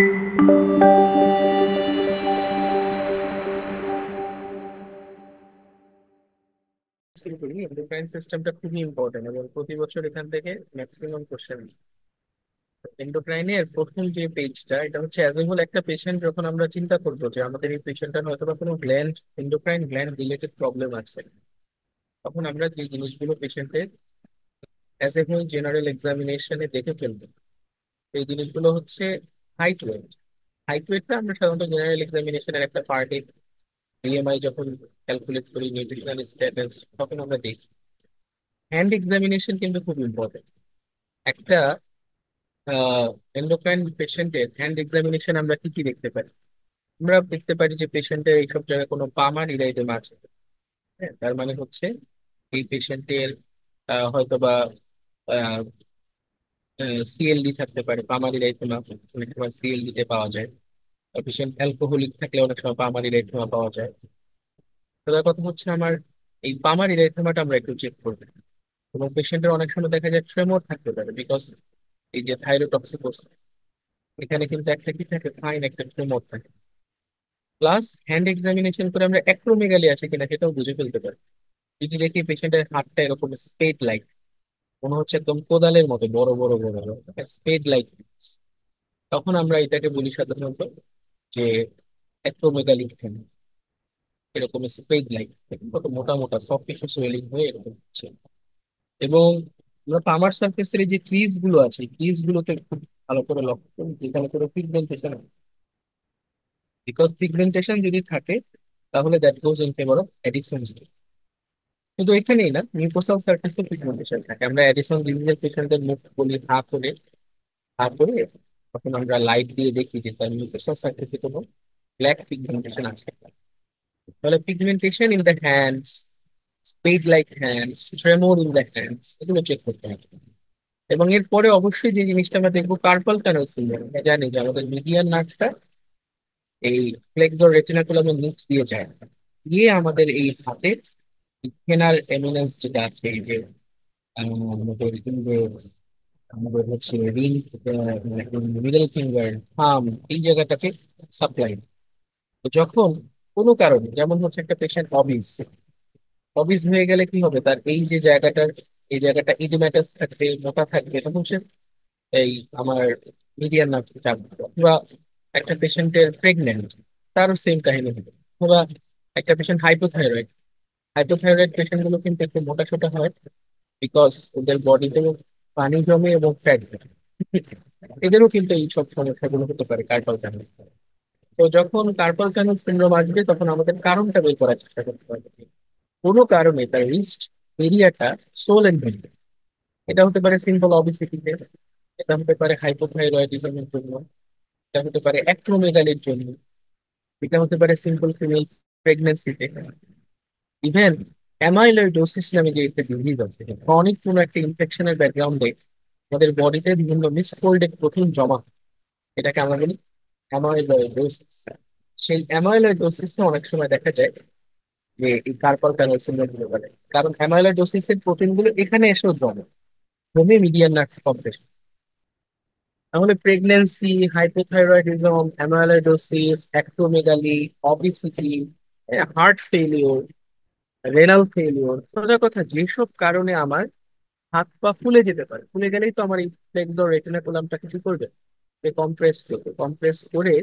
শুরু করি। এন্ডোক্রাইন সিস্টেমটা খুবই ইম্পর্টেন্ট এবং প্রতি বছর এখান থেকে ম্যাক্সিমাম কোশ্চেন। এন্ডোক্রাইনের প্রথম যে পেজটা, এটা হচ্ছে অ্যাজ এ হোল একটা পেশেন্ট যখন আমরা চিন্তা করবো যে আমাদের এই পেশেন্টের হয়তো বা কোনো gland, endocrine gland related problem আছে, তখন আমরা যে জিনিসগুলো পেশেন্টের অ্যাজ এ হোল জেনারেল এক্সামিনেশনে দেখে ফেলবো, এই জিনিসগুলো হচ্ছে হাইট ওয়েট। হাইট ওয়েটটা আমরা সাধারণত জেনারেল এক্সামিনেশনের একটা পার্টে, বিএমআই যখন ক্যালকুলেট করি, নিউট্রিশনাল স্ট্যাটাস, তখন আমরা দেখি। হ্যান্ড এক্সামিনেশন কিন্তু খুব ইম্পর্টেন্ট। একটা এন্ডোক্রাইন পেশেন্টের হ্যান্ড এক্সামিনেশন আমরা কি কি দেখতে পারি? আমরা দেখতে পারি যে পেশেন্টের এইসব জায়গায় কোনো পামার ইরাইডেম আছে। হ্যাঁ, তার মানে হচ্ছে এই পেশেন্টের হয়তো বা সিএলডি থাকতে পারে, পামার ইরাইথেমা। অনেক সময় সিএলডি তে পাওয়া যায়। পেশেন্ট অ্যালকোহলিক থাকলে অনেক সময় পামার ইরাইথেমা পাওয়া যায়। তার কথা হচ্ছে আমার এই পামার ইরাইথেমাটা আমরা একটু চেক করবো। এবং পেশেন্টের অনেক সময় দেখা যায় ট্রেমর থাকতে পারে, বিকজ এই যে থাইরোটক্সিকোসিস, এখানে কিন্তু একটা কি থাকে, ফাইন একটা ট্রেমর থাকে। প্লাস হ্যান্ড এক্সামিনেশন করে আমরা অ্যাক্রোমেগালি আছে কিনা সেটাও বুঝে ফেলতে পারি। যদি দেখি পেশেন্টের হাতটা এরকম স্পেড লাইক, মনে হচ্ছে একদম কোদালের মতো বড় বড় বড় বড় স্পেড লাইক, তখন আমরা এটাকে বলি সাধারণত যে অ্যাক্রোমেগালি, এরকম স্পেড লাইক কত মোটা মোটা সফট টিস্যু সোয়েলিং হয়ে এরকম হচ্ছে। এবং আমরা পামার সার্ফেসের যে ক্রিজ গুলো আছে, ক্রিজ গুলোতে খুব ভালো করে লক্ষ্য করি যেখানে কোনো পিগমেন্টেশন, বিকজ পিগমেন্টেশন যদি থাকে তাহলে that goes in favour of addiction. কিন্তু এখানেই না, মিউকোসাল সারফেসে পিগমেন্টেশন থাকে। আমরা অ্যাডিশন ডিজিজের পেশেন্টদের মুখ বলি হা করে তখন আমরা লাইট দিয়ে দেখি যে তার মিউকোসাল সারফেসে কোনো ব্ল্যাক পিগমেন্টেশন আছে। তাহলে pigmentation in the hands, spade like hands, tremor in the hands, এগুলো চেক করতে হবে। এবং এরপরে অবশ্যই যে জিনিসটা আমরা দেখবো, কার্পাল টানেল সিনড্রোম। আমরা জানি যে আমাদের মিডিয়ান নার্ভটা এই ফ্লেক্সর রেটিনাকুলামের নিচ দিয়ে যায়, গিয়ে আমাদের এই হাতে থেনার এমিনেন্স যেটা আছে, এই যে আমাদের ইন্ডেক্স, আমাদের হচ্ছে রিং, মিডল ফিঙ্গার, থাম, এই জায়গাটাকে সাপ্লাই। তো যখন কোনো কারণে, যেমন হচ্ছে একটা পেশেন্ট অবিস, অবিস হয়ে গেলে কি হবে, তার এই যে জায়গাটার, এই জায়গাটা ইডিম্যাটাস থাকবে, মোটা থাকবে, তখন সে এই আমার মিডিয়ান নার্ভ চাপ দিবে। অথবা একটা পেশেন্টের প্রেগনেন্ট, তারও সেম কাহিনী হবে। অথবা একটা পেশেন্ট হাইপোথাইরয়েড, হাইপোথাইরয়েড পেশেন্ট গুলো কিন্তু একটু মোটা সোটা হয়, বিকজ ওদের বডিতে পানি জমে এবং ফ্যাট জমে। এদেরও কিন্তু এই সব সমস্যাগুলো হতে পারে কার্পাল টানেল। তো যখন কার্পাল টানেল সিনড্রোম আসবে তখন আমাদের কারণটা বের করার চেষ্টা করতে হবে। কোনো কারণে তার রিস্ট এরিয়াটা সোল এন্ড, এটা হতে পারে সিম্পল অবিসিটিতে, এটা হতে পারে হাইপোথাইরয়েডিজমের জন্য, এটা হতে পারে অ্যাক্রোমেগালির জন্য, এটা হতে পারে সিম্পল ফিমেল প্রেগনেন্সিতে। ইভেন অ্যামাইলয়েডোসিস নামে যে একটা ডিজিজ আছে, ক্রনিক কোনো একটা ইনফেকশনের ব্যাকগ্রাউন্ডে আমাদের বডিতে বিভিন্ন মিসফোল্ডেড প্রোটিন জমা হয়। এটাকে আমরা বলি অ্যামাইলয়েডোসিস। সেই অ্যামাইলয়েডোসিসে অনেক সময় দেখা যায় যে এই কার্পাল টানেল সিনড্রোম হতে পারে, কারণ অ্যামাইলয়েডোসিসের প্রোটিন গুলো এখানে এসেও জমে, জমে মিডিয়ান নার্ভ কমপ্লেক্স। তাহলে pregnancy, hypothyroidism, amyloidosis, acromegaly, obesity, heart failure, renal failure, সোজা কথা যেসব কারণে আমার হাত পা ফুলে যেতে পারে, ফুলে গেলেই তো আমার এই ফ্লেক্সর রেটিনাকুলামটা কিছু করবে, কম্প্রেস করবে। কম্প্রেস করে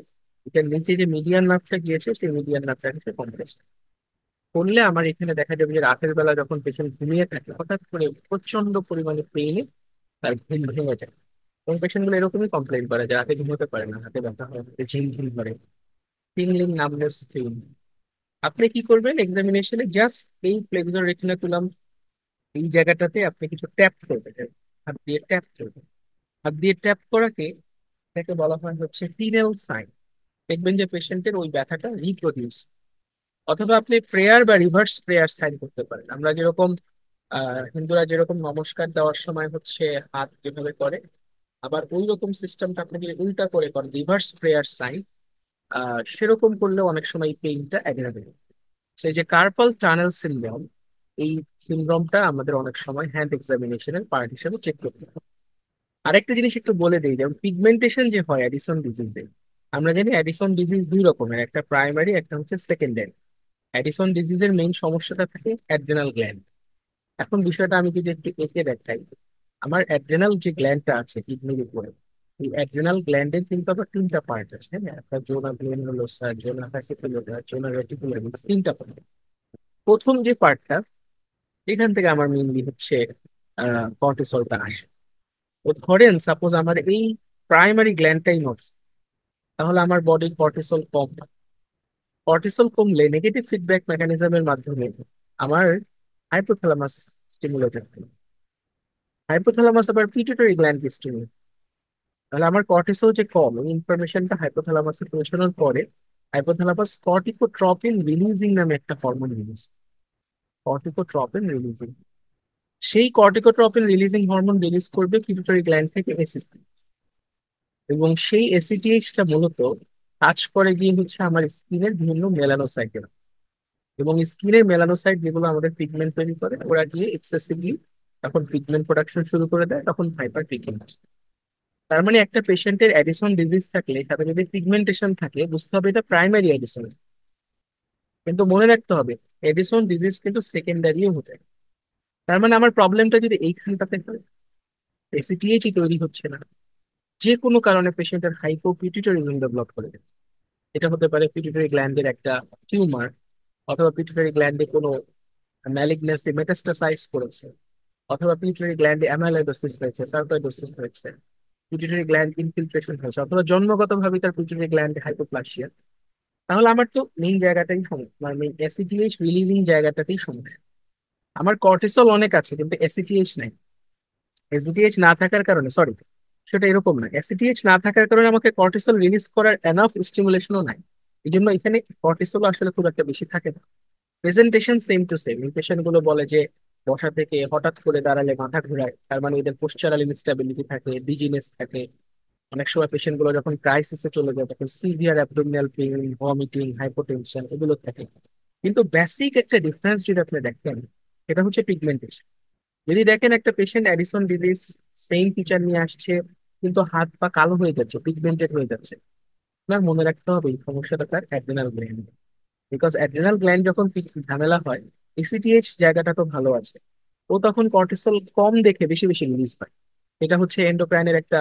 এটার নিচে যে মিডিয়ান নার্ভটা গিয়েছে সেই মিডিয়ান নার্ভটাকে সে কম্প্রেস করলে আমার এখানে দেখা যাবে যে রাতের বেলা যখন পেশেন্ট ঘুমিয়ে থাকে হঠাৎ করে প্রচন্ড পরিমাণে পেইনে তার ঘুম ভেঙে যায়। এবং পেশেন্ট গুলো এরকমই কমপ্লেন করে যে রাতে ঘুমোতে পারে না, হাতে ব্যথা হয়, হাতে ঝিমঝিম করে, টিংলিং, নামনেস ফিল। আপনি কি করবেন এক্সামিনেশনে, জাস্ট এই ফ্লেক্সর রেটিনাকুলাম এই জায়গাটাতে আপনি কিছু ট্যাপ করবেন, হাত দিয়ে ট্যাপ করবেন। হাত দিয়ে ট্যাপ করাকে এটাকে বলা হয় হচ্ছে টিনেল সাইন। দেখবেন যে পেশেন্টের ওই ব্যথাটা রিপ্রডিউস। অথবা আপনি প্রেয়ার বা রিভার্স প্রেয়ার সাইন করতে পারেন। আমরা যেরকম হিন্দুরা যেরকম নমস্কার দেওয়ার সময় হচ্ছে হাত যেভাবে করে, আবার ওই রকম সিস্টেমটা আপনি যদি উল্টা করে করেন, রিভার্স প্রেয়ার সাইন, সেরকম করলে অনেক সময় পেইনটা অ্যাগ্রাভেট। সেই যে কার্পাল টানেল সিনড্রোম, এই সিনড্রোমটা আমাদের অনেক সময় হ্যান্ড এক্সামিনেশনের পার্ট হিসেবে চেক করতে হয়। আরেকটা জিনিস একটু বলে দিই, যেমন পিগমেন্টেশন যে হয় অ্যাডিসন ডিজিজে, আমরা জানি অ্যাডিসন ডিজিজ দুই রকমের, একটা প্রাইমারি, একটা হচ্ছে সেকেন্ডারি। অ্যাডিসন ডিজিজের মেইন সমস্যাটা থাকে অ্যাড্রেনাল গ্ল্যান্ড। এখন বিষয়টা আমি যদি একটু এঁকে দেখাই, আমার অ্যাড্রেনাল যে গ্ল্যান্ডটা আছে কিডনির উপরে, এই অ্যাড্রেনাল গ্ল্যান্ডের কিন্তু আবার তিনটা পার্ট আছে, হ্যাঁ, একটা জোনা গ্লোমেরুলোসা, জোনা ফ্যাসিকুলাটা, জোনা রেটিকুলারিস, তিনটা পার্ট। প্রথম যে পার্টটা, এখান থেকে আমার মেইনলি হচ্ছে কর্টিসলটা আসে। তো ধরেন সাপোজ আমার এই প্রাইমারি গ্ল্যান্ডটাই নষ্ট, তাহলে আমার বডির কর্টিসল কম। কর্টিসল কমলে নেগেটিভ ফিডব্যাক মেকানিজমের মাধ্যমে আমার হাইপোথ্যালামাস স্টিমুলেট হবে। হাইপোথ্যালামাস আবার পিটুইটারি গ্ল্যান্ড স্টিমুলেট। তাহলে আমার কর্টিসল যে কম, এই ইনফরমেশনটা হাইপোথ্যালামাসে পৌঁছানোর পরে হাইপোথ্যালামাস কর্টিকোট্রপিন রিলিজিং নামে একটা হরমোন রিলিজ। কর্টিকোট্রপিন রিলিজিং, সেই কর্টিকোট্রপিন রিলিজিং হরমোন রিলিজ করবে পিটুইটারি গ্ল্যান্ড থেকে এসিটি। এবং সেই এসিটিএইচটা মূলত কাজ করে গিয়ে হচ্ছে আমার স্কিনের বিভিন্ন মেলানোসাইটে। এবং স্কিনের মেলানোসাইট যেগুলো আমাদের পিগমেন্ট তৈরি করে, ওরা গিয়ে এক্সেসিভলি তখন পিগমেন্ট প্রোডাকশন শুরু করে দেয়, তখন হাইপার পিগমেন্ট। তার মানে একটা পেশেন্টের অ্যাডিসন ডিজিজ থাকলে তাদের যদি পিগমেন্টেশন থাকে, বুঝতে হবে এটা প্রাইমারি অ্যাডিসন। কিন্তু মনে রাখতে হবে এডিসন ডিজিজ কিন্তু সেকেন্ডারিও হতে পারে। তার মানে আমার প্রবলেমটা যদি এইখানটাতে হয়, এসিটিএইচই তৈরি হচ্ছে না, যে কোনো কারণে পেশেন্টের হাইপোপিটুইটারিজম ডেভেলপ করে গেছে। এটা হতে পারে পিটুইটারি গ্ল্যান্ডের একটা টিউমার, অথবা পিটুইটারি গ্ল্যান্ডে কোনো ম্যালিগন্যান্সি মেটাস্টাসাইজ করেছে, অথবা পিটুইটারি গ্ল্যান্ডে অ্যামাইলোইডোসিস হয়েছে, সার্কোইডোসিস হয়েছে, পিটুইটারি গ্ল্যান্ড ইনফিলট্রেশন হয়েছে, অথবা জন্মগতভাবে তার পিটুইটারি গ্ল্যান্ডে হাইপোপ্লাসিয়া। তাহলে আমার তো মেইন জায়গাটাই সমস্যা, মানে মেইন এসিটিএইচ রিলিজিং জায়গাটাতেই সমস্যা। আমার কর্টিসল অনেক আছে কিন্তু এসিটিএইচ নাই। এসিটিএইচ না থাকার কারণে, সরি, সেটা এরকম না, এসিটিএইচ না থাকার কারণে আমাকে কর্টিসল রিলিজ করার এনাফ স্টিমুলেশনও নাই। এই জন্য এখানে কর্টিসল আসলে খুব একটা বেশি থাকে না। Presentation same to same. এই পেশেন্ট গুলো বলে যে বসা থেকে হঠাৎ করে দাঁড়ালে মাথা ঘোরায়, তার মানে এদের পোস্চারাল ইনস্টেবিলিটি থাকে, ডিজিনেস থাকে। অনেক সময় পেশেন্ট গুলো যখন ক্রাইসিসে চলে যায় তখন severe abdominal pain, vomiting, hypotension এগুলো থাকে। কিন্তু বেসিক একটা ডিফারেন্স যদি আপনি দেখেন, এটা হচ্ছে পিগমেন্টেশন। যদি দেখেন একটা patient Edison disease same feature নিয়ে আসছে, কিন্তু হাত পা কালো হয়ে যাচ্ছে, পিগমেন্টেড হয়ে যাচ্ছে, আপনার মনে রাখতে হবে এই সমস্যাটা তার adrenal gland. Because adrenal gland যখন ঝামেলা হয়, এসিটিএইচ জায়গাটা তো ভালো আছে, ও তখন কর্টিসল কম দেখে বেশি বেশি রিলিজ পায়। এটা হচ্ছে এন্ডোক্রাইনের একটা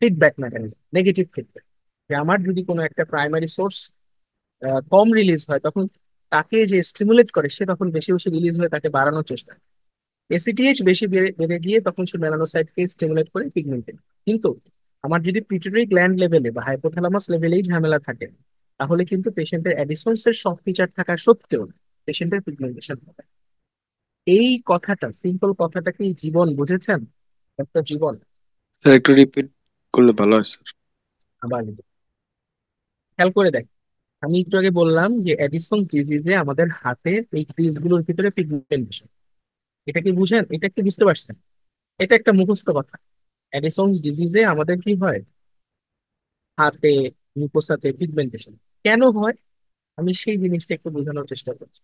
ফিডব্যাক মেকানিজম, নেগেটিভ ফিডব্যাক। যে আমার যদি কোনো একটা প্রাইমারি সোর্স কম রিলিজ হয়, তখন তাকে যে স্টিমুলেট করে সে তখন বেশি বেশি রিলিজ হয়ে তাকে বাড়ানোর চেষ্টা করে। এসিটিএইচ বেশি বেড়ে বেড়ে গিয়ে তখন সে মেলানোসাইটকে স্টিমুলেট করে পিগমেন্টেড। কিন্তু আমার যদি পিটুইটারি গ্ল্যান্ড লেভেলে বা হাইপোথ্যালামাস লেভেলেই ঝামেলা থাকে, তাহলে কিন্তু পেশেন্টের অ্যাডিসনস এর সব ফিচার থাকা সত্ত্বেও পেশেন্টের পিগমেন্টেশন হবে। এই কথাটা, সিম্পল কথাটা কি জীবন বুঝেছেন? একটা জীবন। স্যার একটু রিপিট করলে ভালো হয় স্যার। আবার খেয়াল করে দেখ, আমি একটু আগে বললাম যে অ্যাডিসন ডিজিজে আমাদের হাতের এই ক্রিজ গুলোর ভিতরে পিগমেন্টেশন। এটা কি বুঝেন? এটা কি বুঝতে পারছেন? এটা একটা মুখস্থ কথা। অ্যাডিসন ডিজিজে আমাদের কি হয়, হাতে, মুকোসাতে পিগমেন্টেশন কেন হয়, আমি সেই জিনিসটা একটু বোঝানোর চেষ্টা করছি।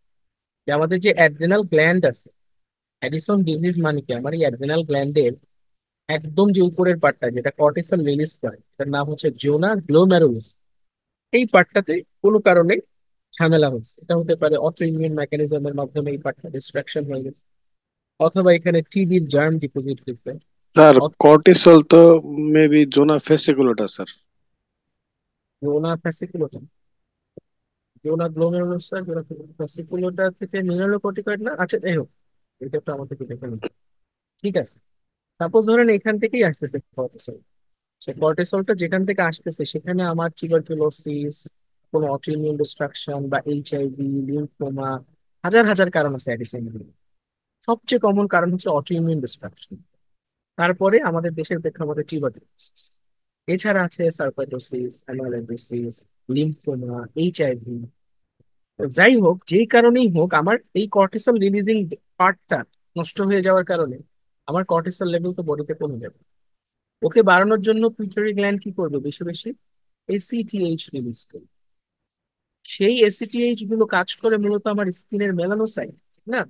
যে আমাদের যে অ্যাড্রেনাল গ্ল্যান্ড আছে, অ্যাডিসন ডিজিজ মানে কি, আমার এই অ্যাড্রেনাল গ্ল্যান্ডের একদম যে উপরের পার্টটা যেটা কর্টিসল রিলিজ করে, এটার নাম হচ্ছে জোনা গ্লোমেরুলাস। এই পার্টটাতে কোনো কারণে ঝামেলা হচ্ছে। এটা হতে পারে অটো ইমিউন মেকানিজমের মাধ্যমে এই পার্টটা ডিস্ট্রাকশন হয়ে গেছে, অথবা এখানে টিবির জার্ম ডিপোজিট হয়েছে, স্যার কর্টিসল তো মেবি জোনা ফেসিকুলোটা স্যার। জোনা ফ্যাসিকুলোটা, জোনা গ্লোমেরুলাস, জোনা ফ্যাসিকুলোটা থেকে মিনারেলোকর্টিকয়েড না, আচ্ছা যাই হোক, এটা তো আমাদের দেখে নিতে হবে। ঠিক আছে, সাপোজ ধরেন এখান থেকেই আসতেছে কর্টিসল। সে কর্টিসলটা যেখান থেকে আসতেছে সেখানে আমার টিউবারকুলোসিস, কোনো অটোইমিউন ডিস্ট্রাকশন বা এইচআইভি, লিম্ফোমা, হাজার হাজার কারণ আছে অ্যাডিসন। সবচেয়ে কমন কারণ হচ্ছে অটোইমিউন ডিস্ট্রাকশন। তারপরে আমাদের দেশের প্রেক্ষাপটে টিউবারকুলোসিস, এছাড়া আছে সার্কোইডোসিস, অ্যামাইলোইডোসিস, লিম্ফোমা, এইচআইভি। যাই হোক, যেই কারণেই হোক, আমার এই কর্টিসল রিলিজিং পার্টটা নষ্ট হয়ে যাওয়ার কারণে আমার কর্টিসল লেভেল তো বডিতে কমে যাবে। ওকে বাড়ানোর জন্য পিটুইটারি গ্ল্যান্ড কি করবে, বেশি বেশি এসিটিএইচ রিলিজ করবে। সেই এসিটিএইচ গুলো কাজ করে মূলত আমার স্কিনের মেলানোসাইট, ঠিক না?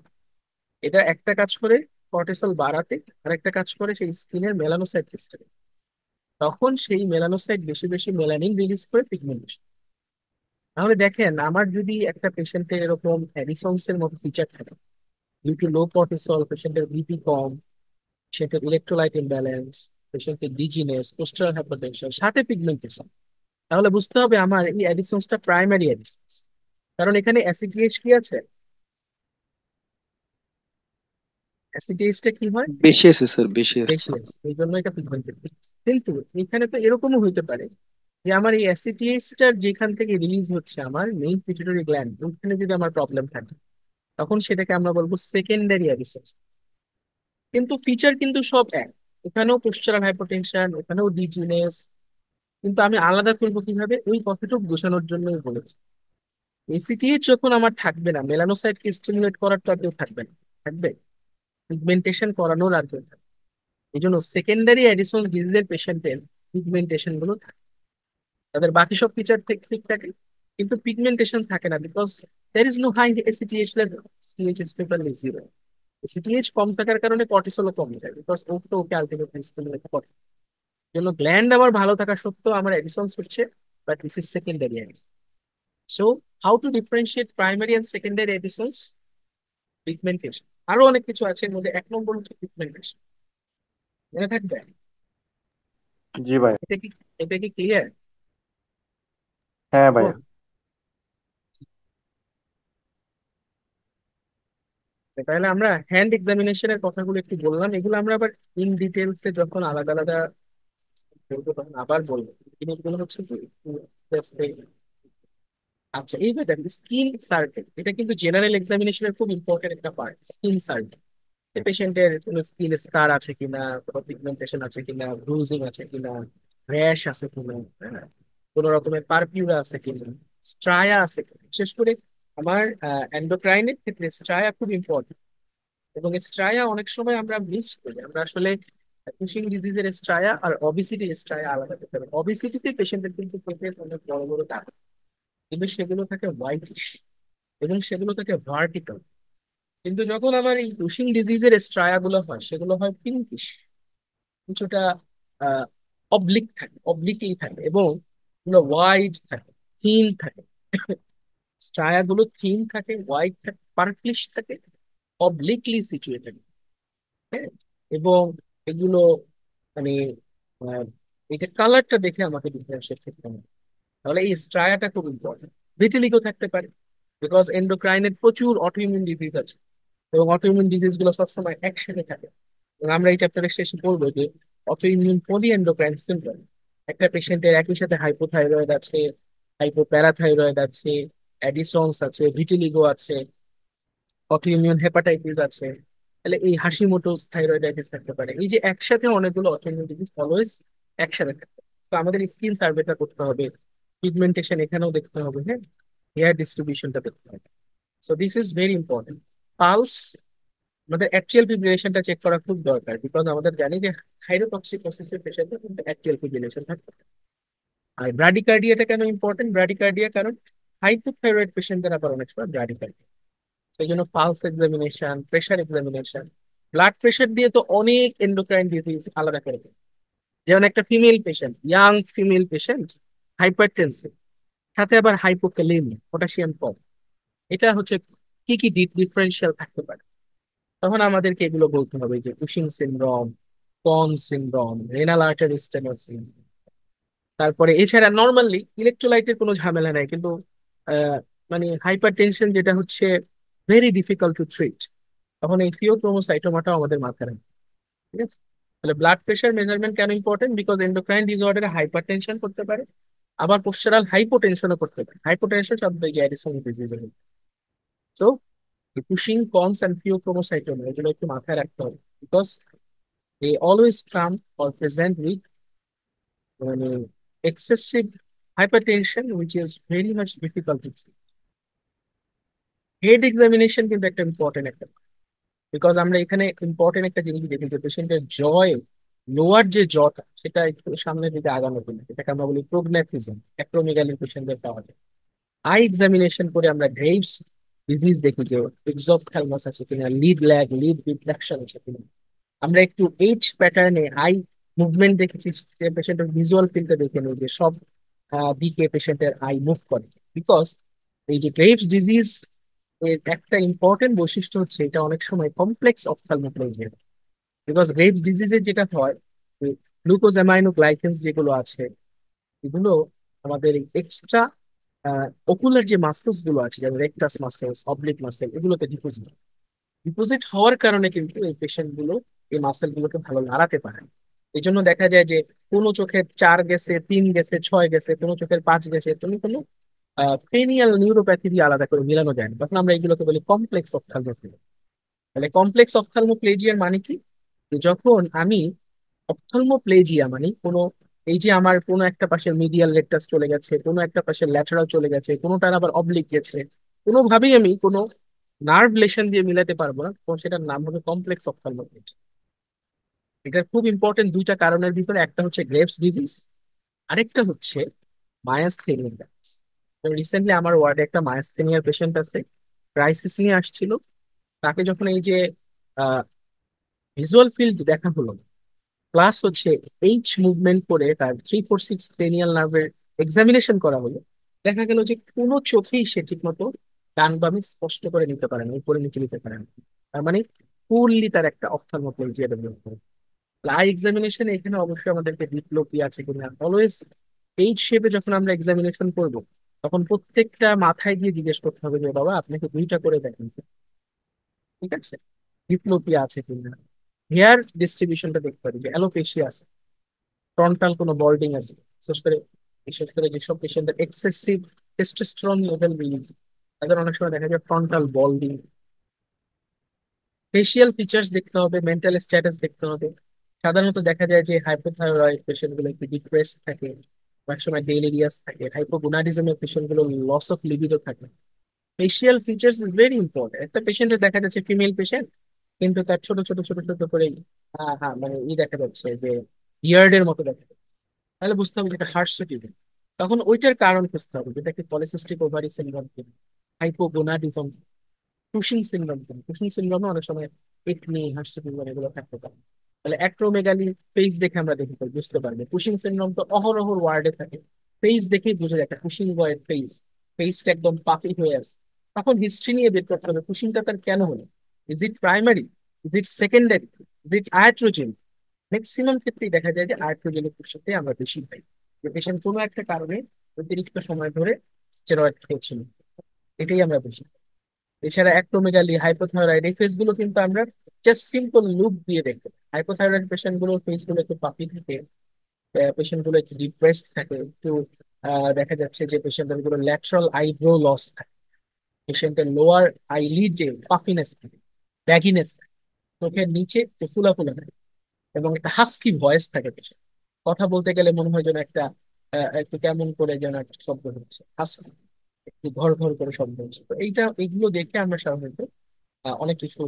এটা একটা কাজ করে কর্টিসল বাড়াতে, আর একটা কাজ করে সেই স্কিনের মেলানোসাইট সিস্টেম। তখন সেই মেলানোসাইট বেশি বেশি মেলানিন রিলিজ করে পিগমেন্টেশন। তাহলে দেখেন, আমার যদি একটা পেশেন্টের এরকম অ্যাডিসনস এর মতো ফিচার থাকে, ডিউ টু লো কর্টিসল, পেশেন্টের বিপি কম, পেশেন্টের ইলেকট্রোলাইট ইমব্যালেন্স, পেশেন্টের ডিজিনেস, পোস্টারাল হাইপারটেনশন, সাথে পিগমেন্টেশন, তাহলে বুঝতে হবে আমার এই অ্যাডিসনসটা প্রাইমারি অ্যাডিসনস। কারণ এখানে অ্যাসিডিএইচ কি আছে, অ্যাসিডিএইচটা কি হয়, বেশি আছে স্যার, বেশি আছে। বেশি আছে, এই জন্য এটা পিগমেন্টেড। কিন্তু এখানে তো এরকমও হইতে পারে যে আমার এই অ্যাসিডিএইচটার যেখান থেকে রিলিজ হচ্ছে আমার মেইন পিটুইটারি গ্ল্যান্ড, ওখানে যদি আমার প্রবলেম থাকে, তখন সেটাকে আমরা বলবো সেকেন্ডারি অ্যাডিসনস। কিন্তু ফিচার কিন্তু সব এক, এখানেও পোস্টারাল হাইপোটেনশন, এখানেও ডিজিনেস, কিন্তু আমি আলাদা করবো কিভাবে, ওই কথাটুকু বোঝানোর জন্যই বলেছি। এসিটিএইচ যখন আমার থাকবে না, মেলানোসাইটকে স্টিমুলেট করার তো আর কেউ থাকবে না, থাকবে পিগমেন্টেশন করানোর আর কেউ থাকবে। এই জন্য সেকেন্ডারি অ্যাডিশনাল ডিজিজের পেশেন্টের পিগমেন্টেশন গুলো থাকে, তাদের বাকি সব ফিচার ঠিক থাকে, কিন্তু পিগমেন্টেশন থাকে না, because there is no high ACTH level, ACTH is totally zero. ACTH কম থাকার কারণে কর্টিসলও কম যায়, বিকজ ও তো ওকে আলটিমেটলি স্টিমুলেট করে। জন্য গ্ল্যান্ড আমার ভালো থাকা সত্ত্বেও আমার অ্যাডিশনস হচ্ছে, but this is secondary Addison's. So how to differentiate primary and secondary Addison's? Pigmentation. আরো অনেক কিছু আছে, এর মধ্যে এক নম্বর হচ্ছে পিগমেন্টেশন। মনে থাকবে? জি ভাই। এটা কি, এটা কি ক্লিয়ার? হ্যাঁ ভাইয়া। তাহলে আমরা হ্যান্ড এক্সামিনেশনের কথাগুলো একটু বললাম, এগুলো আমরা আবার ইন ডিটেলসে যখন আলাদা আলাদা বলবো তখন আবার বলবো। জিনিসগুলো হচ্ছে কি একটু just আচ্ছা, এইবার দেখেন স্কিন সার্ভে, এটা কিন্তু জেনারেল এক্সামিনেশনের খুব ইম্পর্টেন্ট একটা পার্ট, স্কিন সার্ভে। পেশেন্টের কোনো স্কিন স্কার আছে কিনা, কোনো পিগমেন্টেশন আছে কিনা, ব্রুজিং আছে কিনা, র্যাশ আছে কিনা, হ্যাঁ, কোনো রকমের পারপিউরা আছে কিনা, স্ট্রায়া আছে কিনা। বিশেষ করে আমার এন্ডোক্রাইনের ক্ষেত্রে স্ট্রায়া খুব ইম্পর্টেন্ট। এবং স্ট্রায়া অনেক সময় আমরা মিস করি, আমরা আসলে কুশিং ডিজিজের স্ট্রায়া আর অবিসিটির স্ট্রায়া আলাদা করতে হবে। অবিসিটিতে পেশেন্টের কিন্তু পেটের অনেক বড় বড় দাগ, কিন্তু সেগুলো থাকে হোয়াইটিশ এবং সেগুলো থাকে ভার্টিক্যাল। কিন্তু যখন আমার এই কুশিং ডিজিজের স্ট্রায়া গুলো হয়, সেগুলো হয় পিঙ্কিশ, কিছুটা অবলিক থাকে, অবলিকই থাকে, এবং এগুলো হোয়াইট থাকে, থিন থাকে। স্ট্রায়া গুলো থিন থাকে, হোয়াইট থাকে, পার্পলিশ থাকে, অবলিকলি সিচুয়েটেড। হ্যাঁ, এবং এগুলো মানে আহ, এটা কালারটা দেখে আমাকে ডিফারেন্সিয়েট করতে হবে। তাহলে এই স্ট্রায়াটা খুব ইম্পর্টেন্ট। ভিটিলিগো থাকতে পারে, বিকজ এন্ডোক্রাইনের প্রচুর অটোইমিউন ডিজিজ আছে, এবং অটোইমিউন ডিজিজ গুলো সবসময় একসাথে থাকে। এবং আমরা এই চ্যাপ্টারে শেষে বলবো যে অটোইমিউন পলি এন্ডোক্রাইন সিনড্রোম, একটা পেশেন্টের একই সাথে হাইপোথাইরয়েড আছে, হাইপোপ্যারাথাইরয়েড আছে, অ্যাডিসনস আছে, ভিটিলিগো আছে, অটোইমিউন হেপাটাইটিস আছে, তাহলে এই হাশিমোটোস থাইরয়েডাইটিস থাকতে পারে। এই যে একসাথে অনেকগুলো অটোইমিউন ডিজিজ অলওয়েজ একসাথে থাকে। তো আমাদের স্কিন সার্ভেটা করতে হবে, পিগমেন্টেশন এখানেও দেখতে হবে, হ্যাঁ, হেয়ার ডিস্ট্রিবিউশনটা দেখতে হবে। So this is very important. Pulse, আমাদের অ্যাকচুয়াল ফিব্রিলেশনটা চেক করা খুব দরকার, বিকজ আমাদের জানি যে থাইরোটক্সিকোসিসের পেশেন্টে কিন্তু অ্যাকচুয়াল ফিব্রিলেশন থাকে। আর ব্র্যাডিকার্ডিয়াটা কেন ইম্পর্টেন্ট? ব্র্যাডিকার্ডিয়া কারণ হাইপোথাইরয়েড পেশেন্টদের আবার অনেক সময় ব্র্যাডিকার্ডিয়া। সেই জন্য pulse examination, pressure examination, blood pressure দিয়ে তো অনেক এন্ডোক্রাইন ডিজিজ আলাদা করে দেয়। যেমন একটা female patient, young female patient, hypertensive, সাথে আবার হাইপোক্যালেমিয়া, পটাশিয়াম কম, এটা হচ্ছে কি কি ডিফারেন্সিয়াল থাকতে পারে। তখন আমাদেরকে এগুলো বলতে হবে যে কুশিং সিনড্রোম, কন সিনড্রোম, রেনাল আর্টারি স্টেনোসিস। তারপরে এছাড়া নর্মালি ইলেকট্রোলাইটের কোনো ঝামেলা নাই, কিন্তু মানে হাইপার টেনশন যেটা হচ্ছে ভেরি ডিফিকাল্ট টু ট্রিট, তখন এই থিওক্রোমোসাইটোমাটাও আমাদের মাথায় রাখবে। ঠিক আছে? তাহলে ব্লাড প্রেশার মেজারমেন্ট কেন ইম্পর্টেন্ট? বিকজ এন্ডোক্রাইন ডিসঅর্ডারে হাইপার টেনশন করতে পারে, আবার পোস্টারাল হাইপোটেনশনও করতে পারে। হাইপোটেনশন শব্দ গ্যারিসন disease. So Cushing Conn's and pheochromocytoma এগুলো একটু মাথায় রাখতে হবে, because they always come or present with মানে excessive hypertension which is very much difficult to treat. Head examination কিন্তু একটা ইম্পর্টেন্ট একটা, বিকজ আমরা এখানে ইম্পর্টেন্ট একটা জিনিস দেখি যে পেশেন্টের জয়, লোয়ার যে জটা সেটা একটু সামনের দিকে আগানো কিনা, এটাকে আমরা বলি প্রোগন্যাথিজম, অ্যাক্রোমেগালির পেশেন্টদের পাওয়া যায়। আই এক্সামিনেশন করে আমরা গ্রেভস ডিজিজ দেখি যে এক্সোপথ্যালমাস আছে কিনা, লিড ল্যাগ, লিড রিফ্লেকশন আছে কিনা। আমরা একটু এইচ প্যাটার্নে আই মুভমেন্ট দেখেছি, যে পেশেন্টের ভিজুয়াল ফিল্ডটা দেখে নিই যে সব দিকে পেশেন্টের আই মুভ করে। বিকজ এই যে গ্রেভস ডিজিজ এর একটা ইম্পর্টেন্ট বৈশিষ্ট্য হচ্ছে এটা অনেক সময় কমপ্লেক্স অপথ্যালমোপ্লেজিয়া। বিকজ গ্রেভস ডিজিজের যেটা হয়, গ্লুকোজ অ্যামাইনো গ্লাইকেন্স যেগুলো আছে এগুলো আমাদের এক্সট্রা ওকুলার যে মাসেলস গুলো আছে, যেমন রেকটাস মাসেলস, অবলিক মাসেল, এগুলোতে ডিপোজিট ডিপোজিট হওয়ার কারণে কিন্তু এই পেশেন্ট গুলো এই মাসেল গুলোকে ভালো নাড়াতে পারে না। এই জন্য দেখা যায় যে কোনো চোখের 4 গেছে, 3 গেছে, 6 গেছে, কোনো চোখের 5 গেছে, তুমি কোনো পেনিয়াল নিউরোপ্যাথি দিয়ে আলাদা করে মিলানো যায় না, তখন আমরা এগুলোকে বলি কমপ্লেক্স অপথ্যালমোপ্লেজিয়া। তাহলে কমপ্লেক্স অপথ্যালমোপ্লেজিয়ার মানে কি? যে যখন আমি অপথ্যালমোপ্লেজিয়া মানে কোনো, এই যে আমার কোনো একটা পাশের মিডিয়াল রেকটাস চলে গেছে, কোনো একটা পাশের ল্যাটেরাল চলে গেছে, কোনোটার আবার অবলিক গেছে, কোনোভাবেই আমি কোনো নার্ভ লেশন দিয়ে মিলাতে পারবো না, তখন সেটার নাম হবে কমপ্লেক্স অপথ্যালমোপ্লেজিয়া। এটার খুব ইম্পর্টেন্ট দুইটা কারণের ভিতরে একটা হচ্ছে গ্রেভস ডিজিজ, আরেকটা হচ্ছে মায়াস্থেনিয়া। রিসেন্টলি আমার ওয়ার্ডে একটা মায়াস্থেনিয়ার পেশেন্ট আছে, ক্রাইসিস নিয়ে আসছিল। তাকে যখন এই যে ভিজুয়াল ফিল্ড দেখা হলো, প্লাস হচ্ছে এইচ মুভমেন্ট করে তার 3, 4, 6 ক্রেনিয়াল নার্ভের এক্সামিনেশন করা হলো, দেখা গেল যে কোনো চোখেই সে ঠিক মতো ডান বামে স্পষ্ট করে নিতে পারে না, উপরে নিচে নিতে পারে না। তার মানে ফুললি তার একটা অপথ্যালমোপ্লেজিয়া ডেভেলপ করে। আই এক্সামিনেশন এখানে অবশ্যই আমাদেরকে ডিপ্লোপি আছে কিনা অলওয়েজ, এইচ শেপে যখন আমরা এক্সামিনেশন করব, তখন প্রত্যেকটা মাথায় দিয়ে জিজ্ঞেস করতে হবে যে বাবা আপনাকে দুইটা করে দেখেন, ঠিক আছে, ডিপ্লোপিয়া আছে কিনা। হেয়ার ডিস্ট্রিবিউশনটা দেখতে পারি যে অ্যালোপেশিয়া আছে, ফ্রন্টাল কোনো বল্ডিং আছে, বিশেষ করে যেসব পেশেন্টের এক্সেসিভ টেস্টোস্টেরন লেভেল বেড়েছে, তাদের অনেক সময় দেখা যায় ফ্রন্টাল বল্ডিং। ফেসিয়াল ফিচার্স দেখতে হবে, মেন্টাল স্ট্যাটাস দেখতে হবে। সাধারণত দেখা যায় যে হাইপোথাইরয়েড পেশেন্ট গুলো একটু ডিপ্রেসড থাকে, অনেক সময় ডেলিরিয়াস থাকে, হাইপোগোনাডিজমের পেশেন্ট গুলো লস অফ লিবিডো থাকে। Facial features is very important. একটা পেশেন্টের দেখা যাচ্ছে ফিমেল পেশেন্ট, কিন্তু তার ছোট ছোট ছোট ছোট করে হ্যাঁ মানে দেখা যাচ্ছে যে বিয়ার্ডের মতো দেখা যাচ্ছে, তাহলে বুঝতে হবে যেটা হার্টসিটিভ। তখন ওইটার কারণ খুঁজতে হবে, যেটা কি পলিসিস্টিক ওভারি সিনড্রোম কি, হাইপোগোনাডিজম, কুশিং সিনড্রোম কি। কুশিং সিনড্রোমে অনেক সময় একনি, হার্টসিটিভ এগুলো থাকতে পারে। তাহলে অ্যাক্রোমেগালি ফেস দেখে আমরা দেখতে পাই, বুঝতে পারবে। কুশিং সিনড্রোম তো অহরহ ওয়ার্ডে থাকে, ফেস দেখেই বোঝা যায় একটা কুশিং বয়ের ফেস, ফেসটা একদম পাফি হয়ে আছে। তখন হিস্ট্রি নিয়ে বের করতে হবে কুশিংটা তার কেন হলো, is it primary, is it secondary, is it iatrogen. Maximum ক্ষেত্রেই দেখা যায় যে আয়াট্রোজেনিক কুশিংটাই আমরা বেশি পাই, যে পেশেন্ট কোনো একটা কারণে অতিরিক্ত সময় ধরে স্টেরয়েড খেয়েছিল, এটাই আমরা বেশি পাই। এছাড়া অ্যাক্রোমেগালি, হাইপোথাইরয়েড, এই ফেস গুলো কিন্তু আমরা জাস্ট সিম্পল লুক দিয়ে দেখতে পাই। হাইপোথাইরয়েড পেশেন্ট গুলোর ফেস গুলো একটু পাপি থাকে, পেশেন্ট গুলো একটু ডিপ্রেসড থাকে, একটু দেখা যাচ্ছে যে পেশেন্টের গুলো ল্যাটারাল আইব্রো লস থাকে, পেশেন্টের লোয়ার আইলিড যে পাফিনেস থাকে, ব্যাগিনেস থাকে, চোখের নিচে একটু ফুলা ফুলা থাকে, এবং একটা হাস্কি ভয়েস থাকে patient। কথা বলতে গেলে মনে হয় যেন একটা একটু কেমন করে যেন একটা শব্দ হচ্ছে, হাস্কি, একটু ঘর ঘর করে শব্দ হচ্ছে। তো এইগুলো দেখে আমরা সাধারণত অনেক কিছু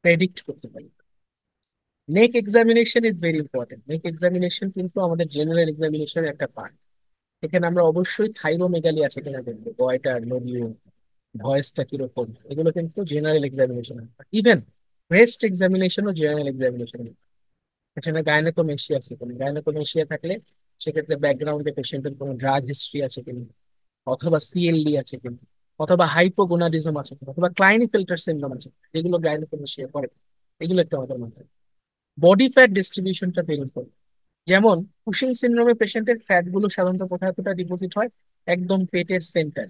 প্রেডিক্ট করতে পারি। Neck examination is very important. Neck examination কিন্তু আমাদের জেনারেল এক্সামিনেশনের একটা পার্ট। এখানে আমরা অবশ্যই থাইরোমেগালি আছে কিনা দেখবো, গয়টার নোডিউল, ভয়েসটা কিরকম, এগুলো কিন্তু জেনারেল এক্সামিনেশন। ইভেন ব্রেস্ট এক্সামিনেশনও জেনারেল এক্সামিনেশন। এখানে গাইনোকোমেশিয়া আছে কিনা, গাইনোকোমেশিয়া থাকলে সেক্ষেত্রে ব্যাকগ্রাউন্ডে পেশেন্টের কোনো ড্রাগ হিস্ট্রি আছে কিনা, অথবা সিএলডি আছে কিনা, অথবা হাইপোগোনাডিজম আছে কিনা, অথবা ক্লাইনিফেল্টার সিনড্রোম আছে কিনা, যেগুলো গাইনোকোমেশিয়া করে। এগুলো একটু আমাদের মাথায়। বডি ফ্যাট ডিস্ট্রিবিউশনটা ভেরি ইম্পর্টেন্ট। যেমন কুশিং সিনড্রোমে পেশেন্টের ফ্যাট গুলো সাধারণত কোথায় কোথায় ডিপোজিট হয়, একদম পেটের সেন্টার,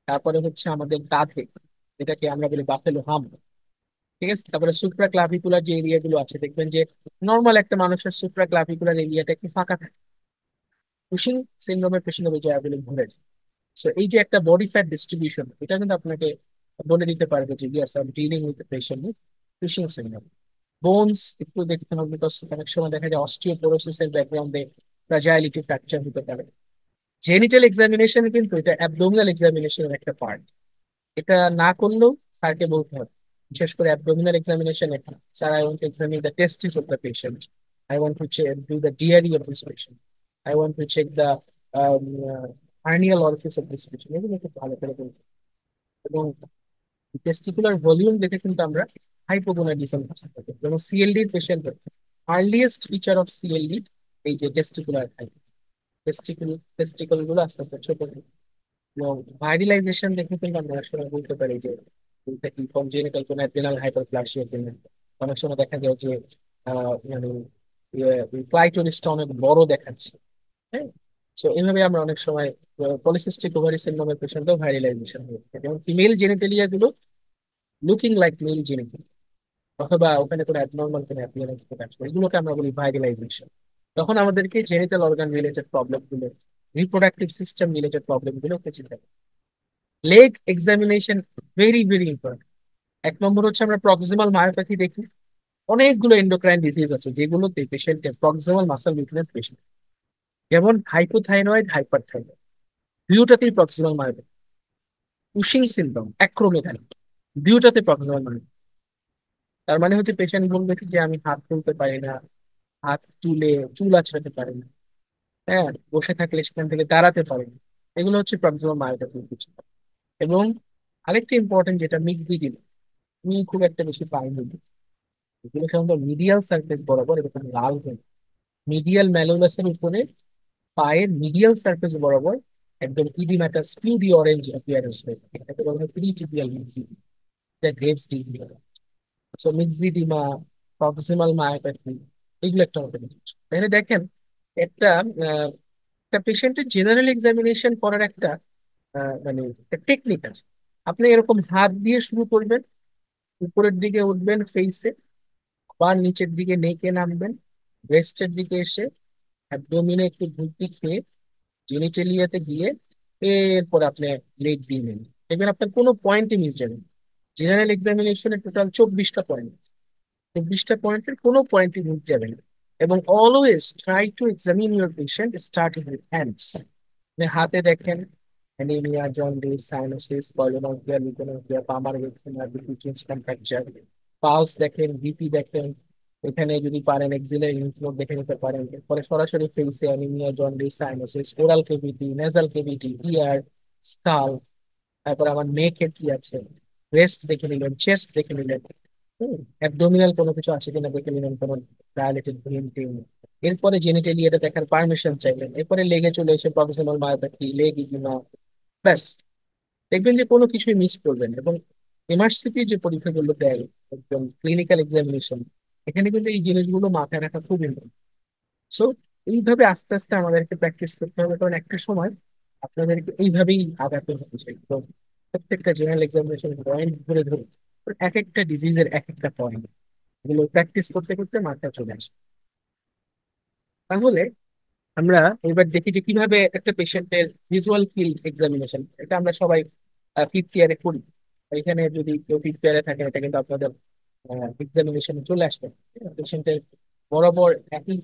তারপরে হচ্ছে আমাদের দাঁতে, যেটাকে আমরা বলি বাফেলো হাম, ঠিক আছে, তারপরে সুপ্রা ক্লাভিকুলার যে এরিয়া গুলো আছে, দেখবেন যে নর্মাল একটা মানুষের সুপ্রা ক্লাভিকুলার এরিয়াটা একটু ফাঁকা থাকে, কুশিং সিনড্রোমের পেশেন্ট ওই জায়গাগুলো ভরে যায়। সো এই যে একটা বডি ফ্যাট ডিস্ট্রিবিউশন, এটা কিন্তু আপনাকে বলে দিতে পারবে যে yes I am dealing with patient with Cushing syndrome. Bones একটু দেখতে হবে, বিকজ অনেক সময় দেখা যায় অস্টিওপোরোসিস এর ব্যাকগ্রাউন্ডে ফ্রাজাইলিটি, ফ্র্যাকচার হতে পারে। জেনিটাল এক্সামিনেশন কিন্তু এটা অ্যাবডোমিনাল এক্সামিনেশনের একটা পার্ট। এটা না করলেও স্যারকে বলতে হবে, বিশেষ করে অ্যাবডোমিনাল এক্সামিনেশন। এটা sir, I want to examine the testis of the patient, I want to do the DRE of this patient, I want to check the hernial orifice of this patient. এগুলো খুব ভালো করে বলতে হবে। এবং testicular volume দেখে কিন্তু আমরা হাইপোগোনাডিজম, যেমন CLD patient earliest feature of CLE এই যে টেস্টিকুলার টেস্টিকল গুলো আস্তে আস্তে ছোট হয়। এবং ভাইরালাইজেশন দেখে কিন্তু আমরা আসলে বলতে পারি যে এটা কি কনজেনিটাল কোনো অ্যাড্রেনাল হাইপারপ্লাসিয়া কিনা। অনেক সময় দেখা যায় যে মানে ক্লাইটোরিসটা অনেক বড় দেখাচ্ছে। হ্যাঁ, তো এইভাবে আমরা অনেক সময় পলিসিস্টিক ওভারি সিনড্রোমের পেশেন্টও ভাইরালাইজেশন হয়ে থাকে এবং ফিমেল জেনিটালিয়া গুলো লুকিং লাইক মেল জেনিটালিয়া, অথবা ওখানে কোনো অ্যাবনর্মাল কোনো অ্যাপিয়ারেন্স প্রকাশ করে, এগুলোকে আমরা বলি ভাইরালাইজেশন। তখন আমাদেরকে জেনিটাল অর্গান রিলেটেড প্রবলেম গুলো, রিপ্রোডাক্টিভ সিস্টেম রিলেটেড প্রবলেম গুলো চিন্তা করতে। Leg examination very very important. এক নম্বর হচ্ছে আমরা প্রক্সিমাল মায়োপ্যাথি দেখি। অনেকগুলো এন্ডোক্রাইন ডিজিজ আছে যেগুলোতে পেশেন্টের প্রক্সিমাল মাসল উইকনেস বেশি, যেমন হাইপোথাইরয়েড, হাইপার থাইরয়েড, দুটাতেই proximal myopathy. Cushing syndrome, acromegaly, দুটাতে প্রক্সিমাল মায়োপ্যাথি। তার মানে হচ্ছে পেশেন্ট বলবে কি যে আমি হাত তুলতে পারি না, হাত তুলে চুল আঁচড়াতে পারি না, হ্যাঁ, বসে থাকলে সেখান থেকে দাঁড়াতে পারি না। এগুলো হচ্ছে প্রক্সিমাল মায়োপ্যাথি। এবং আরেকটা ইম্পর্টেন্ট যেটা মিক্সড ইডিমা, আমি খুব একটা বেশি পাইনি। এগুলো সাধারণত মিডিয়াল সারফেস বরাবর এরকম লাল হয়ে, মিডিয়াল ম্যালোলাসের উপরে পায়ের মিডিয়াল সারফেস বরাবর একদম ইডিমাটাস পিউরি অরেঞ্জ অ্যাপিয়ারেন্স হয়ে থাকে। এটাকে বলা হয় প্রিটিপিয়াল মিক্সিড, এটা graves disease. So myxoedema, proximal myopathy, এগুলো একটা হবে জিনিস। তাহলে দেখেন, একটা আহ, একটা পেশেন্টের জেনারেল এক্সামিনেশন করার একটা মানে টেকনিক আছে। আপনি এরকম হাত দিয়ে শুরু করবেন, উপরের দিকে উঠবেন ফেসে, বা নিচের দিকে নেকে নামবেন, ব্রেস্টের দিকে এসে অ্যাবডোমিনে একটু ঘুরতি খেয়ে জেনিটেলিয়াতে গিয়ে এরপর আপনি লেগ দিয়ে নেন। দেখবেন আপনার কোনো পয়েন্টে মিস যাবে। জেনারেল এক্সামিনেশনে টোটাল 24টা পয়েন্ট আছে, 24টা পয়েন্টের কোনো পয়েন্টে মিস যাবে না। এবং always try to examine your patient starting with hands. হাতে দেখেন অ্যানিমিয়া, জন্ডিস, সাইনোসিস, পলিমার্কিয়া, leukonychia, palmar eczema, diffusion contracture. Pulse দেখেন, বিপি দেখেন। এখানে যদি পারেন এক্সিলারি লিম্ফ নোড দেখে নিতে পারেন। এরপরে সরাসরি ফেসে anaemia, jaundice, cyanosis, oral cavity, nasal cavity, ear, skull. তারপর আমার নেকে কি আছে, ব্রেস্ট দেখে নিলেন, চেস্ট দেখে নিলেন, অ্যাবডোমিনাল কোনো কিছু আছে কিনা দেখে নিলেন, কোনো ডায়ালেটেড ভেইন টেইন। এরপরে জেনিটেলিয়াটা দেখার পারমিশন চাইলেন, এরপরে লেগে চলে এসে প্রফেশনাল মায়োপ্যাথি, লেগ ইডিমা, ব্যাস। দেখবেন যে কোনো কিছুই মিস করবেন। এবং এমআরসিপি যে পরীক্ষাগুলো দেয়, একদম ক্লিনিক্যাল এক্সামিনেশন, এখানে কিন্তু এই জিনিসগুলো মাথায় রাখা খুব ইম্পর্টেন্ট। সো এইভাবে আস্তে আস্তে আমাদেরকে প্র্যাকটিস করতে হবে, কারণ একটা সময় আপনাদেরকে এইভাবেই আগাতে হবে যে একদম প্রত্যেকটা জেনারেল এক্সামিনেশন পয়েন্ট ধরে ধরে এক একটা ডিজিজের এক একটা পয়েন্ট, এগুলো প্র্যাকটিস করতে করতে মাথায় চলে আসে। তাহলে আমরা এবার দেখি যে কিভাবে একটা পেশেন্টের ভিজুয়াল ফিল্ড এক্সামিনেশন, এটা আমরা সবাই ফিফথ ইয়ারে করি। এখানে যদি কেউ ফিফথ ইয়ারে থাকে, এটা কিন্তু আপনাদের এক্সামিনেশনে চলে আসবে। পেশেন্টের বরাবর একই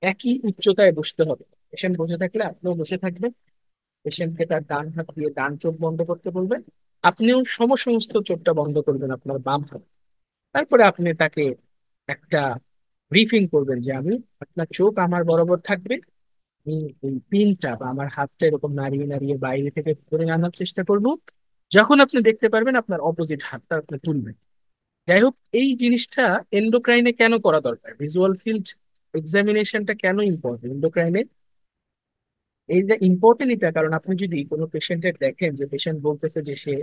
একই উচ্চতায় বসতে হবে। পেশেন্ট বসে থাকলে আপনিও বসে থাকবেন, পেশেন্টকে তার ডান হাত দিয়ে ডান চোখ বন্ধ করতে বলবেন, আপনিও সমস্ত চোখটা বন্ধ করবেন আপনার বাম হাত। তারপরে আপনি তাকে একটা ব্রিফিং করবেন যে আমি, আপনার চোখ আমার বরাবর থাকবে, আমি এই পিনটা বা আমার হাতটা এরকম নাড়িয়ে নাড়িয়ে বাইরে থেকে ধরে আনার চেষ্টা করব। যখন আপনি দেখতে পারবেন আপনার অপোজিট হাতটা আপনি তুলবেন। যাই হোক, এই জিনিসটা এন্ডোক্রাইনে কেন করা দরকার, ভিজুয়াল ফিল্ড এক্সামিনেশনটা কেন ইম্পর্টেন্ট এন্ডোক্রাইনে? এই যে ইম্পর্টেন্ট এটা, কারণ আপনি যদি কোনো পেশেন্টের দেখেন যে পেশেন্ট বলতেছে যে সে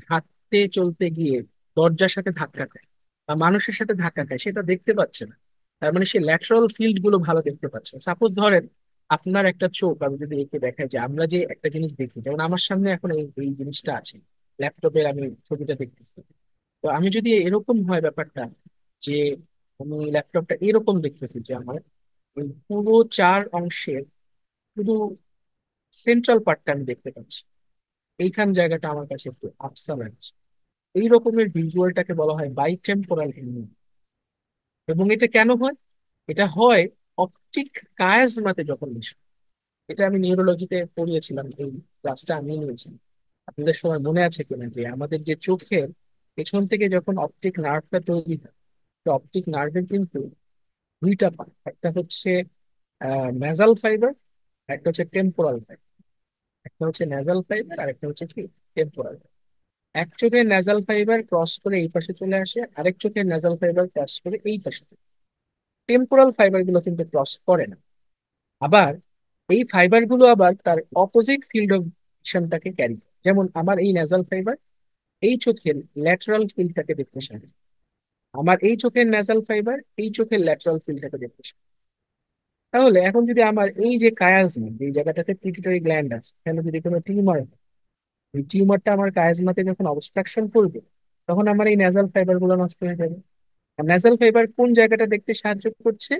হাঁটতে চলতে গিয়ে দরজার সাথে ধাক্কা খায় বা মানুষের সাথে ধাক্কা খায়, সেটা দেখতে পাচ্ছে না, তার মানে সে ল্যাটারাল ফিল্ড গুলো ভালো দেখতে পাচ্ছে। সাপোজ ধরেন আপনার একটা চোখ আমি যদি এঁকে দেখাই, যে আমরা যে একটা জিনিস দেখি, যেমন আমার সামনে এখন এই এই জিনিসটা আছে, ল্যাপটপের আমি ছবিটা দেখতেছি। তো আমি যদি এরকম হয় ব্যাপারটা, যে আমি ল্যাপটপটা এরকম দেখতেছি যে আমার ওই পুরো চার অংশের শুধু সেন্ট্রাল পার্টটা আমি দেখতে পাচ্ছি, এইখান জায়গাটা আমার কাছে একটু আফসা লাগছে। এই রকমের ভিজুয়ালটাকে বলা হয় বাইটেম্পোরাল হেলমিন। এবং এটা কেন হয়? এটা হয় অপটিক কায়াজমাতে যখন বেশি। এটা আমি নিউরোলজিতে পড়িয়েছিলাম, এই ক্লাসটা আমি নিয়েছি। আপনাদের সময় মনে আছে কিনা যে আমাদের যে চোখের পেছন থেকে যখন অপটিক নার্ভটা তৈরি হয়, অপটিক নার্ভের কিন্তু দুইটা পার্ট, একটা হচ্ছে ন্যাজাল ফাইবার, একটা হচ্ছে টেম্পোরাল ফাইবার। একটা হচ্ছে ন্যাজাল ফাইবার আর একটা হচ্ছে কি টেম্পোরাল। এক চোখের ন্যাজাল ফাইবার ক্রস করে এই পাশে চলে আসে, আরেক চোখের ন্যাজাল ফাইবার ক্রস করে এই পাশে চলে আসে। টেম্পোরাল ফাইবার গুলো কিন্তু ক্রস করে না। আবার এই ফাইবার গুলো আবার তার অপোজিট ফিল্ড অফ ভিশনটাকে ক্যারি করে। যেমন আমার এই নেজাল ফাইবার এই চোখের ল্যাটারাল ফিল্ডটাকে দেখতে সাহায্য করে। আমার এই চোখের নেজাল ফাইবার এই চোখের ল্যাটারাল ফিল্ডটাকে দেখতে সাহায্য করে। তাহলে এখন যদি আমার এই যে কায়াজমা, এই জায়গাটাতে পিটুইটারি গ্ল্যান্ড আছে, এখানে যদি কোনো টিউমার, এই টিউমারটা আমার কায়াজমাতে যখন অবস্ট্রাকশন করবে, তখন আমার এই নেজাল ফাইবার গুলো নষ্ট হয়ে যাবে। আর নেজাল ফাইবার কোন জায়গাটা দেখতে সাহায্য করছে?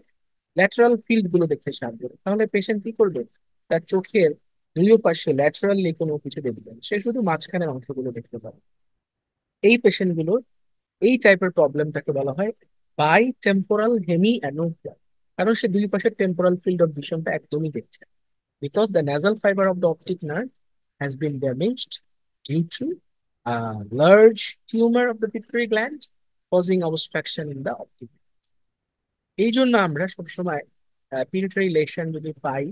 ল্যাটারাল ফিল্ড গুলো দেখতে সাহায্য করে। তাহলে পেশেন্ট কি করবে? তার চোখের দুই পাশে ল্যাটারালি কোনো কিছু দেখবে না, সে শুধু মাঝখানের অংশগুলো দেখতে পাবে। এই পেশেন্ট গুলো, এই টাইপের প্রবলেমটাকে বলা হয় বাই টেম্পোরাল হেমি অ্যানোপিয়া। কারণ সে দুই পাশের টেম্পোরাল ফিল্ড অফ ভিশনটা একদমই দেখছে না। Because the nasal fiber of the optic nerve has been damaged due to a large tumor of the pituitary gland causing obstruction in the optic nerve. এই জন্য আমরা সবসময় পিটুইটারি লেশন যদি পাই,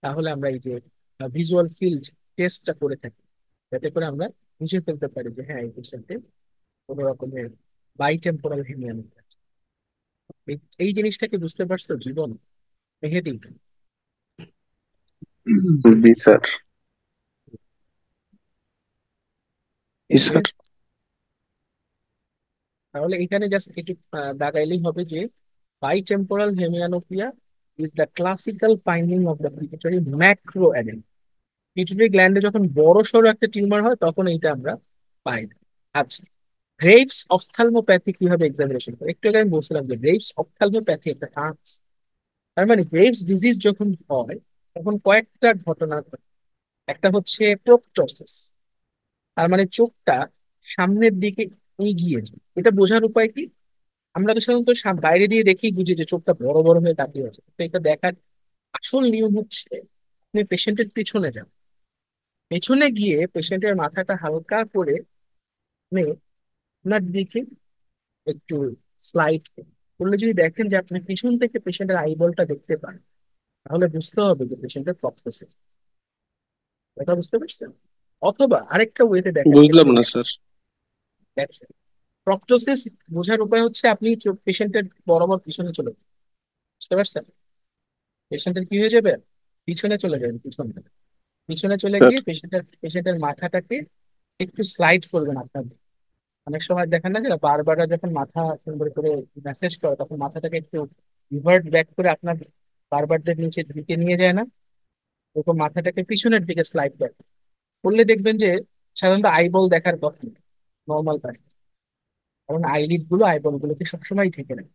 তাহলে আমরা এই যে ভিজুয়াল ফিল্ড টেস্টটা করে থাকি, যাতে করে আমরা বুঝে ফেলতে পারি যে হ্যাঁ এই পেশেন্টে কোনো রকমের বাইটেম্পোরাল হেমিয়ানপি আছে। এই জিনিসটাকে বুঝতে পারছো জীবন মেহেদি? জি স্যার। স্যার। তাহলে এখানে জাস্ট একটু দাগাইলেই হবে যে bitemporal hemianopia is the classical finding of the pituitary macroadenoma. Pituitary গ্ল্যান্ডে যখন বড় সড়ো একটা টিউমার হয় তখন এইটা আমরা পাই না। আচ্ছা, গ্রেভস অপথ্যালমোপ্যাথি কিভাবে এক্সামিনেশন করে? একটু আগে আমি বলছিলাম যে গ্রেভস অপথ্যালমোপ্যাথি একটা টার্ম। তার মানে গ্রেভস ডিজিজ যখন হয় তখন কয়েকটা ঘটনা ঘটে। একটা হচ্ছে প্রোপটোসিস, তার মানে চোখটা সামনের দিকে এগিয়ে যায়। এটা বোঝার উপায় কি? আমরা তো সাধারণত বাইরে দিয়ে দেখেই বুঝি যে চোখটা বড় বড় হয়ে তাকিয়ে আছে, তো এটা দেখার আসল নিয়ম হচ্ছে আপনি পেশেন্টের পিছনে যান, পেছনে গিয়ে পেশেন্টের মাথাটা হালকা করে আপনি আপনার দিকে একটু স্লাইড করলে যদি দেখেন যে আপনি পিছন থেকে পেশেন্টের আইবলটা দেখতে পান, তাহলে বুঝতে হবে যে পেশেন্টের প্রক্টোসিস। এটা বুঝতে পারছেন? অথবা আরেকটা ওয়েতে দেখেন বুঝলাম পেশেন্ট না স্যার। দেখেন, প্রক্টোসিস বোঝার উপায় হচ্ছে আপনি চোখ পেশেন্টের বরাবর পিছনে চলে যান। বুঝতে পারছেন? পেশেন্টের কি হয়ে যাবে? পিছনে চলে যাবেন, পিছনে পিছনে চলে স্যার। গিয়ে পেশেন্টের মাথাটাকে একটু স্লাইড করবেন আপনার দিকে। অনেক সময় দেখেন না যে বারবার যখন মাথা সুন্দর করে মেসেজ করে তখন মাথাটাকে একটু রিভার্ট ব্যাক করে আপনার বারবারদের নিচে দিকে নিয়ে যায় না? এরকম মাথাটাকে পিছনের দিকে স্লাইড ব্যাক করলে দেখবেন যে সাধারণত আইবল দেখার কথা নর্মাল পারে, কারণ আইলিড গুলো আইবল গুলোকে সবসময় ঢেকে নেয়।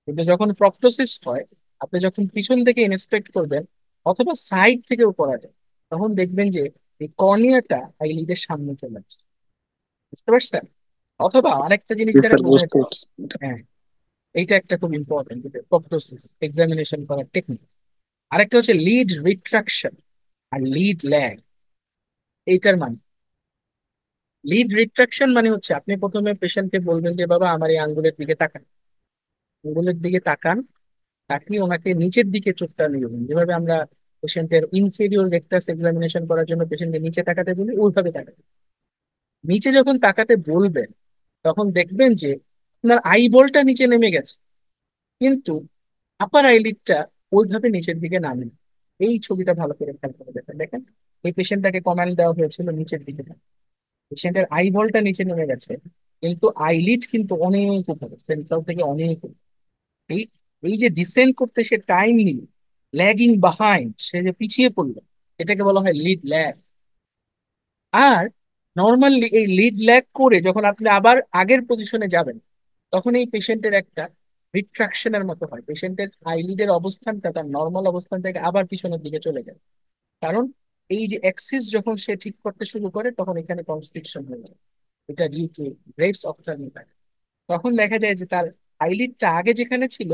কিন্তু যখন প্রক্টোসিস হয়, আপনি যখন পিছন থেকে ইন্সপেক্ট করবেন অথবা সাইড থেকেও করা যায়, তখন দেখবেন যে এই কর্নিয়াটা আইলিডের সামনে চলে আসছে। বুঝতে পারছেন? অথবা আরেকটা জিনিস জি দ্বারা স্যার, বোঝা বুঝতে যায়, পারছি। হ্যাঁ, এইটা একটা খুব ইম্পর্টেন্ট প্রক্টোসিস এক্সামিনেশন করার টেকনিক। আরেকটা হচ্ছে লিড রিট্রাকশন আর লিড ল্যাগ। এইটার মানে, লিড রিট্রাকশন মানে হচ্ছে আপনি প্রথমে পেশেন্টকে বলবেন যে বাবা আমার এই আঙ্গুলের দিকে তাকান, আঙ্গুলের দিকে তাকান, তাকিয়ে ওনাকে নিচের দিকে চোখটা নিয়ে যাবেন। যেভাবে আমরা পেশেন্টের ইনফেরিয়র রেকটাস এক্সামিনেশন করার জন্য পেশেন্টকে নিচে তাকাতে বলি, ওইভাবে তাকাতে। নিচে যখন তাকাতে বলবেন তখন দেখবেন যে আপনার আইবলটা নিচে নেমে গেছে, কিন্তু আপার আইলিডটা ওইভাবে নিচের দিকে নামে। এই ছবিটা ভালো করে খেয়াল করে দেখেন, দেখেন এই পেশেন্টটাকে কমান্ড দেওয়া হয়েছিল নিচের দিকে। পেশেন্টের আইবলটা নিচে নেমে গেছে, কিন্তু আইলিড কিন্তু অনেক উপরে, সেন্ট্রাল থেকে অনেক উপরে। এই এই যে ডিসেন্ড করতে সে টাইম নিল, ল্যাগিং বাহাইন্ড, সে যে পিছিয়ে পড়লো, এটাকে বলা হয় লিড ল্যাগ। আর নর্মালি এই লিড ল্যাগ করে যখন আপনি আবার আগের পজিশনে যাবেন, তখন এই পেশেন্টের একটা রিট্রাকশনের মতো হয়, পেশেন্টের আইলিডের অবস্থানটা তার নর্মাল অবস্থান থেকে আবার পিছনের দিকে চলে যায়। কারণ এই যে অ্যাক্সিস যখন সে ঠিক করতে শুরু করে তখন এখানে কনস্ট্রিকশন হয়ে যায়। এটা ডিউ টু গ্রেভস অপথ্যালমিক। তখন দেখা যায় যে তার আইলিডটা আগে যেখানে ছিল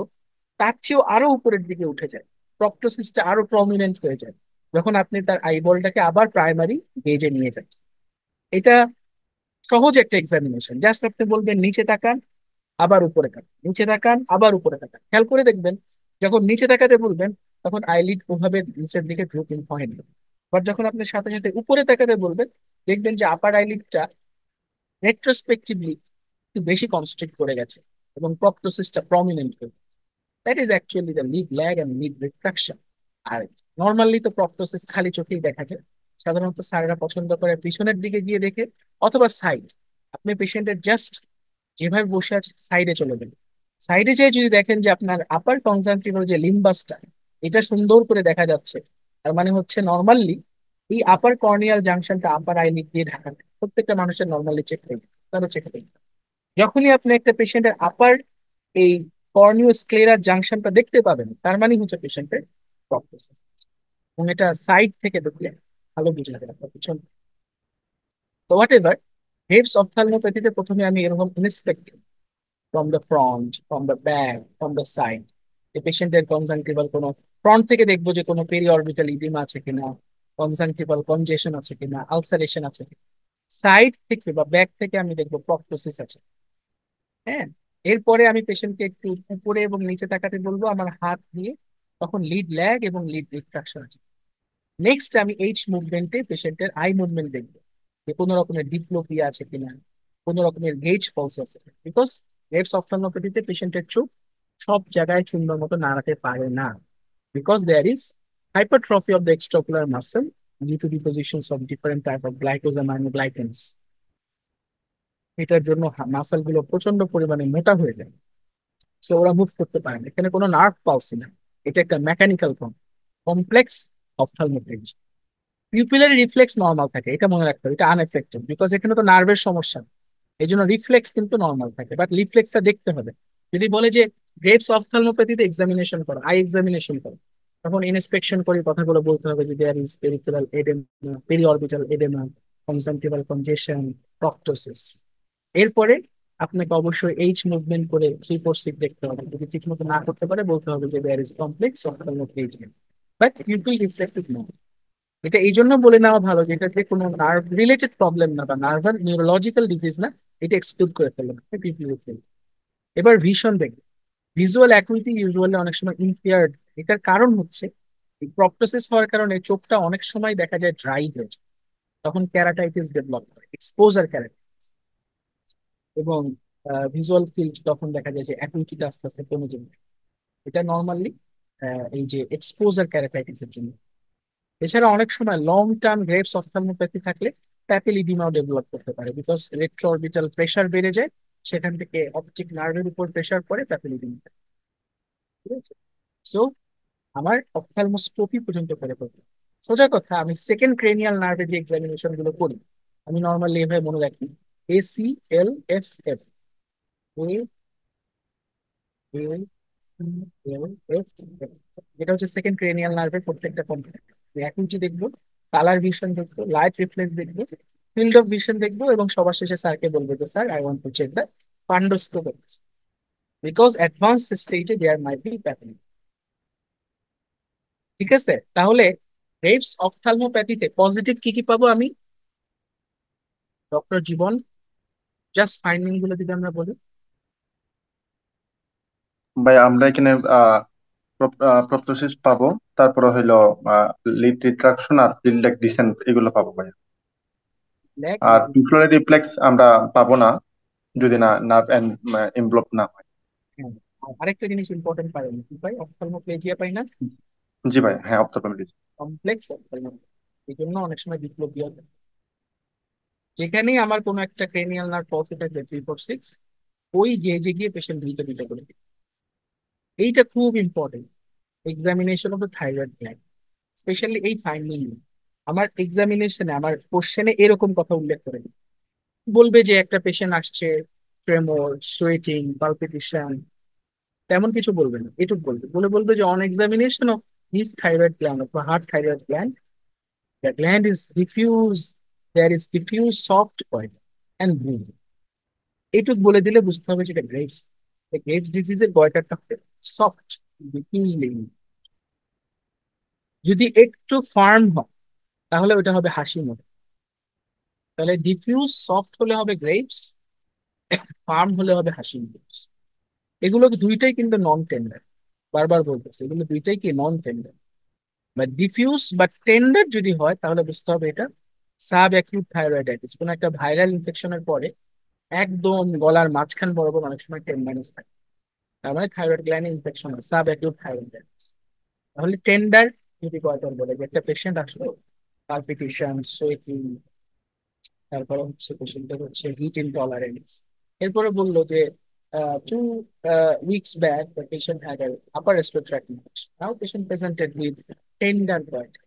তার চেয়েও আরো উপরের দিকে উঠে যায়, প্রক্টোসিসটা আরো প্রমিনেন্ট হয়ে যায় যখন আপনি তার আইবলটাকে আবার প্রাইমারি গেজে নিয়ে যান। এটা সহজ একটা এক্সামিনেশন, জাস্ট আপনি বলবেন নিচে তাকান, আবার উপরে তাকান, নিচে তাকান, আবার উপরে তাকান। খেয়াল করে দেখবেন যখন নিচে তাকাতে বলবেন তখন আইলিড ওভাবে নিচের দিকে ড্রপিং হয় না। বাট যখন আপনি সাথে সাথে উপরে তাকাতে বলবেন, দেখবেন যে আপার আইলিডটা রেট্রোস্পেক্টিভলি একটু বেশি কনস্ট্রিক্ট করে গেছে এবং প্রক্টোসিসটা প্রমিনেন্ট হয়ে গেছে। That is actually the lid lag and lid refraction. আর নর্মালি তো প্রক্টোসিস খালি চোখেই দেখা যায়। সাধারণত স্যাররা পছন্দ করে পিছনের দিকে গিয়ে দেখে, অথবা সাইড। আপনি পেশেন্টের জাস্ট যেভাবে বসে আছে সাইডে চলে যাবেন। সাইডে যেয়ে যদি দেখেন যে আপনার আপার কনজাংটিভাল যে লিম্বাসটা, এটা সুন্দর করে দেখা যাচ্ছে, তার মানে হচ্ছে নর্মালি এই আপার কর্নিয়াল জাংশনটা আপার আইলিড দিয়ে ঢাকা থাকে। প্রত্যেকটা মানুষের নর্মালি চেক থাকবে, তারও চেক থাকবে। যখনই আপনি একটা পেশেন্টের আপার এই কর্নিও স্ক্লেরার জাংশনটা দেখতে পাবেন, তার মানে হচ্ছে পেশেন্টের প্রক্টোসিস। এবং এটা সাইড থেকে দেখলে ভালো বোঝা যায় আপনার পিছন। তো হোয়াট এভার, হেভস অপথ্যালমোপ্যাথিতে প্রথমে আমি এরকম inspect from the front, from the back, from the side. এই পেশেন্টের কনজাংটিভাল কোনো, ফ্রন্ট থেকে দেখবো যে কোনো পেরি অরবিটাল ইডিমা আছে কিনা, কনজাংটিভাল কনজেশন আছে কিনা, আলসারেশন আছে কিনা। সাইড থেকে বা ব্যাক থেকে আমি দেখবো প্রক্টোসিস আছে। হ্যাঁ, এরপরে আমি পেশেন্টকে একটু উপরে এবং নিচে তাকাতে বলবো আমার হাত দিয়ে, তখন লিড ল্যাগ এবং লিড রিফ্রাকশন আছে। নেক্সট আমি এইচ মুভমেন্টে পেশেন্টের আই মুভমেন্ট দেখবো, যে কোনো রকমের ডিপ্লোপিয়া আছে কিনা, কোনো রকমের গেজ পলস আছে। বিকজ গ্রেভস অপথ্যালমোপ্যাথিতে পেশেন্টের চোখ সব জায়গায় সুন্দর মতো নাড়াতে পারে না, because there is hypertrophy of the extraocular muscle due to depositions of different type of glycosaminoglycans। এটার জন্য মাসল গুলো প্রচন্ড পরিমাণে মোটা হয়ে যায়, সো ওরা মুভ করতে পারে না। এখানে কোনো নার্ভ পালস না, এটা একটা mechanical complex ophthalmoplegia. Pupillary reflex normal থাকে, এটা মনে রাখতে হবে, এটা আনএফেক্টেড, বিকজ এখানে তো নার্ভের সমস্যা। এই জন্য রিফ্লেক্স কিন্তু নর্মাল থাকে, বাট রিফ্লেক্সটা দেখতে হবে। যদি বলে যে গ্রেভস অপথ্যালমোপ্যাথিতে এক্সামিনেশন করো, আই এক্সামিনেশন করো, তখন ইন্সপেকশন করে কথাগুলো বলতে হবে যে there is peripheral oedema, periorbital oedema, conjunctival congestion, proptosis. এরপরে আপনাকে অবশ্যই এইচ মুভমেন্ট করে 3 4 6 দেখতে হবে। যদি ঠিক মতো না করতে পারে বলতে হবে যে there is complex ophthalmoplegia, but pupil reflex is not. এটা এই জন্য বলে নেওয়া ভালো যে এটা যে কোনো নার্ভ রিলেটেড প্রবলেম না বা নার্ভাল নিউরোলজিক্যাল ডিজিজ না, এটা এক্সক্লুড করে ফেলবেন। এবার ভিশন দেখবে। ভিজুয়াল অ্যাকুইটি ইউজুয়ালি অনেক সময় ইম্পেয়ার্ড। এটার কারণ হচ্ছে এই প্রক্টোসিস হওয়ার কারণে চোখটা অনেক সময় দেখা যায় ড্রাই হয়ে যায়, তখন ক্যারাটাইটিস ডেভেলপ করে, এক্সপোজার ক্যারাটাইটিস। এবং ভিজুয়াল ফিল্ড তখন দেখা যায় যে অ্যাকুইটিটা আস্তে আস্তে কমে যাবে। এটা নর্মালি এই যে এক্সপোজার ক্যারাটাইটিসের জন্য। এছাড়া অনেক সময় লং টার্ম গ্রেভস অপথ্যালমোপ্যাথি থাকলে প্যাপিলিডিমাও ডেভেলপ করতে পারে, বিকজ রেট্রোঅরবিটাল প্রেসার বেড়ে যায়, সেখান থেকে অপটিক নার্ভের উপর প্রেসার পড়ে প্যাপিলিডিমা। ঠিক আছে, সো আমার অপথ্যালমোস্কোপি পর্যন্ত করে ফেলবো। সোজা কথা, আমি সেকেন্ড ক্রেনিয়াল নার্ভের যে এক্সামিনেশন গুলো করি, আমি নর্মালি এভাবে মনে রাখি: ACLFF, ACLFF, যেটা হচ্ছে সেকেন্ড ক্রেনিয়াল নার্ভের প্রত্যেকটা কম্পোনেন্ট। অ্যাকুইটি দেখবো, কালার ভিশন দেখবো, লাইট রিফ্লেক্স দেখবো, ফিল্ড অফ ভিশন দেখবো, এবং সবার শেষে স্যারকে বলবো যে sir I want to check the fundoscope, because advance স্টেজে দেয়ার মাইট বি প্যাথোলজি। ঠিক আছে, তাহলে গ্রেভস অপথ্যালমোপ্যাথিতে পজিটিভ কি কি পাবো আমি, ডক্টর জীবন, জাস্ট ফাইন্ডিং গুলো যদি আমরা বলি। ভাই আমরা এখানে প্রপ্টোসিস পাবো, তারপরে হইলো লিড রিট্রাকশন আর লিড ডিসেন্ট এগুলো পাবো ভাই। ল্যাগ। আর পিউপিলারি রিফ্লেক্স আমরা পাবো না যদি না নার্ভ ইনভলভ না হয়। আরেকটা জিনিস ইম্পর্টেন্ট পাই, কি পাই? অপথ্যালমোপ্লেজিয়া পাই না, জি ভাই, হ্যাঁ অপথ্যালমোলজি। কমপ্লেক্স অপথ্যালমোপ্লেজিয়া। এই জন্য অনেক সময় ডিপ্লোপিয়া হয়। যেখানেই আমার কোনো একটা ক্রেনিয়াল নার্ভ পলসে থাকবে 3 4 6, ওই গেজে গিয়ে পেশেন্ট দুইটা দুইটা করে দিই। এইটা খুব important examination of the thyroid gland, specially এই ফাইন্ডিং। আমার এক্সামিনেশনে আমার কোশ্চেনে এরকম কথা উল্লেখ করে দিই। বলবে যে একটা পেশেন্ট আসছে, ট্রেমর, সোয়েটিং, পালপিটেশন, তেমন কিছু বলবে না, এটুকু বলবে, বলবে যে on examination of this thyroid gland অথবা heart thyroid gland, the gland is diffuse, there is diffuse soft oil and bruit. এইটুকু বলে দিলে বুঝতে হবে যেটা গ্রেভস। গ্রেভস ডিজিজের গয়টারটা হবে সফট, ডিফিউজলি। যদি একটু ফার্ম হয় তাহলে ওটা হবে হাসি মুখ। তাহলে ডিফিউজ সফট হলে হবে গ্রেভস, ফার্ম হলে হবে হাসি মুখ। এগুলো দুইটাই কিন্তু নন টেন্ডার, বারবার বলতেছে এগুলো দুইটাই কি নন টেন্ডার। বা ডিফিউজ বা টেন্ডার যদি হয় তাহলে বুঝতে হবে এটা সাব অ্যাকিউট থাইরয়েডাইটিস, কোনো একটা ভাইরাল ইনফেকশনের পরে একদম গলার মাঝখান বরাবর অনেক সময় টেন্ডারনেস থাকে। মানে thyroid gland infection, sub acute thyroiditis. তাহলে টেন্ডার যদি কয়টার বলে যে একটা পেশেন্ট আসলো, পালপিটেশন, সোয়েটিং, তারপরে হচ্ছে পেশেন্টের হচ্ছে হিট ইনটলারেন্স, এরপরে বললো যে 2 weeks back the patient had an upper respiratory tract infection. Now patient presented with tender goiter,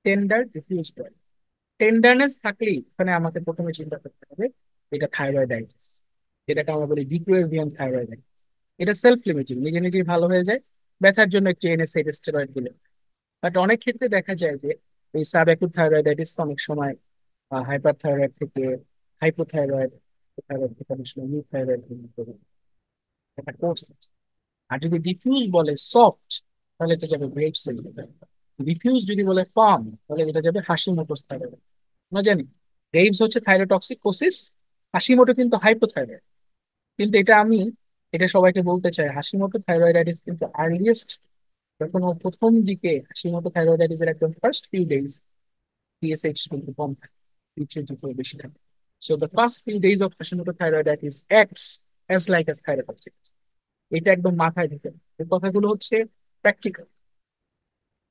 tender diffuse goiter. Tenderness থাকলেই ওখানে আমাকে প্রথমে চিন্তা করতে হবে এটা থাইরয়েডাইটিস, যেটাকে আমরা বলি ডিক্লোয়েভিয়ান থাইরয়েডাইটিস। এটা সেলফ লিমিটিং, নিজে নিজেই ভালো হয়ে যায়, ব্যথার জন্য একটু এনএসএইড স্টেরয়েড দিলে। বাট অনেক ক্ষেত্রে দেখা যায় যে এই সাব অ্যাকুট থাইরয়েডাইটিস অনেক সময় হাইপার থাইরয়েড থেকে হাইপোথাইরয়েড, থাইরয়েড থেকে অনেক সময় ইউথাইরয়েড একটা কোর্স আছে। আর যদি ডিফিউজ বলে সফট, তাহলে এটা যাবে গ্রেপস এর ভিতরে। ডিফিউজ যদি বলে ফার্ম, তাহলে এটা যাবে হাসিমোটোস থাইরয়েড। আমরা জানি গ্রেভস হচ্ছে থাইরোটক্সিকোসিস, হাসিমোটো কিন্তু হাইপোথাইরয়েড। কিন্তু এটা সবাইকে বলতে চাই, হাসিমোটো থাইরয়েডাইটিস কিন্তু আর্লিয়েস্ট যখন ও প্রথম দিকে হাসিমোটো থাইরয়েডাইটিস এর একদম ফার্স্ট ফিউ ডেজ টিএসএইচ কিন্তু কম থাকে, T3 T4 বেশি থাকে। So the first few days of Hashimoto thyroiditis acts as like as thyrotoxic. এটা একদম মাথায় ঢুকে নাও। এই কথাগুলো হচ্ছে প্র্যাকটিক্যাল।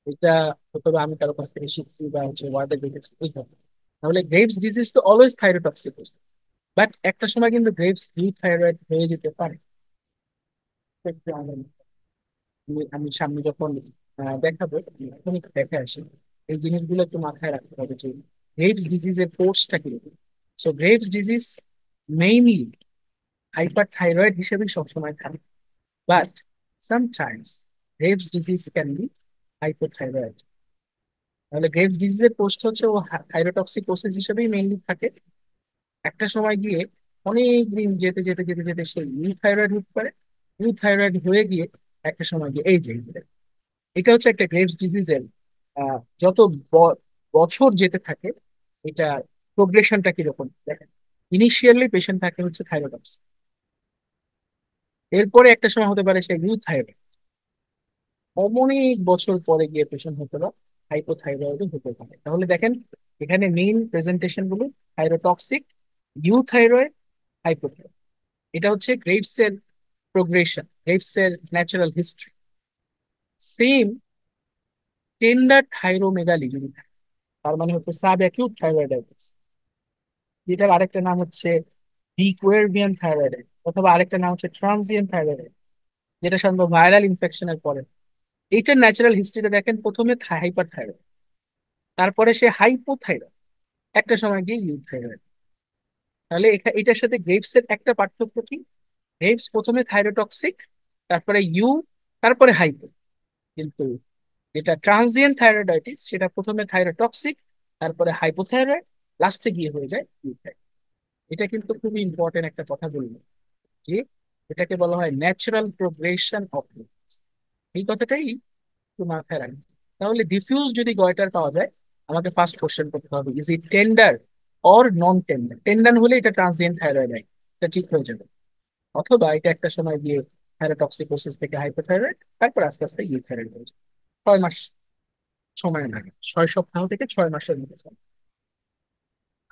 এটা হয়তো বা আমি কারো কাছ থেকে শিখছি বা হচ্ছে ওয়ার্ডে দেখেছি এই কথা। তাহলে গ্রেভস ডিজিজ তো অলওয়েজ থাইরোটক্সিকোস, বাট একটা সময় কিন্তু গ্রেভস ইউথাইরয়েড হয়ে যেতে পারে। একটু আমি সামনে যখন দেখাবো এখনই দেখে আসি, এই জিনিসগুলো একটু মাথায় রাখতে হবে যে গ্রেভস ডিজিজের কোর্সটা কিরকম। So graves disease mainly hyper thyroid হিসেবে সবসময় থাকে, but sometimes graves disease can be hypothyroid. তাহলে গ্রেভস ডিজিজের কোর্স হচ্ছে ও থাইরোটক্সিকোসিস হিসেবেই মেইনলি থাকে। একটা সময় গিয়ে অনেক দিন যেতে যেতে যেতে যেতে সে ইউথাইরয়েড হতে পারে, ইউথাইরয়েড হয়ে গিয়ে একটা সময় গিয়ে এই যে এটা হচ্ছে একটা গ্রেভস ডিজিজের যত বছর যেতে থাকে এটা প্রোগ্রেশনটা কিরকম দেখেন। ইনিশিয়ালি পেশেন্ট থাকে হচ্ছে থাইরয়েডস, এরপরে একটা সময় হতে পারে সে ইউথাইরয়েড, অনেক বছর পরে গিয়ে পেশেন্ট হতে পারে হাইপোথাইরয়েড হতে পারে। তাহলে দেখেন এখানে মেইন প্রেজেন্টেশন গুলো থাইরোটক্সিক, ইউথাইরয়েড, হাইপোথাইরয়েড। এটা হচ্ছে গ্রেভস এর প্রোগ্রেশন, গ্রেভস এর ন্যাচারাল হিস্ট্রি। সেম টেন্ডার থাইরোমেগালি যদি থাকে, তার মানে হচ্ছে সাব অ্যাকিউট থাইরয়েডাইটিস, যেটার আরেকটা নাম হচ্ছে ডিকুয়ারভিয়ান থাইরয়েডাইটিস, অথবা আরেকটা নাম হচ্ছে ট্রানজিয়েন্ট থাইরয়েডাইটিস, যেটা সাধারণত ভাইরাল ইনফেকশনের পরে। এইটার ন্যাচারাল হিস্ট্রিটা দেখেন, প্রথমে হাইপার থাইরয়েড, তারপরে সে হাইপোথাইরয়েড, একটা সময় গিয়ে ইউথাইরয়েড। তাহলে এটার সাথে গ্রেভস এর একটা পার্থক্য কি, গ্রেভস প্রথমে থাইরোটক্সিক, তারপরে তারপরে হাইপো। কিন্তু যেটা ট্রানজিয়েন্ট থাইরয়েডাইটিস সেটা প্রথমে থাইরোটক্সিক, তারপরে হাইপোথাইরয়েড, লাস্টে গিয়ে হয়ে যায় ইউথাইরয়েড। এটা কিন্তু খুবই ইম্পর্টেন্ট একটা কথা বলবো যে এটাকে বলা হয় ন্যাচারাল প্রোগ্রেশন অফ ডিজিজ। এই কথাটাই একটু মাথায় রাখবেন। তাহলে ডিফিউজ যদি গয়টার পাওয়া যায়, আমাকে ফার্স্ট কোশ্চেন করতে হবে is it tender or non tender. Tender হলে এটা ট্রানজিয়েন্ট থাইরয়েডাইটিস, এটা ঠিক হয়ে যাবে। অথবা এটা একটা সময় গিয়ে থাইরোটক্সিকোসিস থেকে হাইপোথাইরয়েড, তারপর আস্তে আস্তে ইউথাইরয়েড হয়ে যাবে। 6 মাস সময় লাগে, 6 সপ্তাহ থেকে 6 মাসের মধ্যে চলে।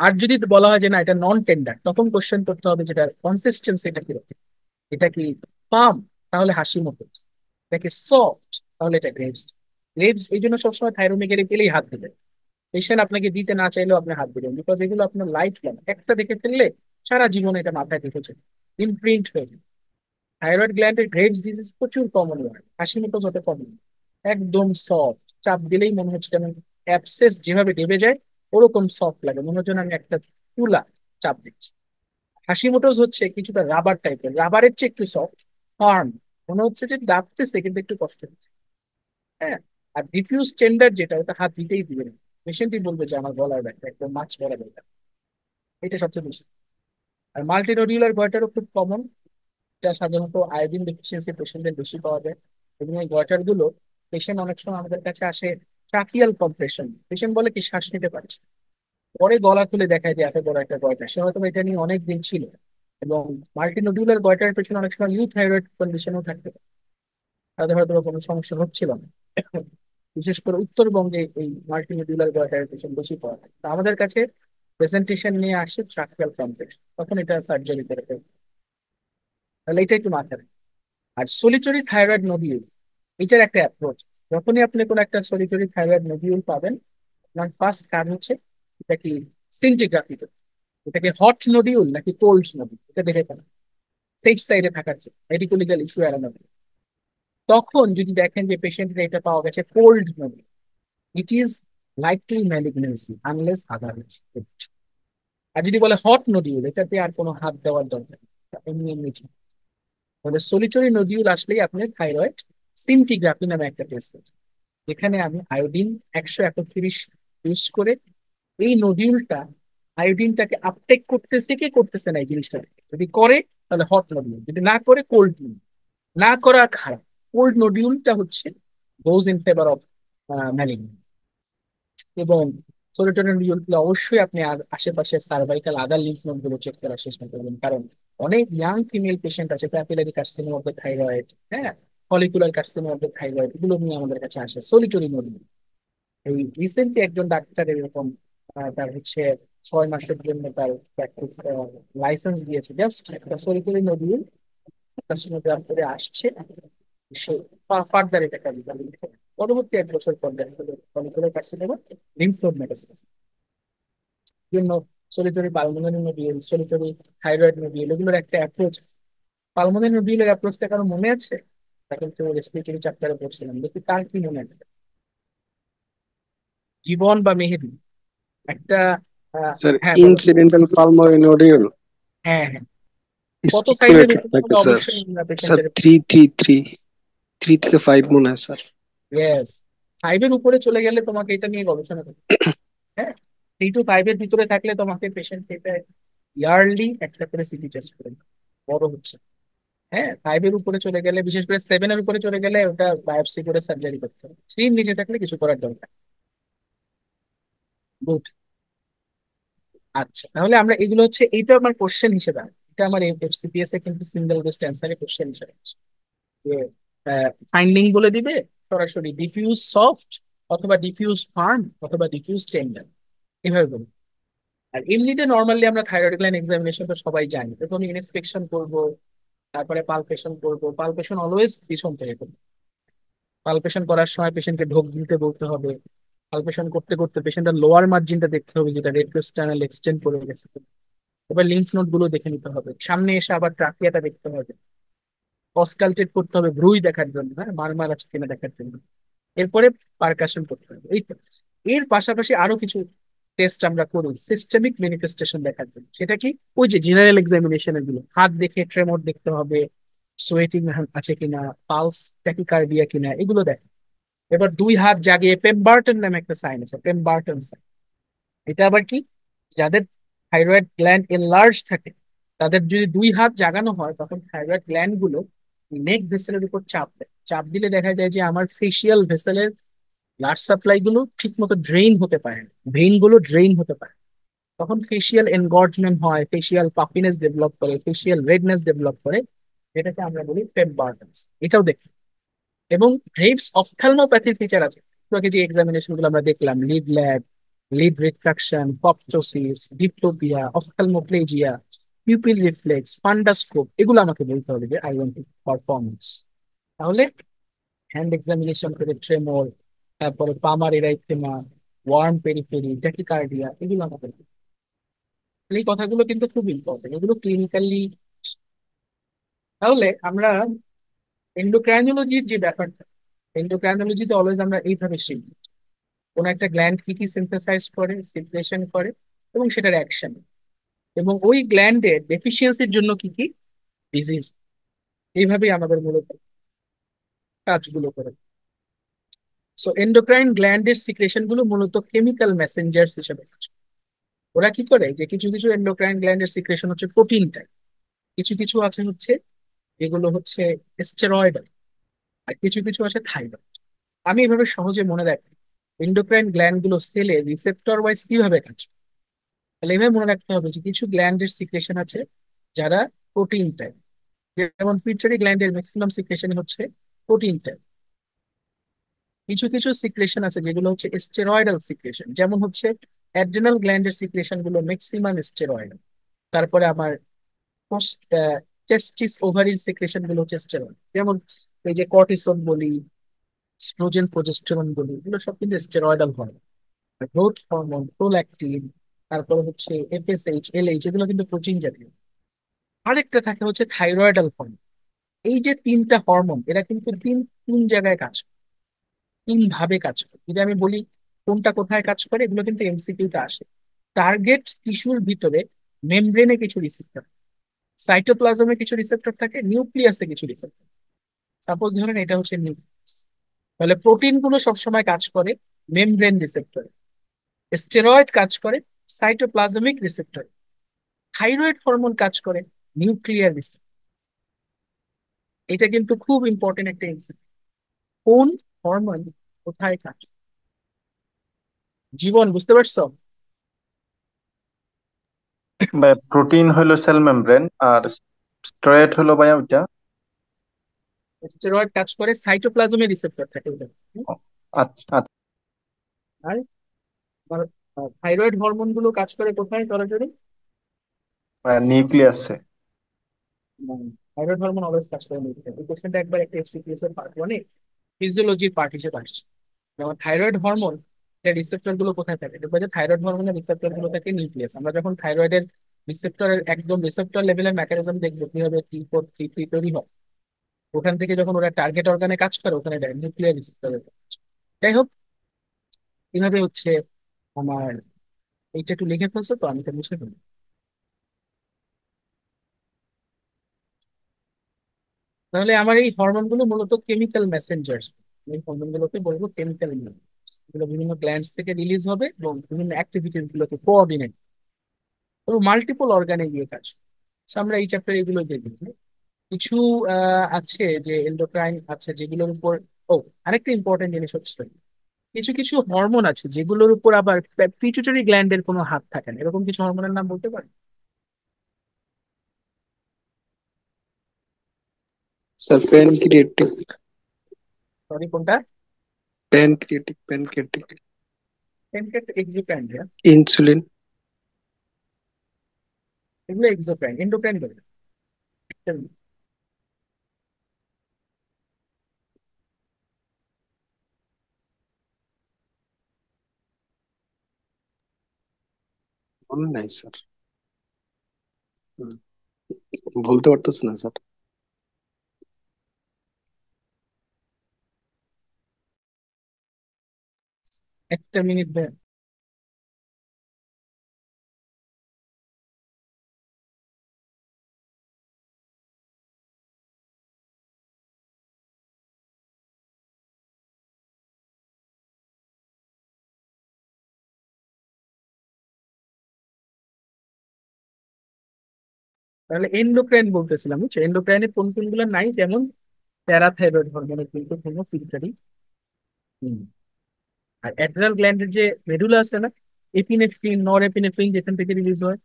আর যদি বলা হয় যে না এটা নন টেন্ডার, তখন কোশ্চেন করতে হবে যেটা কনসিস্টেন্সি এটা কিরকম। এটা কি পাম, তাহলে হাসি মতো। এটা কি সফট, তাহলে এটা গ্রেভস। গ্রেভস এই জন্য সবসময় থাইরোমেগালি পেলেই হাত দিবেন। পেশেন্ট আপনাকে দিতে না চাইলেও আপনি হাত দিবেন, বিকজ এগুলো আপনার লাইফ লং, একটা দেখে ফেললে সারা জীবন এটা মাথায় রেখেছে, ইমপ্রিন্ট হয়ে যাবে। থাইরয়েড গ্ল্যান্ডের গ্রেভস ডিজিজ প্রচুর কমন হয়, হাসি মতো যত কমন, একদম সফট, চাপ দিলেই মনে হচ্ছে যেন অ্যাবসেস যেভাবে ডেবে যায় ওরকম সফট লাগে, মনে হচ্ছে না আমি একটা তুলা চাপ দিচ্ছি। হাসিমোটোজ হচ্ছে কিছুটা রাবার টাইপের, রাবারের চেয়ে একটু সফট, ফার্ম, মনে হচ্ছে যে দাবতেছে কিন্তু একটু কষ্ট হচ্ছে। হ্যাঁ। আর ডিফিউজ টেন্ডার যেটা, ওটা হাত দিতেই দিবে না, পেশেন্টই বলবে যে আমার গলার ব্যথা, একদম মাছ গলা ব্যথা, এটা সবচেয়ে বেশি। আর মাল্টিনোডিউলার গয়টারও খুব কমন, এটা সাধারণত আয়োডিন ডেফিসিয়েন্সি পেশেন্টদের বেশি পাওয়া যায়। এবং এই গয়টার গুলো পেশেন্ট অনেক সময় আমাদের কাছে আসে ট্রাকিয়াল কম্প্রেশন, পেশেন্ট বলে কি শ্বাস নিতে পারছে, পরে গলা খুলে দেখা যায় এত বড় একটা গয়টা, সে হয়তো এটা নিয়ে অনেক দিন ছিল। এবং মাল্টিনোডিউলার গয়টার পেছনে অনেক সময় ইউথাইরয়েড কন্ডিশনও থাকতে পারে, তাদের হয়তো বা কোনো সমস্যা হচ্ছিল না। বিশেষ করে উত্তরবঙ্গে এই মাল্টিনোডিউলার গয়টার পেছনে বেশি পাওয়া যায়, তো আমাদের কাছে প্রেজেন্টেশন নিয়ে আসে ট্রাকিয়াল কমপ্লেক্স, তখন এটা সার্জারি করে ফেলবে। তাহলে এটা একটু মাথায় রাখবেন। আর সলিটরি থাইরয়েড নডিউল, এটার একটা অ্যাপ্রোচ। যখনই আপনি কোনো একটা সলিটরি থাইরয়েড নডিউল পাবেন, আপনার ফার্স্ট কাজ হচ্ছে এটা কি সিনটিগ্রাফি, এটাকে হট নডিউল নাকি কোল্ড নডিউল এটা দেখে ফেলা, সেফ সাইডে থাকার জন্য, মেডিকেলিক্যাল ইস্যু এড়ানোর জন্য। তখন যদি দেখেন যে পেশেন্টের এটা পাওয়া গেছে cold nodule, it is likely malignancy unless otherwise. আর যদি বলে হট নডিউল, এটাতে আর কোনো হাত দেওয়ার দরকার নেই, এটা এমনি এমনি ঠিক। তাহলে সলিটরি নডিউল আসলেই আপনার থাইরয়েড সিনটিগ্রাফি নামে একটা টেস্ট আছে, যেখানে আমি আয়োডিন 131 ইউজ করে এই নডিউলটা, আয়োডিনটাকে আপটেক করতেছে কি করতেছে না এই জিনিসটা দেখি। যদি করে তাহলে হট নডিউল, যদি না করে কোল্ড নডিউল। না করা খারাপ। কোল্ড নডিউলটা হচ্ছে goes in favour of malignant. এবং সলিটরি নডিউল অবশ্যই আপনি আশেপাশে সার্ভাইকাল আদার লিম্ফ নোড গুলো চেক করার চেষ্টা করবেন, কারণ অনেক ইয়াং ফিমেল পেশেন্ট আছে papillary carcinoma of the thyroid, হ্যাঁ, follicular carcinoma of the thyroid, এগুলো নিয়ে আমাদের কাছে আসে সলিটরি নডিউল। এই রিসেন্টলি একজন ডাক্তার এরকম তার হচ্ছে 6 মাসের জন্য তার প্র্যাকটিস লাইসেন্স দিয়েছে, জাস্ট একটা সলিটরি নডিউল সোনোগ্রাম করে আসছে, সে ফার্দার এটা কাজ করে। পরবর্তী 1 বছর পর দেখা গেল follicular carcinoma lymph node metastasis জন্য সলিটরি পালমোনারি নডিউল, সলিটরি থাইরয়েড নডিউল, এগুলোর একটা অ্যাপ্রোচ আছে। পালমোনারি নডিউলের অ্যাপ্রোচটা কারো মনে আছে? তাকে তো রেসপিরেটরি চ্যাপ্টারে পড়ছিলাম, দেখি তার কি মনে আছে। জীবন বা মেহেদি একটা স্যার হ্যাঁ বলো। ইনসিডেন্টাল পালমোনারি নোডিউল হ্যাঁ হ্যাঁ, কত সাইজের স্পিকুলেট উপরে হলে থাকে স্যার। অবশ্যই আমরা স্যার পেশেন্টের। 3 থেকে 5 মনে হয় স্যার। ইয়েস, 5-এর উপরে চলে গেলে তোমাকে এটা নিয়ে গবেষণা করতে হবে। হ্যাঁ, 3 to 5-এর ভিতরে থাকলে তোমাকে পেশেন্ট এটা ইয়ারলি একটা করে সিটি টেস্ট করে নিতে হবে। বড় হচ্ছে। হ্যাঁ, 5-এর উপরে চলে গেলে, বিশেষ করে 7-এর উপরে চলে গেলে ওটা বায়োপসি করে সার্জারি করতে হবে। 3-এর নিচে থাকলে কিছু করার দরকার। গুড। আচ্ছা, তাহলে আমরা এগুলো হচ্ছে, এইটা আমার কোশ্চেন হিসেবে আসে। এটা আমার এফসিপিএস এ কিন্তু সিঙ্গেল বেস্ট অ্যান্সারে কোশ্চেন হিসেবে আসে। যে ফাইন্ডিং বলে দিবে সরাসরি ডিফিউজ সফট, অথবা ডিফিউজ ফার্ম, অথবা ডিফিউজ টেন্ডার, এভাবে বলি। আর এমনিতে নর্মালি আমরা থাইরয়েড গ্ল্যান্ড এক্সামিনেশন তো সবাই জানি, প্রথমে ইন্সপেকশন করব, তারপরে পালপেশন করব। পালপেশন অলওয়েজ পিছন থেকে করবো। পালপেশন করার সময় পেশেন্টকে ঢোক দিতে বলতে হবে। পালপেশন করতে করতে পেশেন্টের লোয়ার মার্জিনটা দেখতে হবে, যেটা রেট্রোস্টার্নাল এক্সটেন্ড করে গেছে। এবার লিম্ফ নোড গুলো দেখে নিতে হবে, সামনে এসে আবার ট্রাকিয়াটা দেখতে হবে, অস্কালটেট করতে হবে ভ্রুই দেখার জন্য, হ্যাঁ, মারমার আছে কিনা দেখার জন্য। এরপরে পারকাশন করতে হবে, এই তো। এর পাশাপাশি আরো কিছু টেস্ট আমরা করি সিস্টেমিক ম্যানিফেস্টেশন দেখার জন্য। সেটা কি? ওই যে জেনারেল এক্সামিনেশন গুলো, হাত দেখে ট্রেমর দেখতে হবে, সোয়েটিং আছে কিনা, পালস ট্যাকিকার্ডিয়া কিনা, এগুলো দেখ। এবার 2 হাত জাগিয়ে পেমবার্টন নামে একটা সাইন আছে, পেমবার্টন সাইন। এটা আবার কি? যাদের থাইরয়েড গ্ল্যান্ড এনলার্জ থাকে, তাদের যদি 2 হাত জাগানো হয়, তখন থাইরয়েড গ্ল্যান্ড গুলো নেক ভেসেলের উপর চাপ দেয়। চাপ দিলে দেখা যায় যে আমার ফেসিয়াল ভেসেলের ব্লাড সাপ্লাই গুলো ঠিক মতো ড্রেইন হতে পারে না, ভেইন গুলো ড্রেইন হতে পারে। তখন ফেসিয়াল এনগর্জমেন্ট হয়, ফেসিয়াল পাফিনেস ডেভেলপ করে, ফেসিয়াল রেডনেস ডেভেলপ করে, যেটাকে আমরা বলি পেমবার্টনস। এটাও দেখি। এবং গ্রেভস অফথালমোপ্যাথির ফিচার আছে। তোকে যে এক্সামিনেশন গুলো আমরা দেখলাম, লিড ল্যাব, লিড রিট্রাকশন, পপচোসিস, diplopia, ophthalmoplegia, pupil reflex, fundoscope, এগুলো আমাকে বলতে হবে যে আই ওয়ান্ট টু পারফরমেন্স। তাহলে হ্যান্ড এক্সামিনেশন করে ট্রেমর, তারপরে palmar erythema, warm periphery, tachycardia, এগুলো আমাকে বলতে হবে। এই কথাগুলো কিন্তু খুব ইম্পর্টেন্ট, এগুলো ক্লিনিক্যালি। তাহলে আমরা এন্ডোক্রাইনোলজির যে ব্যাপারটা, এন্ডোক্রাইনোলজিতে অলওয়েজ আমরা এইভাবে শিখি কোন একটা গ্ল্যান্ড কি কি সিনথেসাইজ করে, সিক্রেশন করে, এবং সেটার অ্যাকশন, এবং ওই গ্ল্যান্ডের ডেফিসিয়েন্সির জন্য কি কি ডিজিজ। এইভাবেই আমাদের মূলত কাজগুলো করে। সো এন্ডোক্রাইন গ্ল্যান্ডের সিক্রেশন গুলো মূলত কেমিক্যাল মেসেঞ্জার্স হিসেবে কাজ করে। ওরা কি করে যে কিছু কিছু এন্ডোক্রাইন গ্ল্যান্ডের সিক্রেশন হচ্ছে প্রোটিন টাইপ, কিছু কিছু আছে হচ্ছে এগুলো হচ্ছে স্টেরয়েডাল, আর কিছু কিছু আছে থাইরয়েড। আমি এভাবে সহজে মনে রাখি এন্ডোক্রাইন গ্ল্যান্ড গুলো সেলে রিসেপ্টর ওয়াইজ কিভাবে কাজ করে। তাহলে এভাবে মনে রাখতে হবে যে কিছু গ্ল্যান্ডের সিক্রেশন আছে যারা প্রোটিন টাইপ, যেমন পিটুইটারি গ্ল্যান্ডের ম্যাক্সিমাম সিক্রেশন হচ্ছে প্রোটিন টাইপ। কিছু কিছু সিক্রেশন আছে যেগুলো হচ্ছে স্টেরয়েডাল সিক্রেশন, যেমন হচ্ছে অ্যাড্রেনাল গ্ল্যান্ডের সিক্রেশন গুলো ম্যাক্সিমাম স্টেরয়েডাল। তারপরে আমার টেস্টিস ওভারির সিক্রেশন গুলো হচ্ছে স্টেরয়েড। যেমন এই যে কর্টিসন বলি, স্ট্রোজেন, প্রোজেস্টেরন বলি, এগুলো সব কিন্তু steroidal hormone. Growth hormone, prolactin, তারপরে হচ্ছে এফএসএইচ, এলএইচ, এগুলো কিন্তু প্রোটিন জাতীয়। আরেকটা থাকে হচ্ছে থাইরয়েডাল হরমোন। এই যে তিনটা হরমোন, এরা কিন্তু তিন তিন জায়গায় কাজ করে, তিন ভাবে কাজ করে। যদি আমি বলি কোনটা কোথায় কাজ করে, এগুলো কিন্তু এমসিকিউতে আসে। টার্গেট টিস্যুর ভিতরে মেমব্রেনে কিছু রিসেপ্টর, সাইটোপ্লাজমে কিছু রিসেপ্টর থাকে, নিউক্লিয়াসে কিছু রিসেপ্টর। সাপোজ ধরেন এটা হচ্ছে নিউক্লিয়াস, তাহলে প্রোটিন গুলো সবসময় কাজ করে মেমব্রেন রিসেপ্টরে, স্টেরয়েড কাজ করে সাইটোপ্লাজমিক রিসেপ্টরে, থাইরয়েড হরমোন কাজ করে নিউক্লিয়ার রিসেপ্টর। এটা কিন্তু খুব ইম্পর্টেন্ট একটা এমসিকিউ, কোন হরমোন কোথায় কাজ করে। জীবন, বুঝতে পারছো? ভাই প্রোটিন হলো সেল মেমব্রেন, আর স্টেরয়েড হলো ভাইয়া ওইটা। স্টেরয়েড কাজ করে সাইটোপ্লাজমে রিসেপ্টর থাকে ওটা। ও, আচ্ছা আচ্ছা। আর থাইরয়েড হরমোন গুলো কাজ করে কোথায় সরাসরি? নিউক্লিয়াসে। থাইরয়েড হরমোন অলওয়েজ কাজ করে নিউক্লিয়াস। এই কোশ্চেনটা একবার একটা এফসিকিউএস এর পার্ট ওয়ানে ফিজিওলজির পার্ট হিসেবে আসছে। যেমন থাইরয়েড হরমোন এর রিসেপ্টর গুলো কোথায় থাকে, দেখবো যে থাইরয়েড হরমোনের রিসেপ্টর গুলো থাকে নিউক্লিয়াস। আমরা যখন থাইরয়েডের রিসেপ্টরের একদম রিসেপ্টর লেভেলের মেকানিজম দেখবো কিভাবে T4, T3 তৈরি হয়, ওখান থেকে যখন ওরা টার্গেট অর্গানে কাজ করে, ওখানে নিউক্লিয়ার রিসেপ্টর। যাই হোক, এইভাবে হচ্ছে আমার এইটা একটু লিখে ফেলছে তো, আমি এটা মুছে ফেলি। তাহলে আমার এই হরমোন গুলো মূলত কেমিক্যাল মেসেঞ্জার। এই হরমোন গুলোকে বলবো কেমিক্যাল, এগুলো বিভিন্ন গ্ল্যান্ডস থেকে রিলিজ হবে এবং বিভিন্ন অ্যাক্টিভিটিস গুলোকে কোঅর্ডিনেট এবং মাল্টিপল অর্গানে গিয়ে কাজ করে। So, আমরা এই চ্যাপ্টারে এগুলো দেখবো। কিছু আছে যে এন্ডোক্রাইন আছে যেগুলোর উপর, ও আরেকটা ইম্পর্টেন্ট জিনিস হচ্ছে কিছু কিছু হরমোন আছে যেগুলোর উপর আবার পিটুইটারি গ্ল্যান্ডের কোনো হাত থাকে না, এরকম কিছু হরমোনের নাম বলতে পারেন? Sir pancreatic. সরি, কোনটা? প্যানক্রিয়েটিক। Exocrine, insulin. এগুলো এক্সোক্রাইন, এন্ডোক্রাইন বলে। মনে নাই স্যার। হুম, বলতে পারতেছে না স্যার। একটা মিনিট। তাহলে এন্ডোক্রাইন বলতেছিলাম, বুঝছো? এন্ডোক্রাইনের কোন কোনগুলো নাই, যেমন প্যারাথাইরয়েড হরমোনের কিন্তু কোনো পিটুইটারি। আর অ্যাড্রিনাল গ্ল্যান্ডের যে মেডুলা আছে না, এপিনেফ্রিন, নর এপিনেফ্রিন যেখান থেকে রিলিজ হয়,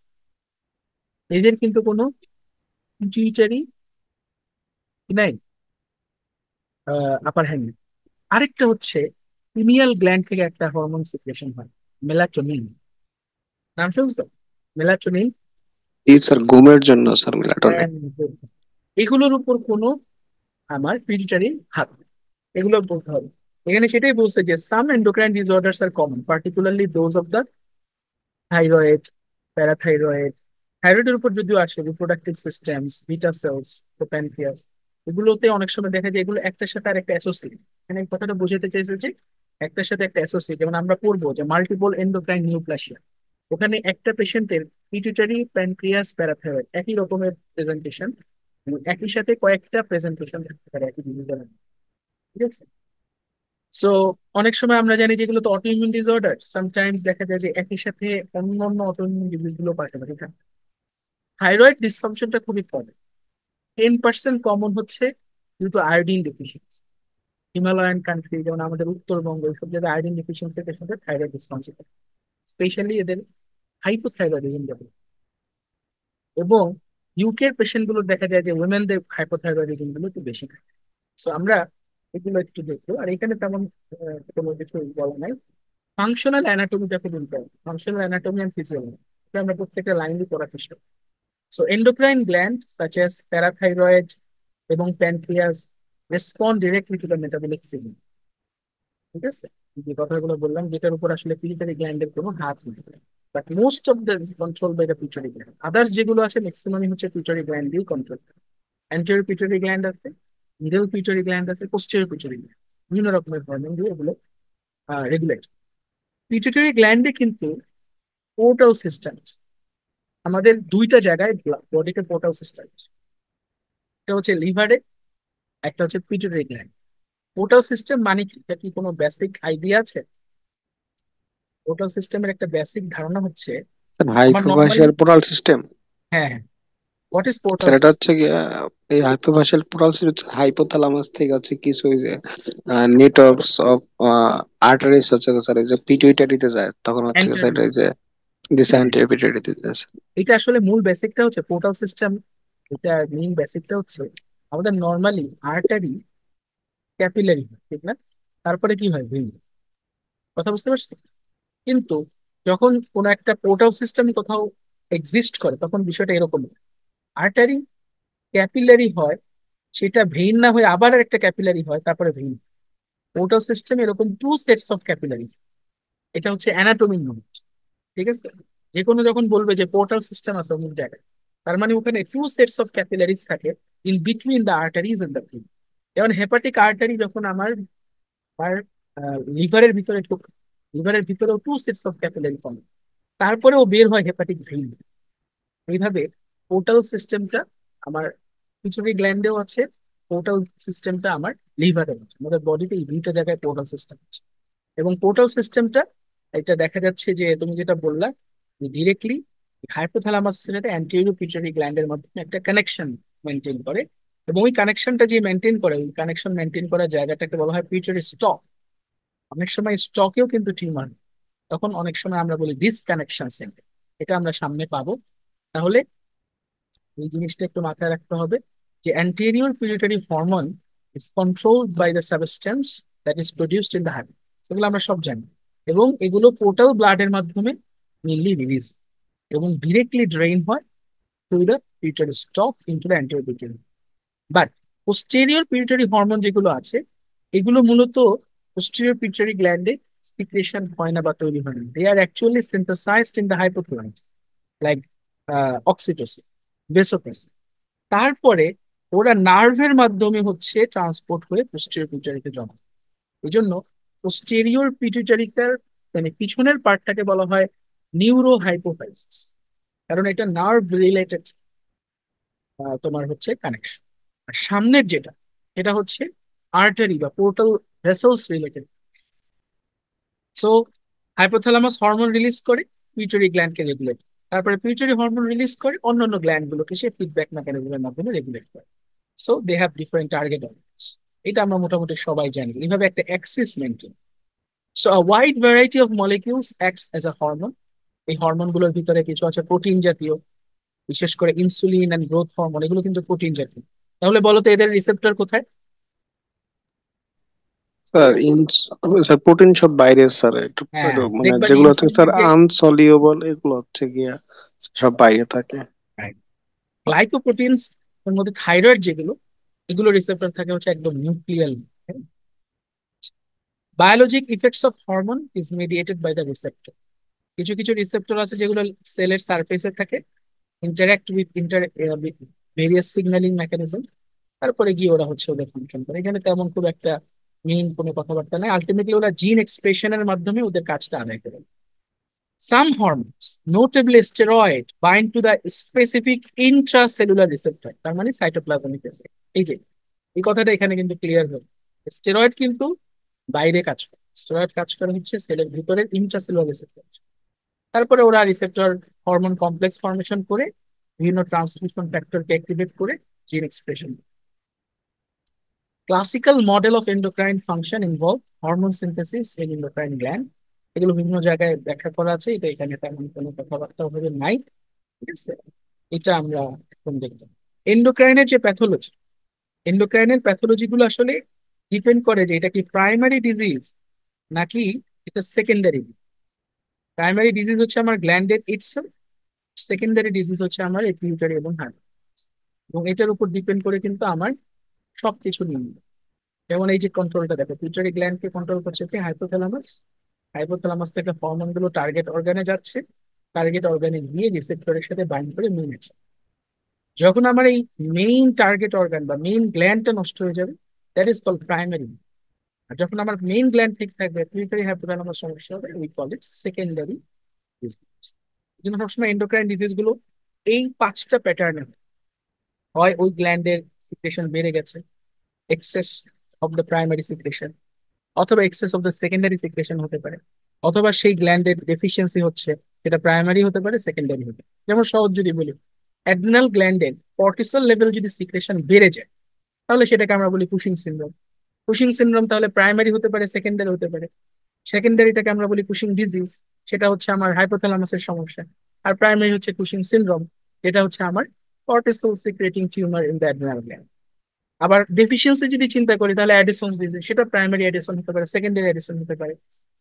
এদের কিন্তু কোনো পিটুইটারি নাই, আপার হ্যান্ড। আরেকটা হচ্ছে পিনিয়াল গ্ল্যান্ড থেকে একটা হরমোন সিক্রেশন হয়, মেলাটোনিন। নাম শুনছো? মেলাটোনিন। এই স্যার ঘুমের জন্য স্যার মেলাটোনিন। এগুলোর উপর কোনো আমার পিটুইটারি হাত নেই। এগুলো বলতে হবে। এখানে সেটাই বলছে যে some endocrine disorders are common, particularly those of the thyroid, parathyroid. থাইরয়েডের উপর যদিও আসে reproductive systems, beta cells, pancreas, এগুলোতে অনেক সময় দেখা যায় এগুলো একটার সাথে আর একটা অ্যাসোসিয়েট। এখানে এই কথাটা বোঝাতে চাইছে যে একটার সাথে একটা অ্যাসোসিয়েট। যেমন আমরা পড়বো যে মাল্টিপল এন্ডোক্রাইন নিউপ্লাসিয়া, ওখানে একটা পেশেন্টের পিটুইটারি, প্যানক্রিয়াস, প্যারাথাইরয়েড একই রকমের প্রেজেন্টেশন, একই সাথে কয়েকটা প্রেজেন্টেশন থাকতে পারে একই ডিজিজের। ঠিক আছে? সো অনেক সময় আমরা জানি যেগুলো তো অটোইমিউন ডিসঅর্ডার, সামটাইমস দেখা যায় যে একই সাথে অন্য অন্য অটোইমিউন ডিজিজ গুলো পাশাপাশি থাকে। থাইরয়েড ডিসফাংশনটা খুবই কমন, 10% কমন হচ্ছে due to iodine deficiency. Himalayan country যেমন আমাদের উত্তরবঙ্গ, এইসব জায়গায় আয়োডিন ডেফিসিয়েন্সির সাথে থাইরয়েড ডিসফাংশন, স্পেশালি এদের হাইপোথাইরয়েডিজম যাবে। এবং ইউকের পেশেন্ট গুলো দেখা যায় যে উইমেনদের হাইপোথাইরয়েডিজম গুলো একটু বেশি থাকে। সো আমরা এগুলো একটু দেখবো। আর এখানে তেমন কোনো কিছু বলা নাই। ফাংশনাল অ্যানাটমিটা খুব important, functional anatomy and physiology, এটা আমরা প্রত্যেকটা লাইনই করার চেষ্টা করি। So endocrine gland such as parathyroid এবং pancreas respond directly to the metabolic signal. ঠিক আছে, যে কথাগুলো বললাম যেটার উপর আসলে পিটুইটারি গ্ল্যান্ডের কোনো হাত নেই, but most of the control by the pituitary gland. Others যেগুলো আছে ম্যাক্সিমামই হচ্ছে পিটুইটারি গ্ল্যান্ড দিয়ে কন্ট্রোল। অ্যান্টেরিয়র পিটুইটারি গ্ল্যান্ড আছে, মিডল পিটুইটারি গ্ল্যান্ড আছে, পোস্টেরিয়র পিটুইটারি গ্ল্যান্ড, বিভিন্ন রকমের হরমোন দিয়ে এগুলো রেগুলেট। পিটুইটারি গ্ল্যান্ডে কিন্তু পোর্টাল সিস্টেম আছে। আমাদের দুইটা জায়গায় বডিতে পোর্টাল সিস্টেম আছে, একটা হচ্ছে লিভারে, একটা হচ্ছে পিটুইটারি গ্ল্যান্ড। পোর্টাল সিস্টেম মানে কি, এটা কি কোনো বেসিক আইডিয়া আছে? পোর্টাল সিস্টেমের একটা বেসিক ধারণা হচ্ছে আমার নর্মালি, হাইপোফাশিয়াল পোরাল সিস্টেম। হ্যাঁ হ্যাঁ, হোয়াট ইজ পোর্টাল স্যার এটা সিস্টেম? হচ্ছে কি এই হাইপোফাশিয়াল পোরাল সিস্টেম হাইপোথ্যালামাস থেকে হচ্ছে কিছু ওই যে নেটওয়ার্কস অফ আর্টারিস হচ্ছে স্যার এই যে পিটুইটারিতে যায় তখন হচ্ছে স্যার এই যে ডিসেন্টারি পিটুইটারিতে যায়। এটা আসলে মূল বেসিকটা হচ্ছে পোর্টাল সিস্টেম। এটা মেইন বেসিকটা হচ্ছে আমাদের নর্মালি আর্টারি ক্যাপিলারি, ঠিক না? তারপরে কি হয়, ভেইন। কথা বুঝতে পারছো? কিন্তু যখন কোনো একটা পোর্টাল সিস্টেম কোথাও এক্সিস্ট করে তখন বিষয়টা এরকম, আর্টারি ক্যাপিলারি হয়, সেটা ভেইন না হয়ে আবার একটা ক্যাপিলারি হয়, তারপরে ভেইন। পোর্টাল সিস্টেম এরকম টু সেটস অফ ক্যাপিলারিজ। এটা হচ্ছে অ্যানাটমির নলেজ। ঠিক আছে, যে কোনো যখন বলবে যে পোর্টাল সিস্টেম আছে অমুক জায়গায়, তার মানে ওখানে টু সেটস অফ ক্যাপিলারিজ থাকে in between the arteries and the vein. যেমন হেপাটিক আর্টারি যখন আমার আর লিভারের ভিতরে ঢোকে, লিভারের ভিতরেও two sets of capillary form, তারপরেও বের হয় হেপাটিক ভেইন। এইভাবে পোর্টাল সিস্টেমটা আমার পিটুইটারি গ্ল্যান্ডেও আছে, পোর্টাল সিস্টেমটা আমার লিভারেও আছে। আমাদের বডিতে এই দুইটা জায়গায় পোর্টাল সিস্টেম আছে। এবং পোর্টাল সিস্টেমটা, এটা দেখা যাচ্ছে যে তুমি যেটা বললা, ডিরেক্টলি হাইপোথ্যালামাস সাথে অ্যান্টেরিয়র পিটুইটারি গ্ল্যান্ডের মাধ্যমে একটা কানেকশন মেনটেন করে। এবং ওই কানেকশনটা যে মেনটেন করে, ওই কানেকশন মেনটেন করার জায়গাটাকে বলা হয় পিটুইটারি স্টক। অনেক সময় স্টকেও কিন্তু টিউমার, তখন অনেক সময় আমরা বলি ডিসকানেকশন সেন্টার। এটা আমরা সামনে পাবো। তাহলে এই জিনিসটা একটু মাথায় রাখতে হবে যে anterior pituitary hormone is controlled by the substance that is produced in the heart। সেগুলো আমরা সব জানি, এবং এগুলো পোর্টাল ব্লাডের মাধ্যমে মেনলি রিলিজ এবং ডিরেক্টলি ড্রেইন হয় through the pituitary stock into the anterior pituitary। But posterior pituitary hormone যেগুলো আছে, এগুলো মূলত পোস্টেরিয়র পিটুইটারি গ্ল্যান্ডে সিক্রেশন হয় না বা তৈরি হয় না। They are actually synthesised in the hypothalamus, like oxytocin, vasopressin. তারপরে ওরা নার্ভের মাধ্যমে হচ্ছে ট্রান্সপোর্ট হয়ে পোস্টেরিয়র পিটুইটারিতে জমা। এই জন্য পোস্টেরিয়র পিটুইটারিটার মানে পিছনের পার্টটাকে বলা হয় নিউরো হাইপোফাইসিস, কারণ এটা নার্ভ রিলেটেড তোমার হচ্ছে কানেকশন। আর সামনের যেটা, এটা হচ্ছে আর্টারি বা portal vessels related. So hypothalamus hormone release করে পিউটারি গ্ল্যান্ডকে রেগুলেট, তারপরে পিউটারি হরমোন রিলিজ করে অন্যান্য গ্ল্যান্ড গুলোকে সে ফিডব্যাক মেকানিজমের মাধ্যমে রেগুলেট করে। So they have different target audience. এটা আমরা মোটামুটি সবাই জানি, এইভাবে একটা axis maintain. So a wide variety of molecules acts as a hormone. এই হরমোন গুলোর ভিতরে কিছু আছে প্রোটিন জাতীয়, বিশেষ করে ইনসুলিন এন্ড গ্রোথ হরমোন, এগুলো কিন্তু প্রোটিন জাতীয়। তাহলে বলো তো এদের রিসেপ্টর কোথায়? স্যার স্যার প্রোটিন সব বাইরে স্যার একটু হ্যাঁ, মানে দেখবা যে যেগুলো হচ্ছে স্যার ইনসুলিনের যে আনসলিউবল এগুলো হচ্ছে গিয়া সব বাইরে থাকে। গ্লাইকোপ্রোটিনস এর মধ্যে থাইরয়েড যেগুলো, এগুলো রিসেপ্টর থাকে হচ্ছে একদম nuclear. Biologic effects of hormone is mediated by the receptor. কিছু কিছু রিসেপ্টর আছে যেগুলো সেলের সারফেসে থাকে, interact with various signalling mechanism, তারপরে গিয়ে ওরা হচ্ছে ওদের ফাংশন করে। এখানে তেমন খুব একটা মেইন কোনো কথাবার্তা নেই, আলটিমেটলি ওরা জিন এক্সপ্রেশনের মাধ্যমে ওদের কাজটা আদায় করে। Some hormones, notably steroid, bind to the specific intracellular receptor, তার মানে সাইটোপ্লাজমিক রিসেপ্টর। এই যে এই কথাটা এখানে কিন্তু ক্লিয়ার হলো, স্টেরয়েড কিন্তু বাইরে কাজ করে, স্টেরয়েড কাজ করে হচ্ছে সেলের ভিতরে ইন্ট্রাসেলুলার রিসেপ্টর। তারপরে ওরা রিসেপ্টর হরমোন কমপ্লেক্স ফর্মেশন করে বিভিন্ন ট্রান্সক্রিপশন ফ্যাক্টরকে অ্যাক্টিভেট করে জিন expression. Classical model of endocrine function involve hormone synthesis in endocrine gland. এগুলো বিভিন্ন জায়গায় ব্যাখ্যা করা আছে, এটা এখানে তেমন কোনো কথাবার্তা হবে নাই। ঠিক আছে, এটা আমরা এখন দেখব। এন্ডোক্রাইনের যে প্যাথোলজি, এন্ডোক্রাইনের প্যাথোলজি গুলো আসলে ডিপেন্ড করে যে এটা কি প্রাইমারি ডিজিজ নাকি এটা সেকেন্ডারি। প্রাইমারি ডিজিজ হচ্ছে আমার গ্ল্যান্ডের ইটস, সেকেন্ডারি ডিজিজ হচ্ছে আমার এই পিউটারি এবং হাইপোথ্যালামাস, এবং এটার উপর ডিপেন্ড করে কিন্তু আমার সবকিছু নির্ণয়। যেমন এই যে কন্ট্রোলটা দেখো, পিউটারি গ্ল্যান্ডকে কন্ট্রোল করছে কি হাইপোথ্যালামাস। হাইপোথ্যালামাস থেকে হরমোন গুলো টার্গেট অর্গানে যাচ্ছে, টার্গেট অর্গানে গিয়ে রিসেপ্টরের সাথে বাইন্ড করে মেইন আছে। যখন আমার এই মেইন টার্গেট অর্গান বা মেইন গ্ল্যান্ডটা নষ্ট হয়ে যাবে, দ্যাট ইজ কল্ড প্রাইমারি। আর যখন আমার মেইন গ্ল্যান্ড ঠিক থাকবে, পিউটারি হাইপোথ্যালামাস সমস্যা হবে, we call it secondary disease. এই জন্য সবসময় এন্ডোক্রাইন ডিজিজ গুলো এই পাঁচটা প্যাটার্নে হয়। ওই গ্ল্যান্ডের সিক্রেশন বেড়ে গেছে, excess of the primary secretion, অথবা excess of the secondary secretion হতে পারে, অথবা সেই গ্ল্যান্ডের ডেফিসিয়েন্সি হচ্ছে, সেটা প্রাইমারি হতে পারে, সেকেন্ডারি হতে পারে। যেমন সহজ যদি বলি, অ্যাড্রিনাল গ্ল্যান্ডের কর্টিসল লেভেল যদি সিক্রেশন বেড়ে যায়, তাহলে সেটাকে আমরা বলি কুশিং সিনড্রোম। কুশিং সিনড্রোম তাহলে প্রাইমারি হতে পারে, সেকেন্ডারি হতে পারে। সেকেন্ডারিটাকে আমরা বলি কুশিং ডিজিজ, সেটা হচ্ছে আমার হাইপোথ্যালামাসের সমস্যা। আর প্রাইমারি হচ্ছে কুশিং সিনড্রোম, এটা হচ্ছে আমার cortisol secreting tumour in the adrenal gland. আবার ডেফিসিয়েন্সি যদি চিন্তা করি, তাহলে অ্যাডিসন ডিজিজ, সেটা প্রাইমারি অ্যাডিসন হতে পারে, সেকেন্ডারি অ্যাডিসন হতে পারে।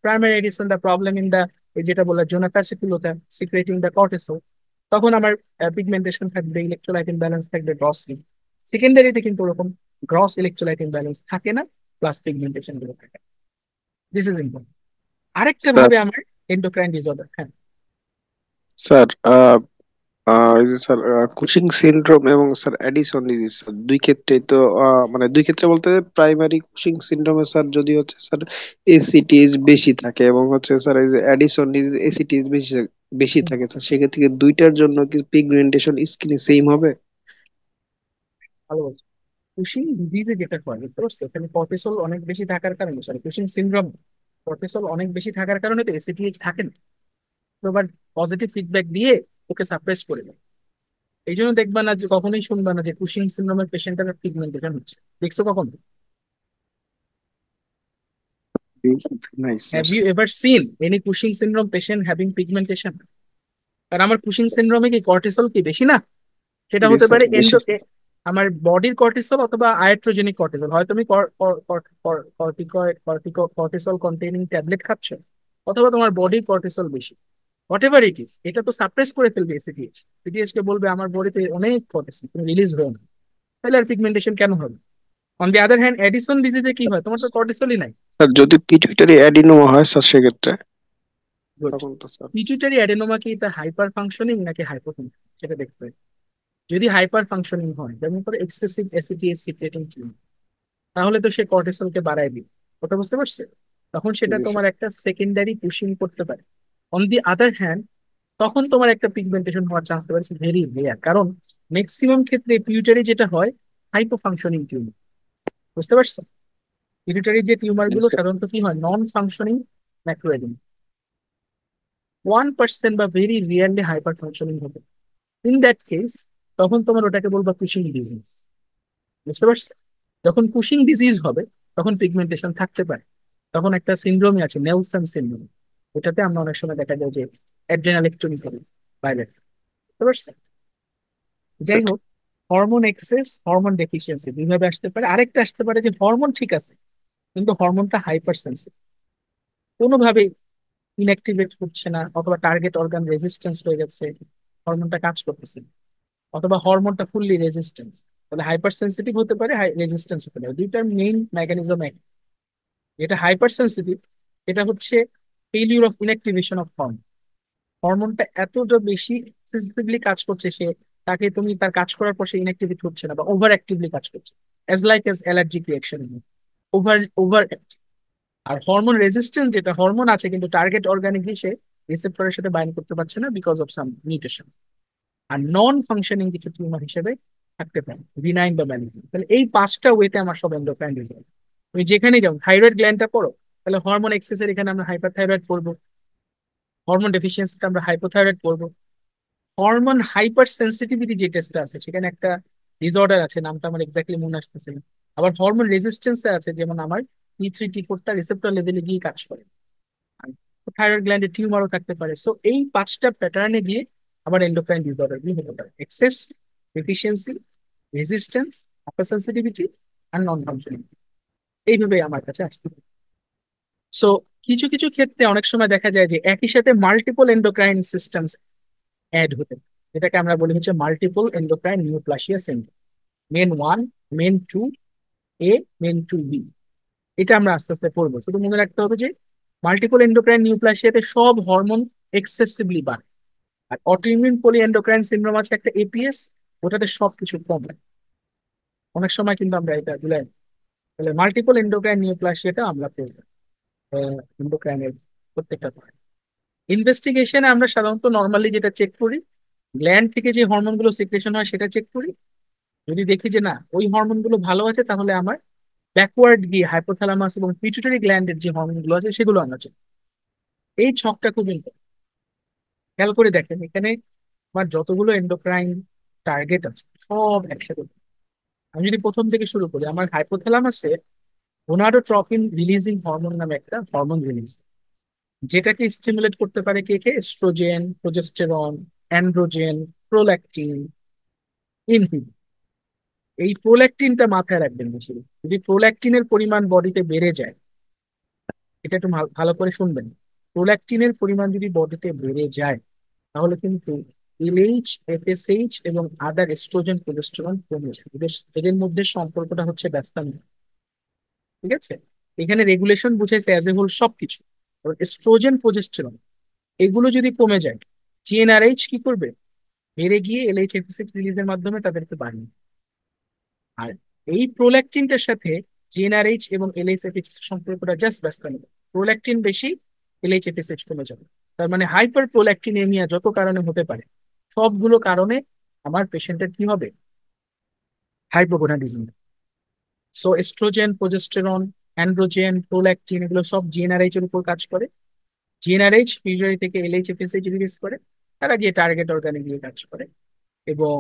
Primary Addison the problem in the, যেটা বললা জোনা ফ্যাসিকুলোটা সিক্রেটিং দা কর্টিসল, তখন আমার পিগমেন্টেশন থাকবে, ইলেকট্রোলাইট ইমব্যালেন্স থাকবে গ্রসলি। সেকেন্ডারিতে কিন্তু ওরকম গ্রস ইলেকট্রোলাইট ইমব্যালেন্স থাকে না, প্লাস পিগমেন্টেশন গুলো থাকে। This is important. আরেকটা স্যার ভাবে আমার এন্ডোক্রাইন ডিসঅর্ডার, হ্যাঁ স্যার এই যে স্যার কুশিং সিনড্রোম এবং স্যার অ্যাডিসন ডিজিজ স্যার দুই ক্ষেত্রেই তো মানে দুই ক্ষেত্রে বলতে প্রাইমারি কুশিং সিনড্রোমে স্যার যদি হচ্ছে স্যার এসিটিএইচ বেশি থাকে এবং হচ্ছে স্যার এই যে অ্যাডিসন ডিজিজ এসিটিএইচ বেশি বেশি থাকে স্যার, সেক্ষেত্রে কি দুইটার জন্য কি পিগমেন্টেশন স্কিনে সেম হবে? ভালো বলছো। কুশিং ডিজিজে যেটা হয় বুঝতে পারছো, এখানে কর্টিসল অনেক বেশি থাকার কারণে, সরি কুশিং সিনড্রোম, কর্টিসল অনেক বেশি থাকার কারণে তো এসিটিএইচ থাকে না। তো আবার পজিটিভ ফিডব্যাক দিয়ে ওকে সাপ্রেস করে দেয়। এই জন্য দেখবা না যে, কখনোই শুনবা না যে কুশিং সিনড্রোমের পেশেন্টের পিগমেন্টেশন হচ্ছে, দেখছো কখন? Nice sir. Have you ever seen any Cushing syndrome patient having pigmentation? কারণ আমার কুশিং সিনড্রোমে কি কর্টিসল কি বেশি না? সেটা জি হতে স্যার পারে বেশি স্যার। আমার বডির কর্টিসল অথবা আয়াট্রোজেনিক কর্টিসল। হয়তো তুমি কর্টিসল কন্টেইনিং ট্যাবলেট খাচ্ছ, অথবা তোমার বডির কর্টিসল বেশি। হোয়াট এভার ইট ইজ, এটা তো সাপ্রেস করে ফেলবে এসিটিএইচ। সিটিএইচ কে বলবে আমার বডিতে অনেক কর্টিসল, তুমি রিলিজ হয়ে না, তাহলে আর পিগমেন্টেশন কেন হবে? On the other hand Addison ডিজিজে কি হয়, তোমার তো কর্টিসলই নাই। স্যার যদি পিটুইটারি অ্যাডিনোমা হয় স্যার সেক্ষেত্রে গুড। তখন তো স্যার। পিচুইটারি অ্যাডেনোমা কি এটা হাইপার ফাংশনিং নাকি হাইপোফাংশনিং, সেটা দেখতে হবে। যদি হাইপার ফাংশনিং হয়, যেমন করে এক্সেসিভ এসিটিএস সিক্রেটিং টিউমার, তাহলে তো সে কর্টিসলকে বাড়ায় দিবে। কথা বুঝতে পারছে? তখন সেটা জি তোমার স্যার। একটা সেকেন্ডারি পুশিং করতে পারে। অন দি আদার হ্যান্ড, তখন তোমার একটা পিগমেন্টেশন হওয়ার চান্স থাকবে ভেরি রেয়ার, কারণ ম্যাক্সিমাম ক্ষেত্রে পিউটারি যেটা হয় হাইপো ফাংশনিং টিউমার। বুঝতে পারছো? পিউটারি যে টিউমার জি গুলো স্যার। সাধারণত কি হয়, নন ফাংশনিং ম্যাক্রোএডেমা। 1% বা ভেরি রিয়ারলি হাইপার ফাংশনিং হবে। ইন দ্যাট কেস, তখন তোমার ওটাকে বলবা কুশিং ডিজিজ। বুঝতে পারছো? যখন কুশিং ডিজিজ হবে, তখন পিগমেন্টেশন থাকতে পারে। তখন একটা সিনড্রোমই আছে, নেলসন সিনড্রোম। ওটাতে আমরা অনেক সময় দেখা যায় যে অ্যাড্রেনালেক্টমি করি বাইরে। বুঝতে পারছো? যাই হোক, হরমোন এক্সেস, হরমোন ডেফিসিয়েন্সি দুইভাবে আসতে পারে। আরেকটা আসতে পারে যে হরমোন ঠিক আছে, কিন্তু হরমোনটা হাইপার সেন্সিটিভ, কোনোভাবে ইনঅ্যাক্টিভেট হচ্ছে না, অথবা টার্গেট অর্গান রেজিস্ট্যান্স হয়ে গেছে, হরমোনটা কাজ করতেছে না। অথবা হরমোনটা ফুললি রেজিস্ট্যান্স, তাহলে হাইপার সেন্সিটিভ হতে পারে, রেজিস্ট্যান্স হতে পারে। দুইটার মেইন মেকানিজম এক। যেটা হাইপার সেন্সিটিভ, এটা হচ্ছে failure of inactivation of hormone. হরমোনটা এতটা বেশি সেন্সিটিভলি কাজ করছে, সে তাকে তুমি তার কাজ করার পর সে ইনঅ্যাক্টিভেট হচ্ছে না বা ওভার অ্যাক্টিভলি কাজ করছে, as like as allergic reaction, over over. আর হরমোন রেজিস্ট্যান্স, যেটা হরমোন আছে কিন্তু টার্গেট অর্গানে গিয়ে সে রিসেপ্টরের সাথে বাইন্ড করতে পারছে না বিকজ অফ সাম মিউটেশন। আর নন ফাংশনিং কিছু টিউমার হিসেবে থাকতে পারে, বিনাইন বা ম্যালিগন্যান্ট। তাহলে এই পাঁচটা ওয়েতে আমার সব এন্ডোক্রাইন ডিসঅর্ডার। তুমি যেখানেই যাও, থাইরয়েড গ্ল্যান্ডটা পড়ো, তাহলে হরমোন এক্সেসের এখানে আমরা হাইপার থাইরয়েড পড়বো, হরমোন ডেফিসিয়েন্সিতে আমরা হাইপোথাইরয়েড পড়বো। হরমোন হাইপার সেন্সিটিভিটি যে টেস্টটা আছে, সেখানে একটা ডিসঅর্ডার আছে, নামটা আমার এক্স্যাক্টলি মনে আসতেছে না। আবার হরমোন রেজিস্ট্যান্সে আছে, যেমন আমার T3 T4টা রিসেপ্টর লেভেলে গিয়ে কাজ করে। থাইরয়েড গ্ল্যান্ডে টিউমারও থাকতে পারে। সো এই পাঁচটা প্যাটার্নে দিয়ে আবার এন্ডোক্রাইন ডিসঅর্ডার গুলো হতে পারে: excess, deficiency, resistance, hyper sensitivity, আর নন ফাংশনিং। এইভাবে আমার কাছে আসতে পারে। সো কিছু কিছু ক্ষেত্রে অনেক সময় দেখা যায় যে একই সাথে মাল্টিপল এন্ডোক্রাইন সিস্টেমস অ্যাড হতে পারে। যেটাকে আমরা বলি হচ্ছে multiple endocrine neoplasia syndrome. MEN one, MEN two A, MEN two B, এটা আমরা আস্তে আস্তে পড়বো। শুধু মনে রাখতে হবে যে মাল্টিপল এন্ডোক্রাইন নিউপ্লাসিয়াতে সব হরমোন এক্সেসিভলি বাড়ে, আর অটোইমিউন পলি এন্ডোক্রাইন সিনড্রোম আছে একটা এপিএস, ওটাতে সবকিছু কমে। অনেক সময় কিন্তু আমরা এটা ভুলে যাই। তাহলে মাল্টিপল এন্ডোক্রাইন নিউপ্লাসিয়াটা আমরা পড়বো এন্ডোক্রাইনের প্রত্যেকটা part। ইনভেস্টিগেশনে আমরা সাধারণত নর্মালি যেটা চেক করি, গ্ল্যান্ড থেকে যে হরমোন গুলো সিক্রেশন হয় সেটা চেক করি। যদি দেখি যে না ওই হরমোন গুলো ভালো আছে, তাহলে আমার ব্যাকওয়ার্ড গিয়ে হাইপোথ্যালামাস এবং পিটুইটারি গ্ল্যান্ডের যে হরমোন গুলো আছে সেগুলো আমরা চেক। এই ছকটা খুব ইম্পর্টেন্ট। খেয়াল করে দেখেন এখানে আমার যতগুলো এন্ডোক্রাইন টার্গেট আছে সব একসাথে। আমি যদি প্রথম থেকে শুরু করি, আমার হাইপোথ্যালামাসে গোনাডোট্রপিন রিলিজিং হরমোন নামে একটা হরমোন রিলিজ, যেটাকে স্টিমুলেট করতে পারে কে কে? Estrogen, progesterone, androgen, prolactin, inhibin. এই প্রোল্যাকটিনটা মাথায় রাখবেন বেশি। যদি প্রোল্যাকটিনের পরিমাণ বডিতে বেড়ে যায়, এটা একটু ভালো করে শুনবেন, প্রোল্যাকটিনের পরিমাণ যদি বডিতে বেড়ে যায়, তাহলে কিন্তু এলএইচ, এফএসএইচ এবং আদার এস্ট্রোজেন, প্রোজেস্টেরন কমে যায়। এদের মধ্যে সম্পর্কটা হচ্ছে ব্যস্তান, ঠিক আছে? এখানে রেগুলেশন বুঝাইছে অ্যাজ এ হোল সবকিছু। এস্ট্রোজেন, প্রোজেস্টেরন এগুলো যদি কমে যায়, জিএনআরএইচ কি করবে? বেড়ে গিয়ে এলএইচ এফএসএইচ রিলিজের মাধ্যমে তাদেরকে বাড়িয়ে। আর এই প্রোল্যাকটিনটার সাথে জিএনআরএইচ এবং এলএইচ সম্পর্কটা জাস্ট ব্যস্তান। প্রোল্যাকটিন বেশি, এলএইচ এফএসএইচ কমে যাবে। তার মানে হাইপার প্রোল্যাকটিনেমিয়া যত কারণে হতে পারে, সবগুলো কারণে আমার পেশেন্টের কি হবে? Hypogonadism. So oestrogen, progesterone, androgen, prolactin এগুলো সব জিএনআরএইচ এর উপর কাজ করে। জিএনআরএইচ পিউটারি থেকে এলএইচ এফএসএইচ রিলিজ করে, তারা গিয়ে টার্গেট অর্গানে গিয়ে কাজ করে, এবং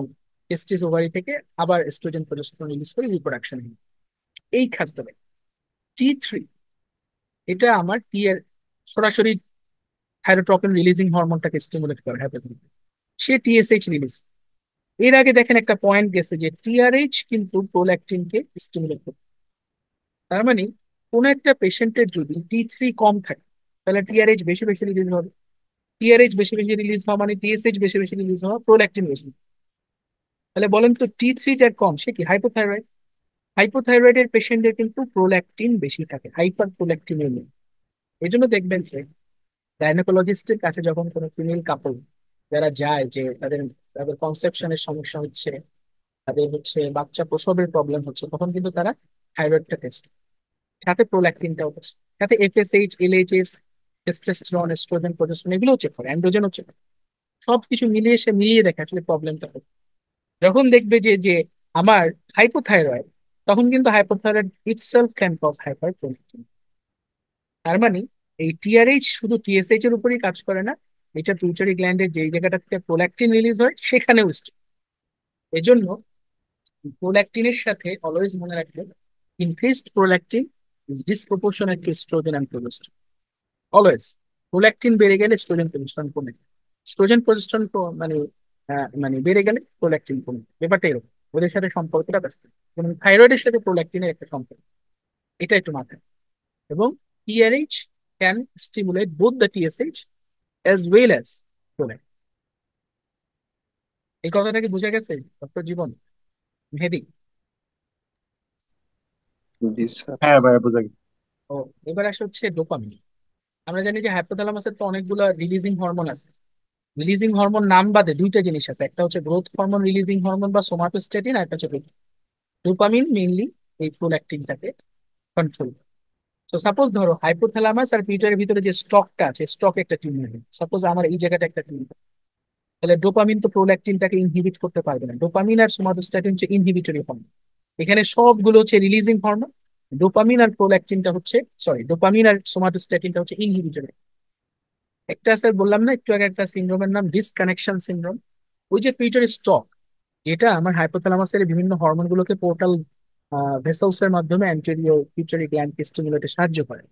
টেস্টিস ওভারি থেকে আবার এস্ট্রোজেন, প্রোজেস্টেরন রিলিজ করে রিপ্রোডাকশন। এই কাজটা T3, এটা আমার টি এর সরাসরি থাইরোট্রপিন রিলিজিং হরমোনটাকে স্টিমুলেট করে হাইপোথ্যালামাস, সে টিএসএইচ রিলিজ। এর আগে দেখেন একটা পয়েন্ট গেছে যে টিআরএইচ কিন্তু প্রোল্যাকটিনকে স্টিমুলেট করে। তার মানে কোন একটা পেশেন্টের যদি T3 কম থাকে, তাহলে টিআরএইচ বেশি বেশি রিলিজ হবে। টিআরএইচ বেশি বেশি রিলিজ হওয়া মানে টিএসএইচ বেশি বেশি রিলিজ হওয়া, প্রোল্যাকটিন বেশি। তাহলে বলেন তো T3 যার কম সে কি হাইপোথাইরয়েড? হাইপোথাইরয়েডের পেশেন্টের কিন্তু প্রোল্যাকটিন বেশি থাকে, হাইপার প্রোল্যাকটিনেমিয়া। এই জন্য দেখবেন যে গাইনোকোলজিস্টের কাছে যখন কোনো ফিমেল কাপল যারা যায়, যে তাদের তাদের কনসেপশনের সমস্যা হচ্ছে, তাদের হচ্ছে বাচ্চা প্রসবের প্রবলেম হচ্ছে, তখন কিন্তু তারা থাইরয়েডটা টেস্ট, সাথে প্রোল্যাকটিনটাও টেস্ট, সাথে FSH, LHS, testosterone, oestrogen, progesterone এগুলোও চেক করে, অ্যান্ড্রোজেনও চেক করে। সবকিছু মিলিয়ে সে মিলিয়ে দেখে আসলে প্রবলেমটা। যখন দেখবে যে যে আমার হাইপোথাইরয়েড, তখন কিন্তু hypothyroid itself can cause hyper. তার মানে এই টিআরএইচ শুধু টিএসএইচ এর উপরই কাজ করে না, এটা পিউটারি গ্ল্যান্ডের যেই জায়গাটা থেকে প্রোল্যাকটিন রিলিজ হয় সেখানেও স্টে। এজন্য প্রোল্যাকটিনের সাথে অলওয়েজ মনে রাখবেন, increased prolactin is disproportionate to oestrogen and progesterone. Always prolactin বেড়ে গেলে এস্ট্রোজেন, প্রোজেস্টেরন কমে যায়। এস্ট্রোজেন, প্রোজেস্টেরন মানে মানে বেড়ে গেলে প্রোল্যাকটিন কমে যায়। ব্যাপারটা এরকম, ওদের সাথে সম্পর্কটা ব্যস্ত। যেমন থাইরয়েডের সাথে প্রোল্যাকটিনের একটা সম্পর্ক, এটা একটু মাথায়। এবং TRH can stimulate both the TSH as well as prolactin। এই কথাটা কি বোঝা গেছে ডক্টর জীবন, মেহেদি? জি স্যার। হ্যাঁ ভাইয়া, বোঝা গেছে। ও, এবার আসে হচ্ছে ডোপামিন। আমরা জানি যে হাইপোথ্যালামাসের তো অনেকগুলো রিলিজিং হরমোন আছে। রিলিজিং হরমোন নাম বাদে দুইটা জিনিস আছে, একটা হচ্ছে গ্রোথ হরমোন রিলিজিং হরমোন বা সোমাটোস্ট্যাটিন, আর একটা হচ্ছে ডোপামিন। মেইনলি এই প্রোল্যাকটিনটাকে কন্ট্রোল। তো সাপোজ ধরো হাইপোথ্যালামাস আর পিউটারির ভিতরে যে স্টকটা আছে, স্টক একটা টিউমার, সাপোজ আমার এই জায়গাটা একটা টিউমার, তাহলে ডোপামিন তো প্রোল্যাকটিনটাকে ইনহিবিট করতে পারবে না। ডোপামিন আর সোমাটোস্ট্যাটিন হচ্ছে ইনহিবিটরি হরমোন, এখানে সবগুলো হচ্ছে রিলিজিং হরমোন। ডোপামিন আর প্রোল্যাকটিনটা হচ্ছে, সরি, ডোপামিন আর সোমাটোস্ট্যাটিনটা হচ্ছে ইনহিবিটরি। একটা আছে বললাম না একটু আগে, একটা সিনড্রোমের নাম ডিসকানেকশন সিনড্রোম। ওই যে পিউটারি স্টক, যেটা আমার হাইপোথ্যালামাসের বিভিন্ন হরমোন গুলোকে পোর্টাল ভেসেলস এর মাধ্যমে অ্যান্টেরিয়র পিউটারি গ্ল্যান্ডকে স্টিমুলেটে সাহায্য করে।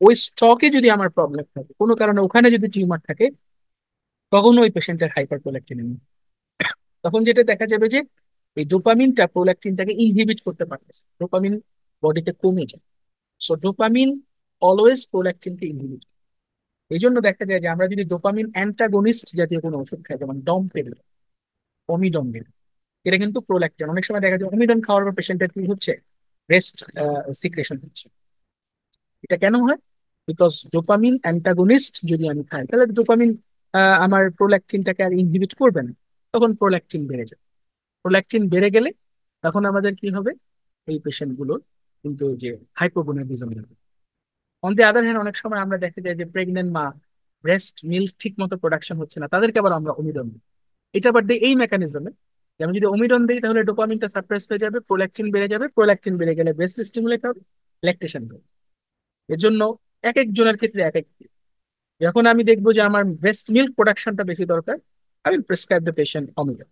ওই স্টকে যদি আমার প্রবলেম থাকে কোনো কারণে, ওখানে যদি টিউমার থাকে, তখন ওই পেশেন্টের হাইপার প্রোল্যাকটিনেমিয়া। তখন যেটা দেখা যাবে যে এই ডোপামিনটা প্রোল্যাকটিনটাকে ইনহিবিট করতে পারতেছে, ডোপামিন বডিতে কমে যায়। সো ডোপামিন অলওয়েজ প্রোল্যাকটিনকে ইনহিবিট। এই জন্য দেখা যায় যে আমরা যদি ডোপামিন অ্যান্টাগনিস্ট জাতীয় কোনো ওষুধ খাই, যেমন ডমপেডল, অমিডন দেবে। এটা কিন্তু প্রোল্যাক্টিন। অনেক সময় দেখা যায় অমিডন খাওয়ার পর পেশেন্টের কি হচ্ছে, রেস্ট সিক্রেশন হচ্ছে। এটা কেন হয়? বিকজ ডোপামিন অ্যান্টাগনিস্ট যদি আমি খাই, তাহলে ডোপামিন আমার প্রোল্যাক্টিনটাকে আর ইনহিবিট করবে না, তখন প্রোল্যাক্টিন বেড়ে যাবে। প্রোল্যাক্টিন বেড়ে গেলে তখন আমাদের কি হবে, এই পেশেন্ট গুলোর কিন্তু যে হাইপোগোনাডিজম হবে। অন দি আদার হ্যান্ড, অনেক সময় আমরা দেখা যায় যে প্রেগনেন্ট মা ব্রেস্ট মিল্ক ঠিক মতো প্রোডাকশন হচ্ছে না, তাদেরকে আবার আমরা অমিডন দিই। এটা আবার দিই এই মেকানিজমে, আমি যদি অমিডন দিই তাহলে ডোপামিনটা সাপ্রেস হয়ে যাবে, প্রোল্যাক্টিন বেড়ে যাবে, প্রোল্যাক্টিন বেড়ে গেলে ব্রেস্ট স্টিমুলেট হবে, ল্যাকটেশন হবে। এর জন্য এক একজনের ক্ষেত্রে এক এক। যখন আমি দেখবো যে আমার ব্রেস্ট মিল্ক প্রোডাকশনটা বেশি দরকার, আমি প্রেসক্রাইব দ্য পেশেন্ট অমিডন।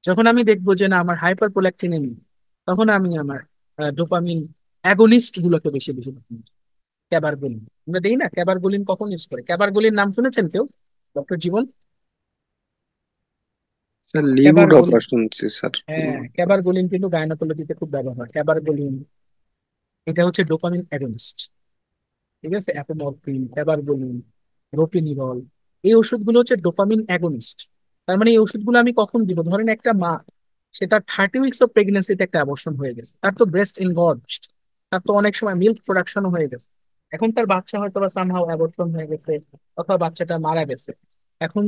যখন আমি দেখবো যে না আমার হাইপার প্রোল্যাক্টিনেমিয়া, তখন আমি আমার ডোপামিন অ্যাগোনিস্ট গুলোকে বেশি বেশি ক্যাবারগোলিন আমরা দেই না। ক্যাবারগোলিন কখন ইউজ করে? ক্যাবারগোলিন নাম শুনেছেন কেউ, ডক্টর জীবন? স্যার লিভোডোপা ক্যাবারগোলিন, শুনছি স্যার। হ্যাঁ ক্যাবারগোলিন কিন্তু গাইনোকোলজিতে খুব ব্যবহার হয়। ক্যাবারগোলিন এটা হচ্ছে ডোপামিন অ্যাগোনিস্ট, ঠিক আছে? অ্যাপোমরফিন, ক্যাবারগোলিন, রোপিনিরল, এই ওষুধগুলো হচ্ছে ডোপামিন অ্যাগোনিস্ট। তার মানে এই ওষুধগুলো আমি কখন দিব? ধরেন একটা মা, সে তার 30 উইকস অফ প্রেগনেন্সিতে একটা অ্যাবর্শন হয়ে গেছে, তার তো ব্রেস্ট ইনগর্জড, তার তো অনেক সময় মিল্ক প্রোডাকশনও হয়ে গেছে। এখন তার বাচ্চা হয়তো বা সামহাও অ্যাবর্শন হয়ে গেছে, অথবা বাচ্চাটা মারা গেছে। এখন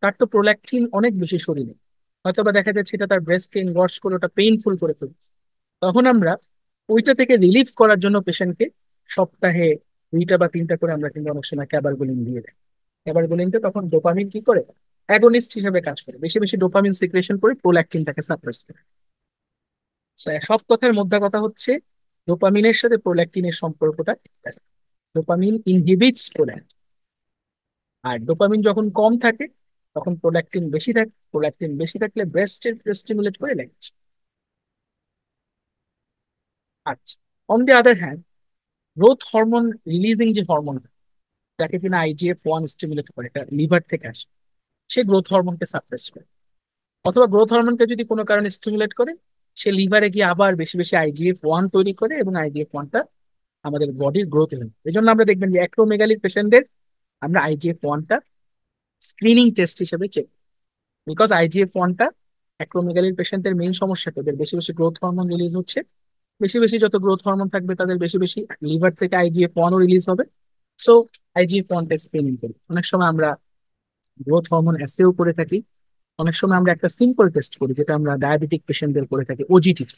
তার তো প্রোল্যাক্টিন অনেক বেশি শরীরে, হয়তো বা দেখা যাচ্ছে এটা তার ব্রেস্টকে ইনগর্জ করে ওটা পেইনফুল করে ফেলছে। তখন আমরা ওইটা থেকে রিলিফ করার জন্য পেশেন্টকে সপ্তাহে 2টা বা 3টা করে আমরা কিন্তু অনেক সময় ক্যাবারগোলিন দিয়ে দেয়। ক্যাবারগোলিনটা তখন ডোপামিন কি করে, অ্যাগোনিস্ট হিসেবে কাজ করে, বেশি বেশি ডোপামিন সিক্রেশন করে প্রোল্যাক্টিনটাকে সাপ্রেস করে। So, সব কথার মধ্যে কথা হচ্ছে ডোপামিনের সাথে প্রোল্যাক্টিনের সম্পর্কটা। ডোপামিন ইনহিবিটস প্রোল্যাক্টিন, আর ডোপামিন যখন কম থাকে তখন প্রোল্যাক্টিন বেশি থাকে। প্রোল্যাক্টিন বেশি থাকলে ব্রেস্টের স্টিমুলেট করে ল্যাকটেশন। আচ্ছা, on the other hand, growth hormone releasing যে হরমোন, যাকে কিনা IGF-1 স্টিমুলেট করে, এটা লিভার থেকে আসে, সে গ্রোথ হরমোনকে সাপ্রেস করে। অথবা গ্রোথ হরমোনকে যদি কোনো কারণে স্টিমুলেট করে, সে লিভারে গিয়ে আবার বেশি বেশি IGF-1 তৈরি করে, এবং IGF-1টা আমাদের বডির গ্রোথ এলেন। এই জন্য আমরা দেখবেন যে অ্যাক্রোমেগালির পেশেন্টদের আমরা IGF-1টা স্ক্রিনিং টেস্ট হিসেবে চেক, বিকজ IGF-1টা অ্যাক্রোমেগালির পেশেন্টের মেইন সমস্যা, তাদের বেশি বেশি গ্রোথ হরমোন রিলিজ হচ্ছে। বেশি বেশি যত গ্রোথ হরমোন থাকবে, তাদের বেশি বেশি লিভার থেকে IGF-1ও রিলিজ হবে। সো IGF-1টা স্ক্রিনিং করি। অনেক সময় আমরা গ্রোথ হরমোন অ্যাসেও করে থাকি। অনেক সময় আমরা একটা সিম্পল টেস্ট করি, যেটা আমরা ডায়াবেটিক পেশেন্টদের করে থাকি, OGTT।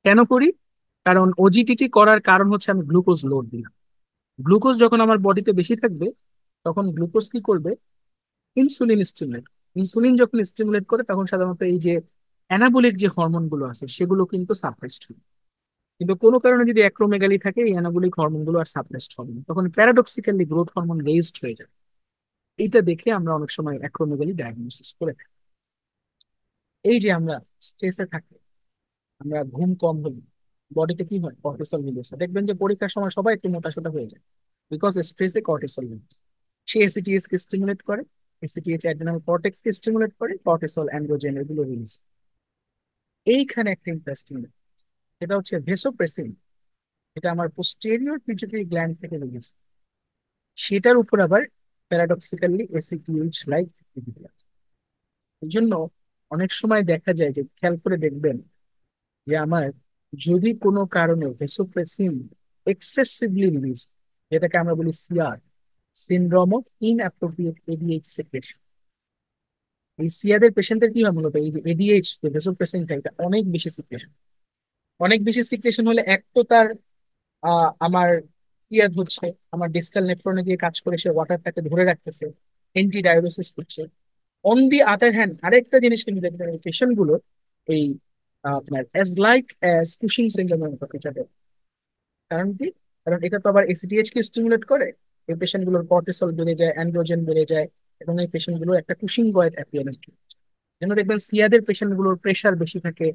কেন করি? কারণ OGTT করার কারণ হচ্ছে আমি গ্লুকোজ লোড দিলাম। গ্লুকোজ যখন আমার বডিতে বেশি থাকবে, তখন গ্লুকোজ কি করবে, ইনসুলিন স্টিমুলেট। ইনসুলিন যখন স্টিমুলেট করে, তখন সাধারণত এই যে অ্যানাবলিক যে হরমোন গুলো আছে সেগুলো কিন্তু সাপ্রেসড হবে। কিন্তু কোনো কারণে যদি অ্যাক্রোমেগালি থাকে, এই অ্যানাবলিক হরমোন গুলো আর সাপ্রেসড হবে না, তখন প্যারাডক্সিক্যালি গ্রোথ হরমোন রেজড হয়ে যাবে। এইটা দেখে আমরা অনেক সময় অ্যাক্রোমেগালি ডায়াগনোসিস করে থাকি। এই যে আমরা স্ট্রেসে থাকি, আমরা ঘুম কম হলে বডিতে কি হয়, কর্টিসল রিলিজ হয়। দেখবেন যে পরীক্ষার সময় সবাই একটু মোটাসোটা হয়ে যায়, বিকজ স্ট্রেসে কর্টিসল রিলিজ। সে এসিটিএস কে স্টিমুলেট করে, এসিটিএইচ অ্যাডেনাল কর্টেক্স কে স্টিমুলেট করে, কর্টিসল, অ্যান্ড্রোজেন এগুলো রিলিজ। এইখানে একটা ইন্টারেস্টিং, এটা হচ্ছে ভেসোপ্রেসিন। এটা আমার পোস্টেরিয়র পিটুইটারি গ্ল্যান্ড থেকে রিলিজ। সেটার উপর আবার প্যারাডক্সিক্যালি এসিটিএইচ লাইক অ্যাক্টিভিটি আছে। এই জন্য অনেক সময় দেখা যায় যে, খেয়াল করে দেখবেন যে আমার যদি কোনো কারণে ভেসোপ্রেসিন এক্সেসিভলি রিলিজ, যেটাকে আমরা বলি CR, syndrome of inappropriate ADH secretion. এই সিআদের পেশেন্টের কি হয় মূলত, এই যে এডিএইচ যে ভেসোপ্রেসিনটা, এটা অনেক বেশি সিক্রেশন। অনেক বেশি সিক্রেশন হলে এক তো তার আমার সিআদ হচ্ছে আমার ডিস্টাল নেফ্রনে দিয়ে কাজ করে, সে ওয়াটারটাকে ধরে রাখতেছে, এন্টি ডায়াবেটিস করছে। অন দি আদার হ্যান্ড, আরেকটা জিনিস কিন্তু দেখবেন এই পেশেন্ট গুলো, এই আপনার অ্যাজ লাইক অ্যাজ কুশিং সিনড্রোমের মতো কিছু হবে। কারণ কি? কারণ এটা তো আবার এসিটিএইচ কে স্টিমুলেট করে, এই পেশেন্ট গুলোর কর্টিসল বেড়ে যায়, অ্যান্ড্রোজেন বেড়ে যায়, এবং এই পেশেন্ট গুলো একটা কুশিং বয়েড অ্যাপিয়ারেন্স। যেন দেখবেন সিয়াদের পেশেন্ট গুলোর প্রেশার বেশি থাকে,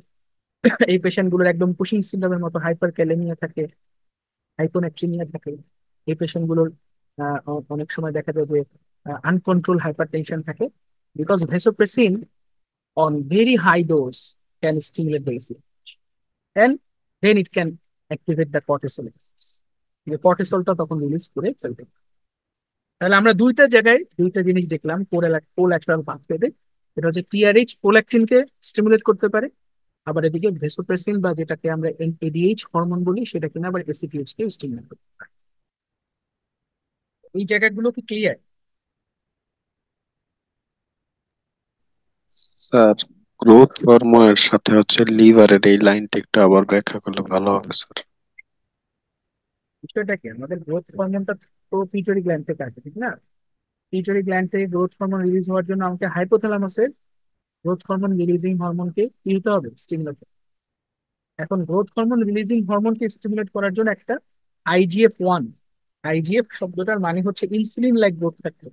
এই পেশেন্ট গুলোর একদম কুশিং সিনড্রোমের মতো হাইপার ক্যালেমিয়া থাকে, হাইপোনাট্রিমিয়া থাকে। এই পেশেন্ট গুলোর অনেক সময় দেখা যায় যে আনকন্ট্রোল হাইপার টেনশন থাকে, because vasopressin on very high dose can stimulate the ACTH, and then it can activate the cortisol axis. যে কর্টিসলটা তখন রিলিজ করে ফেলবে। তাহলে আমরা দুইটা জায়গায় দুইটা জিনিস দেখলাম, কোল্যাটারাল পাথওয়েতে। এটা হচ্ছে টিআরএইচ প্রোল্যাক্টিনকে স্টিমুলেট করতে পারে, আবার এদিকে ভেসোপ্রেসিন বা যেটাকে আমরা এডিএইচ হরমোন বলি সেটা কিনা আবার এসিটিএইচ কে স্টিমুলেট করতে পারে। এই জায়গাগুলো কি ক্লিয়ার? স্যার, গ্রোথ হরমোনের সাথে হচ্ছে লিভারের এই লাইনটা একটু আবার ব্যাখ্যা করলে ভালো হবে স্যার। বিষয়টা কি, আমাদের গ্রোথ হরমোনটা তো পিটুইটারি গ্ল্যান্ড থেকে আসে, ঠিক না? পিটুইটারি গ্ল্যান্ড থেকে গ্রোথ হরমোন রিলিজ হওয়ার জন্য আমাকে হাইপোথ্যালামাসের গ্রোথ হরমোন রিলিজিং হরমোনকে কি হতে হবে? স্টিমুলেট। এখন গ্রোথ হরমোন রিলিজিং হরমোনকে স্টিমুলেট করার জন্য একটা আইজিএফ-1, আইজিএফ শব্দটার মানে হচ্ছে ইনসুলিন লাইক গ্রোথ ফ্যাক্টর,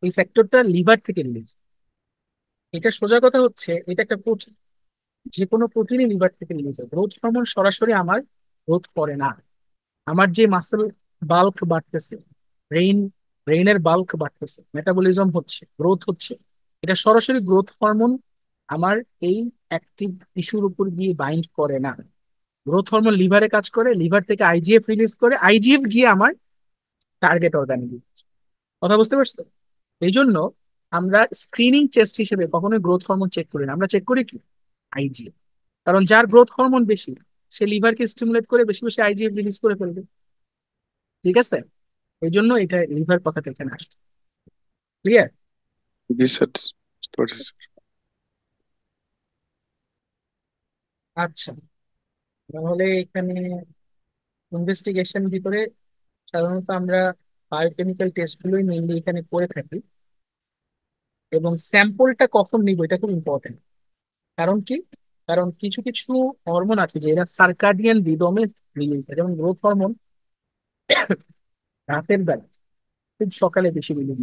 এই ফ্যাক্টরটা লিভার থেকে রিলিজ। এটা সোজা কথা হচ্ছে এটা একটা প্রোটিন, যে কোনো প্রোটিনই লিভার থেকে রিলিজ হয়। গ্রোথ হরমোন সরাসরি আমার গ্রোথ করে না। আমার যে মাসেল বাল্ক বাড়তেছে, ব্রেইন ব্রেইনের বাল্ক বাড়তেছে, মেটাবলিজম হচ্ছে, গ্রোথ হচ্ছে, এটা সরাসরি গ্রোথ হরমোন আমার এই অ্যাক্টিভ টিস্যুর উপর গিয়ে বাইন্ড করে না। গ্রোথ হরমোন লিভারে কাজ করে, লিভার থেকে আইজিএফ রিলিজ করে, আইজিএফ গিয়ে আমার টার্গেট অর্গানে দিচ্ছে। কথা বুঝতে পারছো? এই জন্য আমরা স্ক্রিনিং টেস্ট হিসেবে কখনোই গ্রোথ হরমোন চেক করি না, আমরা চেক করি কি? আইজিএফ। কারণ যার গ্রোথ হরমোন বেশি সে লিভারকে স্টিমুলেট করে বেশি বেশি আইজিএফ রিলিজ করে ফেলবে। ঠিক আছে? এই জন্য এটা লিভার কথাটা এখানে আসছে। ক্লিয়ার? জি স্যার, বুঝতে পারছি স্যার। আচ্ছা, তাহলে এখানে ইনভেস্টিগেশন ভিতরে সাধারণত আমরা বায়োকেমিক্যাল টেস্ট গুলোই মেইনলি এখানে করে থাকি। এবং স্যাম্পলটা কখন নিব এটা খুব ইম্পর্টেন্ট। কারণ কি? কারণ কিছু কিছু হরমোন আছে যে এরা সার্কাডিয়ান রিদমে রিলিজ হয়, যেমন গ্রোথ হরমোন রাতের বেলা, খুব সকালে বেশি রিলিজ।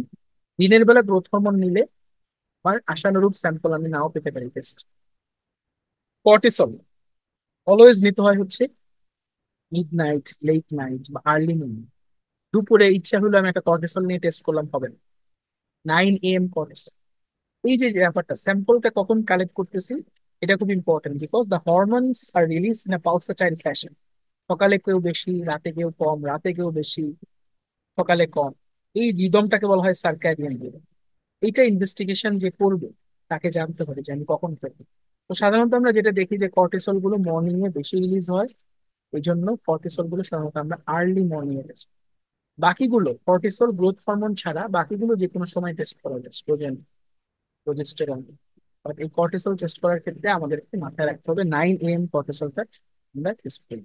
দিনের বেলা গ্রোথ হরমোন নিলে আমার আশানুরূপ স্যাম্পল আমি নাও পেতে পারি টেস্ট। কর্টিসল অলওয়েজ নিতে হয় হচ্ছে মিড নাইট, লেট নাইট বা আর্লি মর্নিং। দুপুরে ইচ্ছা হলো আমি একটা কর্টিসল নিয়ে টেস্ট করলাম, হবে না। 9 AM কর্টিসল। এই যে ব্যাপারটা স্যাম্পলটা কখন কালেক্ট করতেছি এটা খুব important, because the hormones are release in a pulsatile fashion. সকালে কেউ বেশি, রাতে কেউ কম, রাতে কেউ বেশি, সকালে কম। এই রিদমটাকে বলা হয় সার্কাডিয়ান রিদম। এইটা ইনভেস্টিগেশন যে করবে তাকে জানতে হবে যে আমি কখন করবো। তো সাধারণত আমরা যেটা দেখি যে কর্টিসল গুলো মর্নিং এ বেশি রিলিজ হয়, এই জন্য কর্টিসল গুলো সাধারণত আমরা আর্লি মর্নিং এ টেস্ট। বাকিগুলো কর্টিসল গ্রোথ হরমোন ছাড়া বাকিগুলো যে কোনো সময় টেস্ট করা যায়, স্ট্রোজেন, প্রোজেস্টেরন। বাট এই কর্টিসল টেস্ট করার ক্ষেত্রে আমাদেরকে মাথায় রাখতে হবে 9 AM কর্টিসলটা আমরা টেস্ট করি।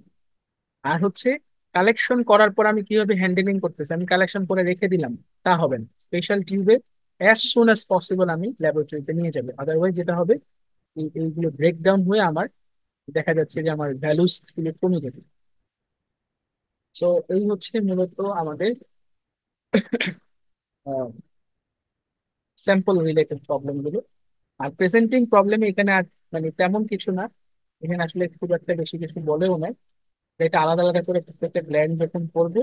আর হচ্ছে কালেকশন করার পর আমি কিভাবে হ্যান্ডেলিং করতেছি, আমি কালেকশন করে রেখে দিলাম তা হবে না। স্পেশাল টিউবে অ্যাজ সুন অ্যাজ পসিবল আমি ল্যাবরেটরিতে নিয়ে যাবে, আদারওয়াইজ যেটা হবে এইগুলো ব্রেকডাউন হয়ে আমার দেখা যাচ্ছে যে আমার ভ্যালুস গুলো কমে যাবে। তো এই হচ্ছে মূলত আমাদের স্যাম্পল রিলেটেড প্রবলেম গুলো। আর প্রেজেন্টিং প্রবলেমে এখানে আর মানে তেমন কিছু না, এখানে আসলে খুব একটা বেশি কিছু বলেও না। এটা আলাদা আলাদা করে প্রত্যেকটা গ্ল্যান্ড যখন পড়বে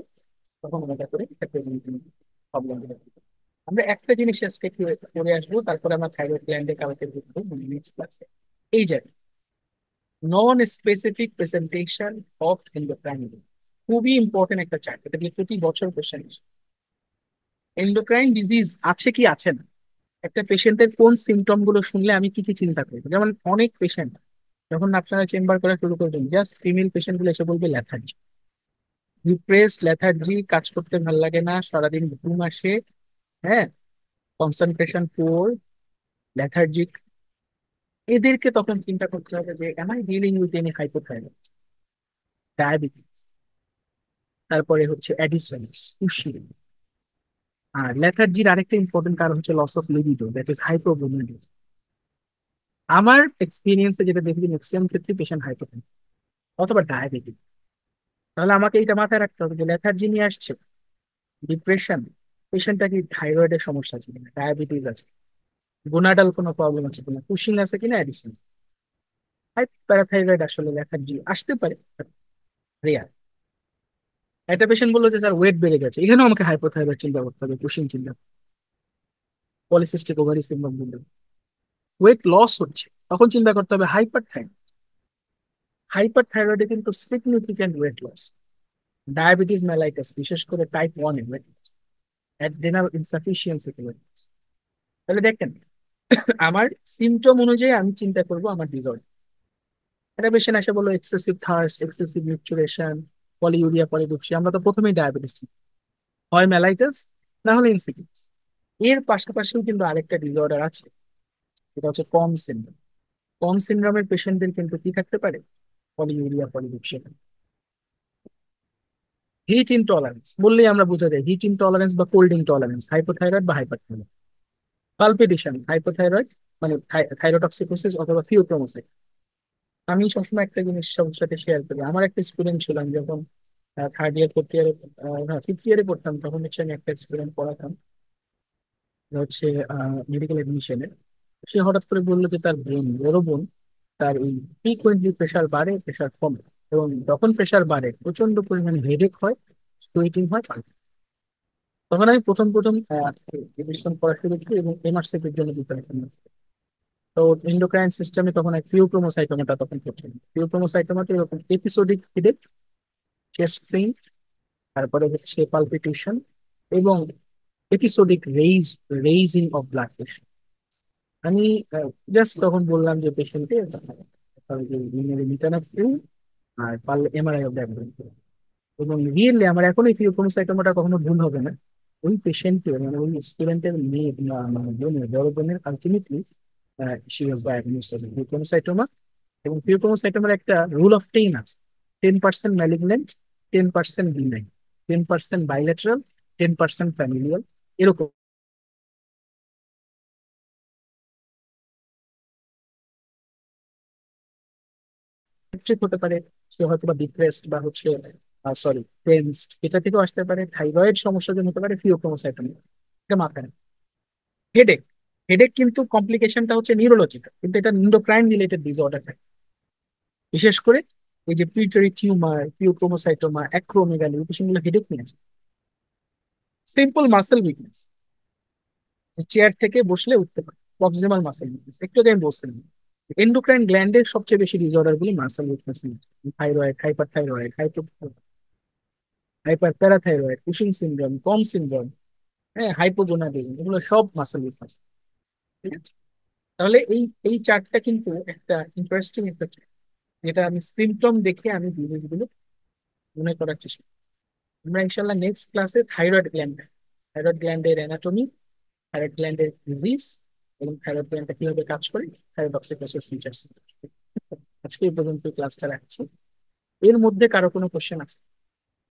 তখন আলাদা করে একটা প্রেজেন্টিং প্রবলেম। আমরা একটা জিনিস আজকে করে আসবো, তারপরে আমরা থাইরয়েড গ্ল্যান্ডে কালকে দেখবো নেক্সট ক্লাসে। এই যে non specific presentation of endocrine, খুবই ইম্পর্টেন্ট একটা চার্ট, এটা দিয়ে প্রতি বছর কোশ্চেন। এন্ডোক্রাইন ডিজিজ আছে কি আছে না, একটা পেশেন্টের কোন সিমটম গুলো শুনলে আমি কি কি চিন্তা করবো। যেমন অনেক পেশেন্ট যখন আপনারা চেম্বার করা শুরু করবেন, জাস্ট ফিমেল পেশেন্ট গুলো এসে বলবে ল্যাথার্জি, ডিপ্রেসড, ল্যাথার্জি, কাজ করতে ভালো লাগে না, সারাদিন ঘুম আসে, হ্যাঁ, কনসেন্ট্রেশন পুয়ার, ল্যাথার্জিক। এদেরকে তখন চিন্তা করতে হবে যে am I dealing with any hypothyroid, diabetes, তারপরে হচ্ছে অ্যাডিসনস, কুশিং। আর ল্যাথার্জির আরেকটা ইম্পর্টেন্ট কারণ হচ্ছে loss of libido, that is hypogonadism. আমার এক্সপিরিয়েন্সে যেটা দেখি ম্যাক্সিমাম ক্ষেত্রে পেশেন্ট হাইপোটেনশন অথবা ডায়াবেটিক। তাহলে আমাকে এটা মাথায় রাখতে হবে যে লেথার্জি নিয়ে আসছে, ডিপ্রেশন, পেশেন্টটা কি থাইরয়েডের সমস্যা আছে কিনা, ডায়াবেটিস আছে, গোনাডাল কোনো প্রবলেম আছে কিনা, পুশিং আছে কিনা, অ্যাডিশন। প্যারাথাইরয়েড আসলে লেথার্জি আসতে পারে, রেয়ার। একটা পেশেন্ট বললো যে স্যার ওয়েট বেড়ে গেছে, এখানেও আমাকে হাইপোথাইরয়েড চিন্তা করতে হবে, পুশিং চিন্তা, পলিসিস্টিক ওভারি সিনড্রোম বলতে। ওয়েট লস হচ্ছে, তখন চিন্তা করতে হবে হাইপার থাইরয়েড। হাইপার থাইরয়েডে কিন্তু significant weight loss, diabetes mellitus বিশেষ করে টাইপ 1 এর weight loss, adrenal insufficiency weight loss. তাহলে দেখেন আমার সিমটম অনুযায়ী আমি চিন্তা করব আমার ডিসঅর্ডার। একটা পেশেন্ট এসে বললো এক্সেসিভ থার্স্ট, এক্সেসিভ মিউচুরেশন, পলিউরিয়া, পলিডুপসি, আমরা তো প্রথমেই ডায়াবেটিস, হয় মেলাইটাস না হলে ইনসিপিডস। এর পাশাপাশিও কিন্তু আরেকটা ডিসঅর্ডার আছে, এটা হচ্ছে কম সিনড্রোম। কম সিনড্রোমের পেশেন্টদের কিন্তু কি থাকতে পারে, পলিউরিয়া, পলিডুপসি। হিট ইনটলারেন্স বললেই আমরা বোঝা যায়, হিট ইনটলারেন্স বা কোল্ড ইনটলারেন্স, হাইপোথাইরয়েড বা হাইপারথাইরয়েড। পালপিটেশন, হাইপোথাইরয়েড মানে থাইরোটক্সিকোসিস অথবা ফিউক্রোমোসাইট। আমি সবসময় একটা জিনিস সবার সাথে শেয়ার করি, আমার একটা স্টুডেন্ট ছিলাম যখন থার্ড ইয়ার, ফোর্থ ইয়ারে, ফিফথ ইয়ারে পড়তাম, তখন হচ্ছে আমি একটা স্টুডেন্ট পড়াতাম, হচ্ছে মেডিকেল এডমিশনে। সে হঠাৎ করে বললো যে তার বোন, বড় বোন, তার এই ফ্রিকুয়েন্টলি প্রেশার বাড়ে, প্রেশার কমে, এবং যখন প্রেশার বাড়ে প্রচন্ড পরিমাণে হেডেক হয়, সোয়েটিং হয়। তখন আমি প্রথম প্রথম এডমিশন করা শুরু করি এবং এমআরসিপি এর জন্য প্রিপারেশন। তো এন্ডোক্রাইন সিস্টেমে তখন এক ফিউক্রোমোসাইটোমাটা তখন করছে। ফিউক্রোমোসাইটোমাটা এরকম এপিসোডিক হেডেক, চেস্ট পেইন, তারপরে হচ্ছে পালপিটেশন, এবং episodic raising of blood pressure. আমি জাস্ট তখন বললাম যে পেশেন্টকে মিটানাফ্রিন আর পারলে এমআরআই অফ দ্য, এবং রিয়েলি আমার এখন এই ফিউক্রোমোসাইটোমাটা কখনো ভুল হবে না। ওই পেশেন্টের মানে ওই স্টুডেন্টের মেয়ে মানে বোনের, বড় বোনের ultimately she was diagnosed as pheochromocytoma. এবং ফিউক্রোমোসাইটোমার একটা রুল অফ 10 আছে: 10% ম্যালিগন্যান্ট, 10% বিনাইন, 10% বাইলেটারাল, 10% ফ্যামিলিয়াল, এরকম ঠিক হতে পারে। সে হয়তো বা ডিপ্রেসড বা হচ্ছে সরি টেন্সড, এটা থেকেও আসতে পারে। থাইরয়েড সমস্যার জন্য হতে পারে ফিউক্রোমোসাইটোমা। এটা মাথায়। হেডেক, হেডেক কিন্তু কমপ্লিকেশনটা হচ্ছে নিউরোলজিক্যাল, কিন্তু এটা এন্ডোক্রাইন রিলেটেড ডিসঅর্ডার থাকে। বিশেষ করে এই যে পিউটারি টিউমার, ফিউক্রোমোসাইটোমা, অ্যাক্রোমেগালি, এই পেশেন্টগুলো হেডেক নিয়ে আসে। সিম্পল মাসেল উইকনেস, চেয়ার থেকে বসলে উঠতে পারে, প্রক্সিমাল মাসেল উইকনেস, একটু আগে আমি বলছিলাম। এন্ডোক্রাইন গ্ল্যান্ডের সবচেয়ে বেশি ডিসঅর্ডার গুলো মাসেল উইকনেস নিয়ে, thyroid, hyper thyroid, hyper parathyroid, Cushing syndrome, Conn syndrome, হ্যাঁ, হাইপোগোনাডিজম, এগুলো সব মাসেল উইকনেস। ঠিক আছে? তাহলে এই এই চার্টটা কিন্তু একটা ইন্টারেস্টিং একটা chart, যেটা আমি সিমটম দেখে আমি জিনিসগুলো মনে করার চেষ্টা করি। আমরা ইনশাল্লাহ নেক্সট ক্লাসে থাইরয়েড গ্ল্যান্ডের অ্যানাটমি, থাইরয়েড গ্ল্যান্ডের ডিজিজ, এবং থাইরয়েড গ্ল্যান্ডটা কিভাবে কাজ করে, থাইরয়েডক্সিকোসিস ফিচার্স। আজকে এই পর্যন্ত ক্লাসটা রাখছি। এর মধ্যে কারো কোনো কোশ্চেন আছে?